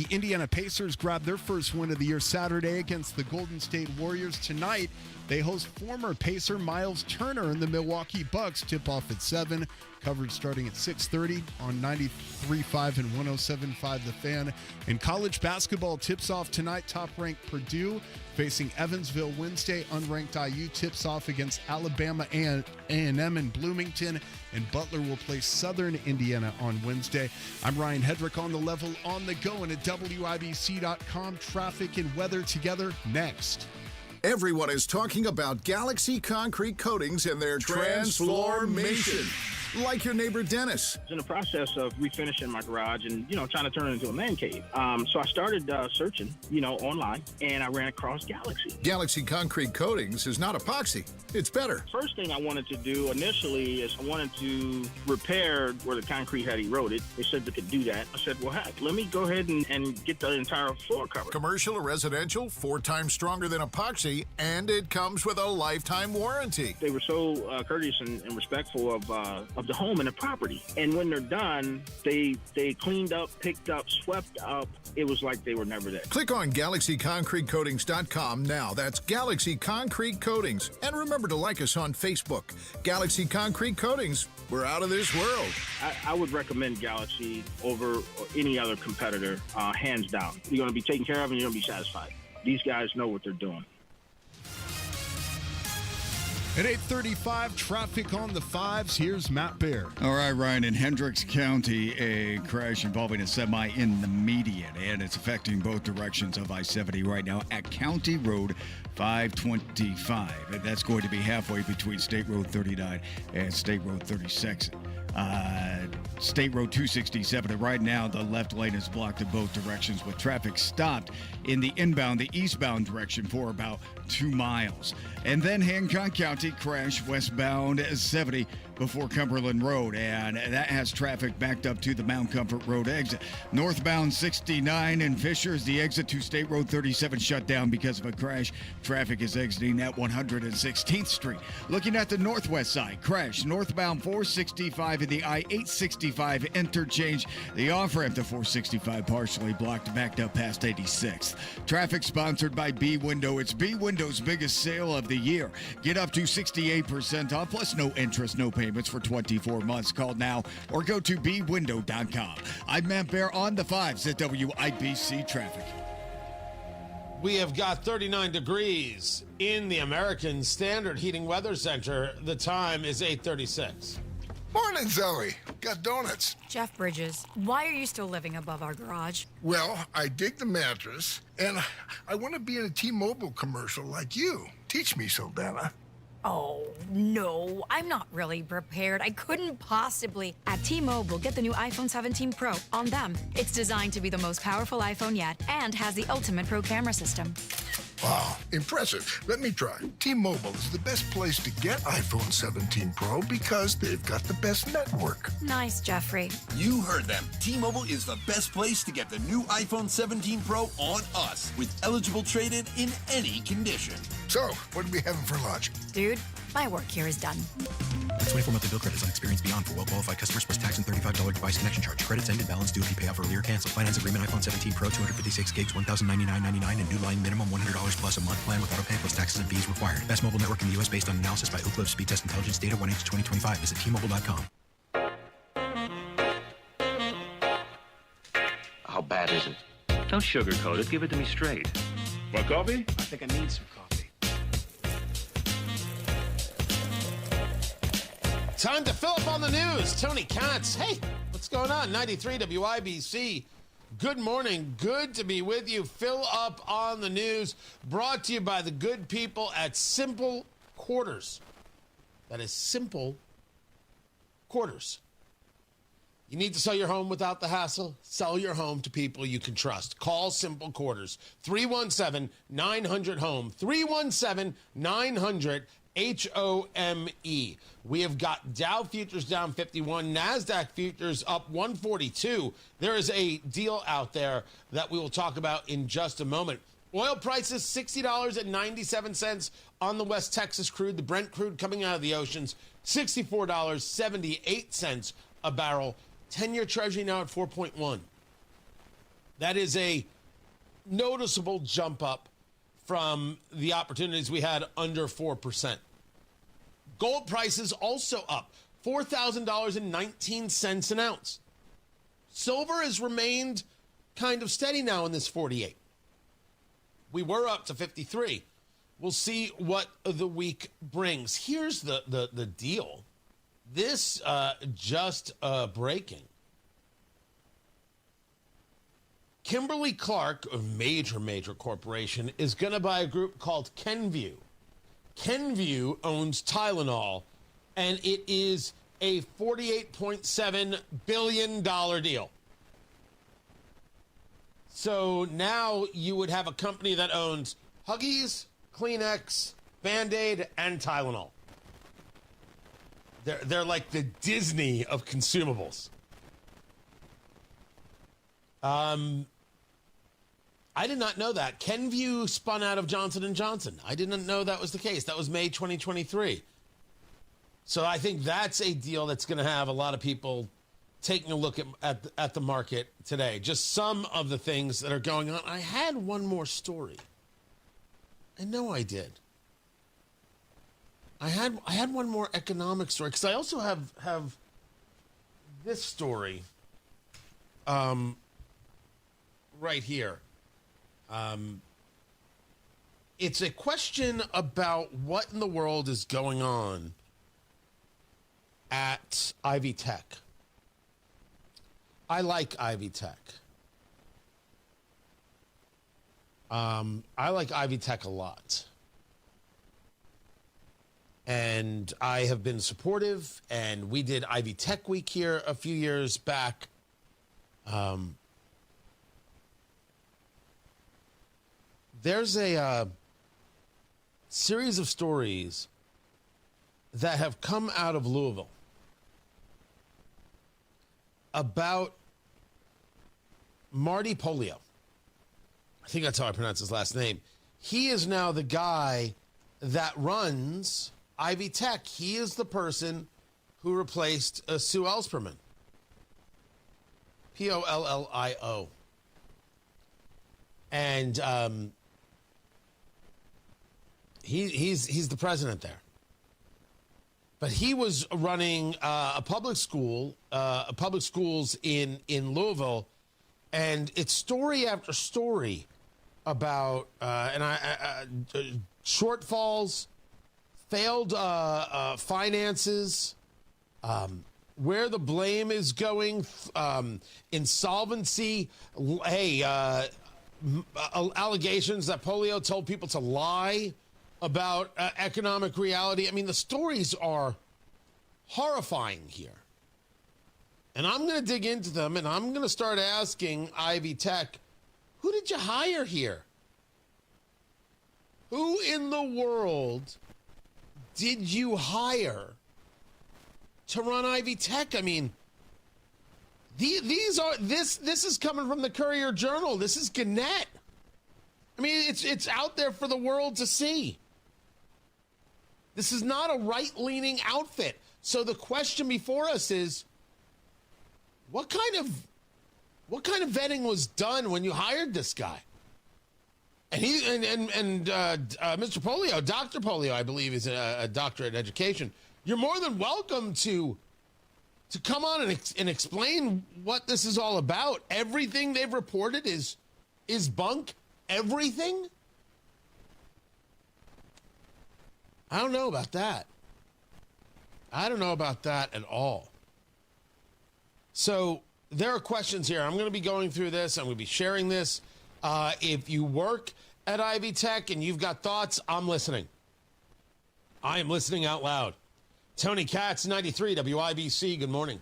Indiana Pacers grabbed their first win of the year Saturday against the Golden State Warriors. Tonight, they host former Pacer Miles Turner and the Milwaukee Bucks. Tip-off at 7. Coverage starting at 6:30 on 93.5 and 107.5 The Fan. And college basketball tips off tonight. Top-ranked Purdue facing Evansville Wednesday. Unranked IU tips off against Alabama and A&M in Bloomington. And Butler will play Southern Indiana on Wednesday. I'm Ryan Hedrick on the level, on the go, and at WIBC.com. Traffic and weather together next.
Everyone is talking about Galaxy Concrete Coatings and their transformation. Like your neighbor Dennis.
I was in the process of refinishing my garage and, trying to turn it into a man cave. So I started searching, online, and I ran across Galaxy.
Galaxy Concrete Coatings is not epoxy. It's better.
First thing I wanted to do initially is I wanted to repair where the concrete had eroded. They said they could do that. I said, well, heck, let me go ahead and get the entire floor covered.
Commercial or residential, 4 times stronger than epoxy, and it comes with a lifetime warranty.
They were so courteous and respectful of of the home and the property. And when they're done, they cleaned up, picked up, swept up. It was like they were never there.
Click on GalaxyConcreteCoatings.com now. That's Galaxy Concrete Coatings. And remember to like us on Facebook. Galaxy Concrete Coatings. We're out of this world.
I would recommend Galaxy over any other competitor, hands down. You're going to be taken care of and you're going to be satisfied. These guys know what they're doing.
At 8:35, traffic on the 5s. Here's Matt Bear.
All right, Ryan. In Hendricks County, a crash involving a semi in the median, and it's affecting both directions of I-70 right now at County Road 525. And that's going to be halfway between State Road 39 and State Road 36. State Road 267, and right now the left lane is blocked in both directions with traffic stopped in the eastbound direction for about 2 miles. And then Hancock County crash westbound 70 before Cumberland Road, and that has traffic backed up to the Mount Comfort Road exit. Northbound 69 in Fishers, the exit to State Road 37 shut down because of a crash. Traffic is exiting at 116th Street. Looking at the northwest side, crash northbound 465 in the I-865 interchange. The off-ramp to 465 partially blocked, backed up past 86th. Traffic sponsored by B Window. It's B Window's biggest sale of the year. Get up to 68% off, plus no interest, no payments for 24 months. Call now or go to bwindow.com. I'm Matt Bear on the 5s at WIBC Traffic.
We have got 39 degrees in the American Standard Heating Weather Center. The time is 8:36.
Morning, Zoe. Got donuts.
Jeff Bridges, why are you still living above our garage?
Well, I dig the mattress, and I want to be in a T-Mobile commercial like you. Teach me, Saldana.
Oh, no, I'm not really prepared. I couldn't possibly. At T-Mobile, get the new iPhone 17 Pro on them. It's designed to be the most powerful iPhone yet and has the ultimate pro camera system.
Wow, impressive. Let me try. T-Mobile is the best place to get iPhone 17 Pro because they've got the best network.
Nice, Jeffrey.
You heard them. T-Mobile is the best place to get the new iPhone 17 Pro on us with eligible trade-in in any condition.
So, what are we having for lunch?
Dude, my work here is done.
24 monthly bill credits on Experience Beyond for well-qualified customers plus tax and $35 device connection charge. Credits end and balance due if you pay off earlier cancel. Finance agreement iPhone 17 Pro, 256 gigs, $1,099.99 and new line minimum $100 plus a month plan with auto pay plus taxes and fees required. Best mobile network in the U.S. based on analysis by Oak Cliff Speed Test Intelligence data 1H2025. Visit T-Mobile.com. How bad is it? Don't sugarcoat it. Give it to me straight.
Want coffee?
I think I need some coffee.
Time to fill up on the news. Tony Katz. Hey, what's going on? 93 WIBC. Good morning. Good to be with you. Fill up on the news. Brought to you by the good people at Simple Quarters. That is Simple Quarters. You need to sell your home without the hassle? Sell your home to people you can trust. Call Simple Quarters. 317-900-HOME. 317-900-HOME. We have got Dow futures down 51, NASDAQ futures up 142. There is a deal out there that we will talk about in just a moment. Oil prices $60.97 on the West Texas crude. The Brent crude coming out of the oceans, $64.78 a barrel. 10-year Treasury now at 4.1. That is a noticeable jump up from the opportunities we had under 4%. Gold prices also up, $4,000.19 an ounce. Silver has remained kind of steady now in this 48. We were up to 53. We'll see what the week brings. Here's the deal. This just breaking. Kimberly-Clark, a major corporation, is going to buy a group called Kenvue. Kenvue owns Tylenol, and it is a $48.7 billion deal. So now you would have a company that owns Huggies, Kleenex, Band-Aid, and Tylenol. They're like the Disney of consumables. I did not know that. Kenvue spun out of Johnson & Johnson. I didn't know that was the case. That was May 2023. So I think that's a deal that's going to have a lot of people taking a look at the market today. Just some of the things that are going on. I had one more story. I know I did. I had one more economic story because I also have this story right here. It's a question about what in the world is going on at Ivy Tech. I like Ivy Tech. I like Ivy Tech a lot. And I have been supportive, and we did Ivy Tech Week here a few years back. There's a series of stories that have come out of Louisville about Marty Polio. I think that's how I pronounce his last name. He is now the guy that runs Ivy Tech. He is the person who replaced Sue Ellspermann. Pollio. And he's the president there. But he was running a public school, public schools in Louisville, and it's story after story about shortfalls, failed finances, where the blame is going, insolvency. Allegations that Polio told people to lie about economic reality. I mean, the stories are horrifying here. And I'm going to dig into them, and I'm going to start asking Ivy Tech, who did you hire here? Who in the world did you hire to run Ivy Tech? I mean, this is coming from the Courier Journal. This is Gannett. I mean, it's out there for the world to see. This is not a right-leaning outfit. So the question before us is, what kind of vetting was done when you hired this guy? And Mr. Polio, Dr. Polio, I believe, is a doctorate in education. You're more than welcome to come on and explain what this is all about. Everything they've reported is bunk. Everything? I don't know about that. I don't know about that at all. So there are questions here. I'm going to be going through this. I'm going to be sharing this. If you work at Ivy Tech and you've got thoughts, I'm listening. I am listening out loud. Tony Katz, 93 WIBC. Good morning.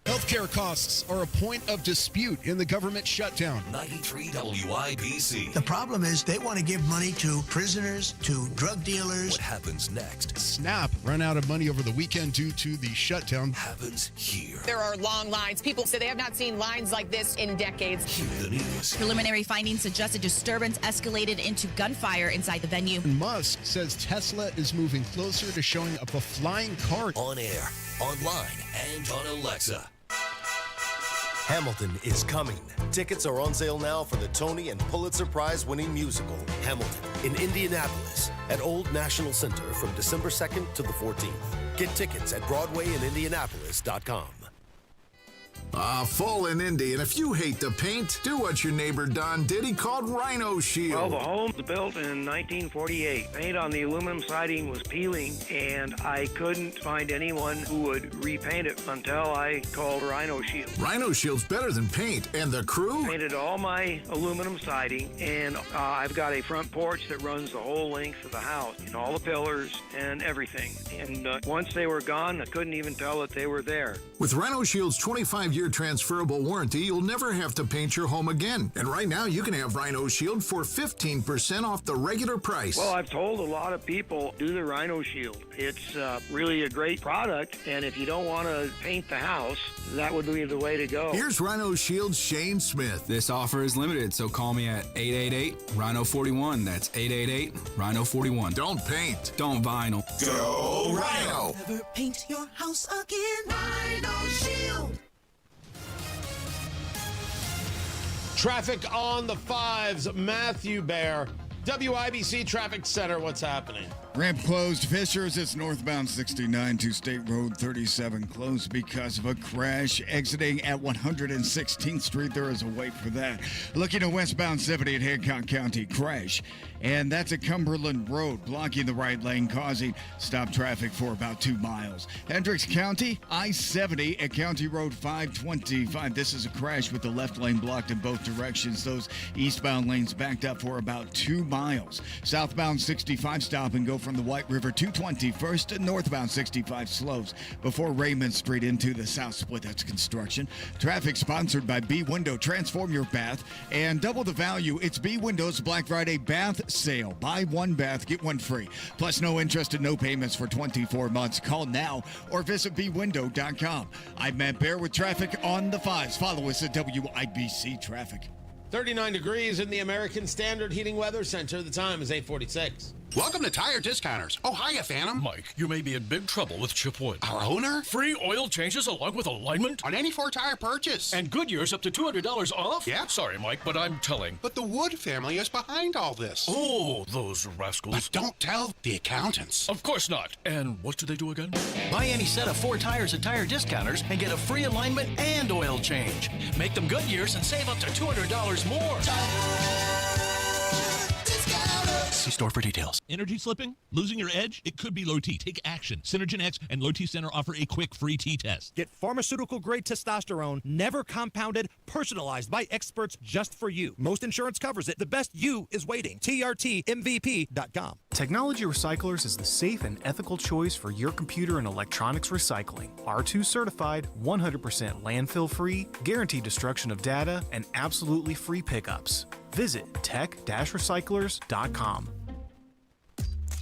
Healthcare costs are a point of dispute in the government shutdown.
93 WIBC.
The problem is they want to give money to prisoners, to drug dealers.
What happens next?
SNAP ran out of money over the weekend due to the shutdown.
Happens here.
There are long lines. People say they have not seen lines like this in decades.
Cue the news.
Preliminary findings suggest a disturbance escalated into gunfire inside the venue.
And Musk says Tesla is moving closer to showing up a flying car.
On air, online, and on Alexa.
Hamilton is coming. Tickets are on sale now for the Tony and Pulitzer Prize winning musical, Hamilton, in Indianapolis at Old National Center from December 2nd to the 14th. Get tickets at BroadwayInIndianapolis.com.
Fall in Indy, and if you hate to paint, do what your neighbor Don did. He called Rhino Shield.
Well, the home was built in 1948. Paint on the aluminum siding was peeling, and I couldn't find anyone who would repaint it until I called Rhino Shield.
Rhino Shield's better than paint, and the crew?
Painted all my aluminum siding, and I've got a front porch that runs the whole length of the house, and all the pillars and everything. And once they were gone, I couldn't even tell that they were there.
With Rhino Shield's 25-year 5-year transferable warranty, you'll never have to paint your home again. And right now, you can have Rhino Shield for 15% off the regular price.
Well, I've told a lot of people, do the Rhino Shield. It's really a great product, and if you don't want to paint the house, that would be the way to go.
Here's Rhino Shield's Shane Smith.
This offer is limited, so call me at 888-RHINO-41. That's 888-RHINO-41.
Don't paint.
Don't vinyl.
Go Rhino.
Never paint your house again. Rhino Shield.
Traffic on the 5s. Matthew Bear, WIBC Traffic Center. What's happening?
Ramp closed. Fishers, it's northbound 69 to State Road 37 closed because of a crash. Exiting at 116th Street, there is a wait for that. Looking at westbound 70 at Hancock County, crash. And that's at Cumberland Road, blocking the right lane, causing stop traffic for about 2 miles. Hendricks County, I-70 at County Road 525. This is a crash with the left lane blocked in both directions. Those eastbound lanes backed up for about 2 miles. Southbound 65, stop and go from the White River 221st, and northbound 65 slows before Raymond Street into the south split. That's construction. Traffic sponsored by B Window. Transform your bath and double the value. It's B Window's Black Friday bath sale. Buy one bath, get one free. Plus no interest and no payments for 24 months. Call now or visit bwindow.com. I'm Matt Bear with traffic on the 5s. Follow us at WIBC Traffic.
39 degrees in the American Standard Heating Weather Center. The time is 8:46.
Welcome to Tire Discounters. Oh, hiya, Phantom.
Mike, you may be in big trouble with Chip Wood.
Our owner?
Free oil changes along with alignment?
On any 4-tire purchase.
And Goodyear's up to $200 off?
Yeah.
Sorry, Mike, but I'm telling.
But the Wood family is behind all this.
Oh, those rascals.
But don't tell the accountants.
Of course not. And what do they do again?
Buy any set of 4 tires at Tire Discounters and get a free alignment and oil change. Make them Goodyear's and save up to $200 more. See store for details.
Energy slipping? Losing your edge? It could be low T. Take action. Synergen X and Low T Center offer a quick free T test.
Get pharmaceutical-grade testosterone, never compounded, personalized by experts just for you. Most insurance covers it. The best you is waiting. TRTMVP.com.
Technology Recyclers is the safe and ethical choice for your computer and electronics recycling. R2 certified, 100% landfill-free, guaranteed destruction of data, and absolutely free pickups. Visit tech-recyclers.com.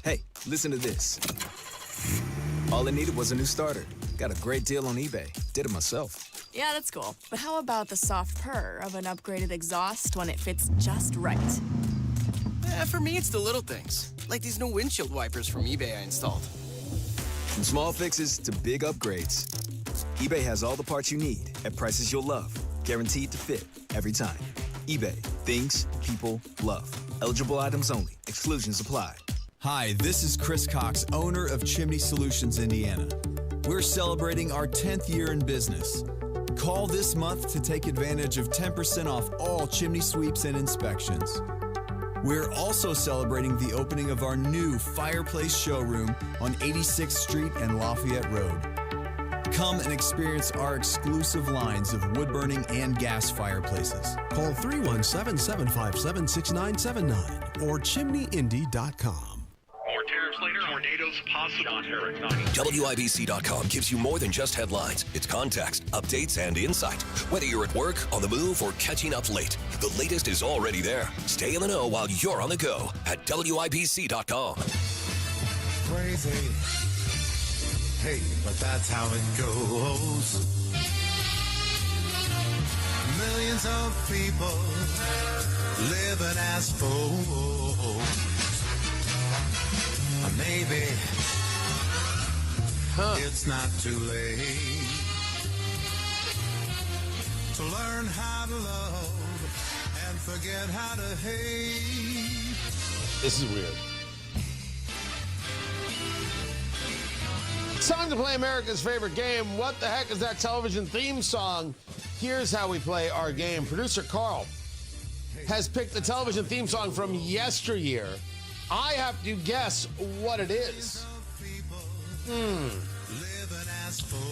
Hey, listen to this. All I needed was a new starter. Got a great deal on eBay. Did it myself.
Yeah, that's cool. But how about the soft purr of an upgraded exhaust when it fits just right?
For me, it's the little things. Like these new windshield wipers from eBay I installed. From small fixes to big upgrades, eBay has all the parts you need at prices you'll love. Guaranteed to fit every time. eBay. Things people love. Eligible items only. Exclusions apply.
Hi, this is Chris Cox, owner of Chimney Solutions Indiana. We're celebrating our 10th year in business. Call this month to take advantage of 10% off all chimney sweeps and inspections. We're also celebrating the opening of our new fireplace showroom on 86th Street and Lafayette Road. Come and experience our exclusive lines of wood-burning and gas fireplaces.
Call 317-557-6979 or chimneyindy.com.
More tariffs later, tornadoes possible.
WIBC.com gives you more than just headlines. It's context, updates, and insight. Whether you're at work, on the move, or catching up late, the latest is already there. Stay in the know while you're on the go at WIBC.com.
Crazy. Hey, but that's how it goes. Millions of people living as foes. Maybe it's not too late to learn how to love and forget how to hate.
This is weird. It's time to play America's favorite game. What the heck is that television theme song? Here's how we play our game. Producer Carl has picked the television theme song from yesteryear. I have to guess what it is.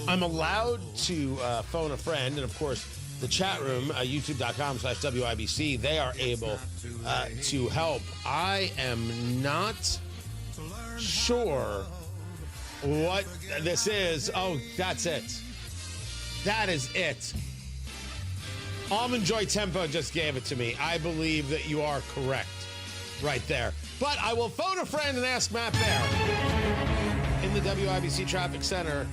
I'm allowed to phone a friend, and of course, the chat room, youtube.com/WIBC, they are able to help. I am not sure what this is. Oh, that's it. That is it. Almond Joy Tempo just gave it to me. I believe that you are correct right there. But I will phone a friend and ask Matt Bear in the WIBC Traffic Center.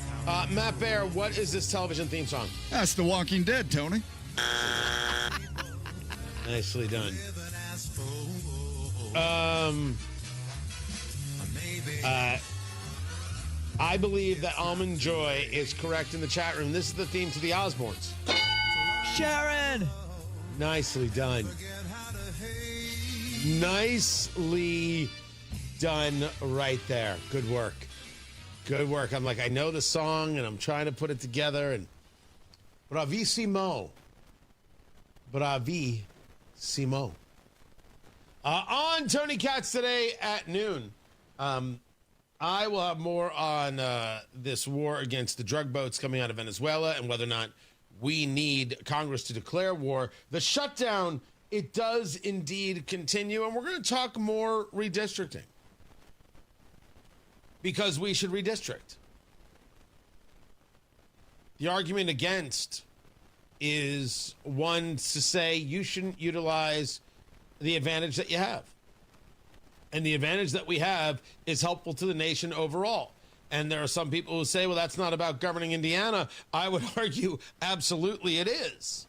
Matt Bear, what is this television theme song?
That's The Walking Dead, Tony.
Nicely done. I believe that Almond Joy is correct in the chat room. This is the theme to the Osbournes.
Sharon!
Nicely done. Nicely done right there. Good work. Good work. I'm like, I know the song, and I'm trying to put it together. And bravissimo. Bravissimo. On Tony Katz today at noon, I will have more on this war against the drug boats coming out of Venezuela and whether or not we need Congress to declare war. The shutdown, it does indeed continue, and we're going to talk more redistricting because we should redistrict. The argument against is one to say you shouldn't utilize the advantage that you have. And the advantage that we have is helpful to the nation overall. And there are some people who say, well, that's not about governing Indiana. I would argue absolutely it is.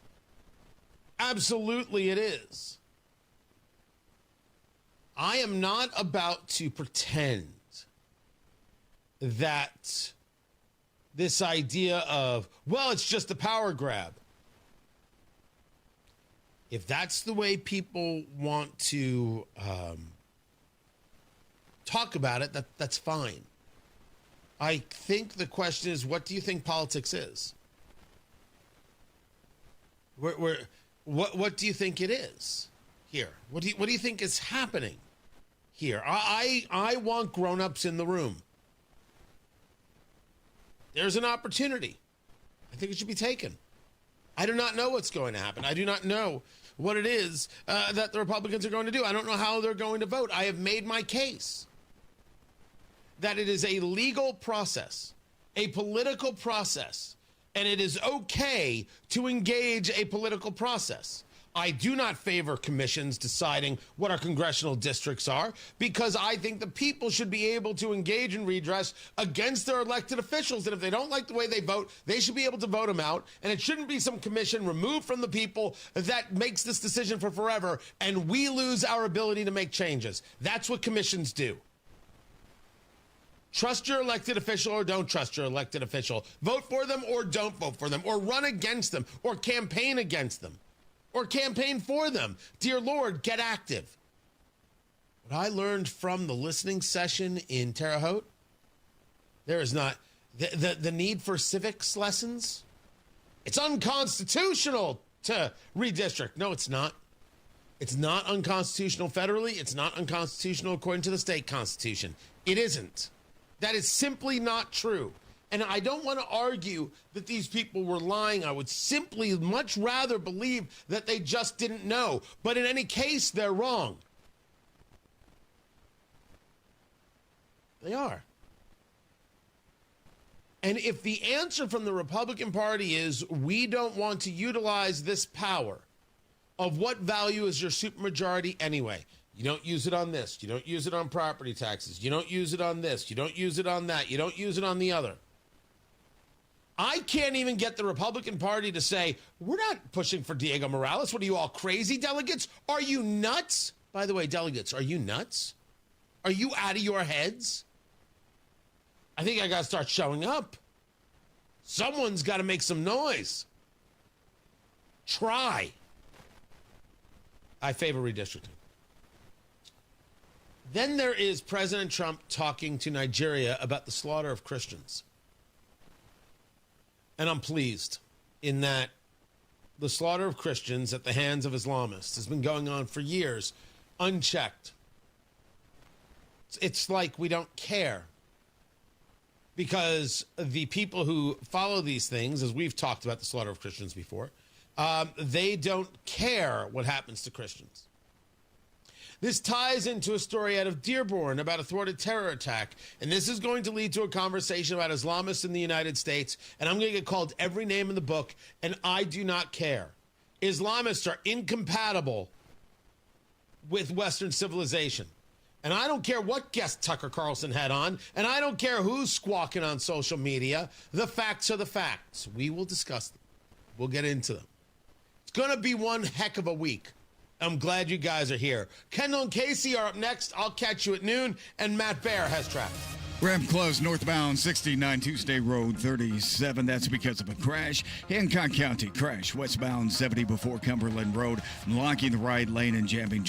Absolutely it is. I am not about to pretend that this idea of, well, it's just a power grab. If that's the way people want to talk about it, that's fine. I think the question is, what do you think politics is? What do you think it is here? What do you think is happening here? I want grown-ups in the room. There's an opportunity. I think it should be taken. I do not know what's going to happen. I do not know what it is that the Republicans are going to do. I don't know how they're going to vote. I have made my case that it is a legal process, a political process, and it is okay to engage a political process. I do not favor commissions deciding what our congressional districts are because I think the people should be able to engage in redress against their elected officials. And if they don't like the way they vote, they should be able to vote them out. And it shouldn't be some commission removed from the people that makes this decision for forever and we lose our ability to make changes. That's what commissions do. Trust your elected official or don't trust your elected official. Vote for them or don't vote for them, or run against them, or campaign against them, or campaign for them. Dear Lord, get active. What I learned from the listening session in Terre Haute, there is not the need for civics lessons. It's unconstitutional to redistrict. No, it's not. It's not unconstitutional federally. It's not unconstitutional according to the state constitution. It isn't. That is simply not true. And I don't want to argue that these people were lying. I would simply much rather believe that they just didn't know. But in any case, they're wrong. They are. And if the answer from the Republican Party is we don't want to utilize this power, of what value is your supermajority anyway? You don't use it on this. You don't use it on property taxes. You don't use it on this. You don't use it on that. You don't use it on the other. I can't even get the Republican Party to say, we're not pushing for Diego Morales. What are you all crazy, delegates? Are you nuts? By the way, delegates, are you nuts? Are you out of your heads? I think I got to start showing up. Someone's got to make some noise. Try. I favor redistricting. Then there is President Trump talking to Nigeria about the slaughter of Christians. And I'm pleased in that the slaughter of Christians at the hands of Islamists has been going on for years, unchecked. It's like we don't care. Because the people who follow these things, as we've talked about the slaughter of Christians before, they don't care what happens to Christians. This ties into a story out of Dearborn about a thwarted terror attack. And this is going to lead to a conversation about Islamists in the United States. And I'm going to get called every name in the book, and I do not care. Islamists are incompatible with Western civilization. And I don't care what guest Tucker Carlson had on, and I don't care who's squawking on social media. The facts are the facts. We will discuss them. We'll get into them. It's going to be one heck of a week. I'm glad you guys are here. Kendall and Casey are up next. I'll catch you at noon, and Matt Bear has traffic.
Ramp closed northbound 69 Tuesday Road 37. That's because of a crash. Hancock County crash westbound 70 before Cumberland Road, blocking the right lane and jamming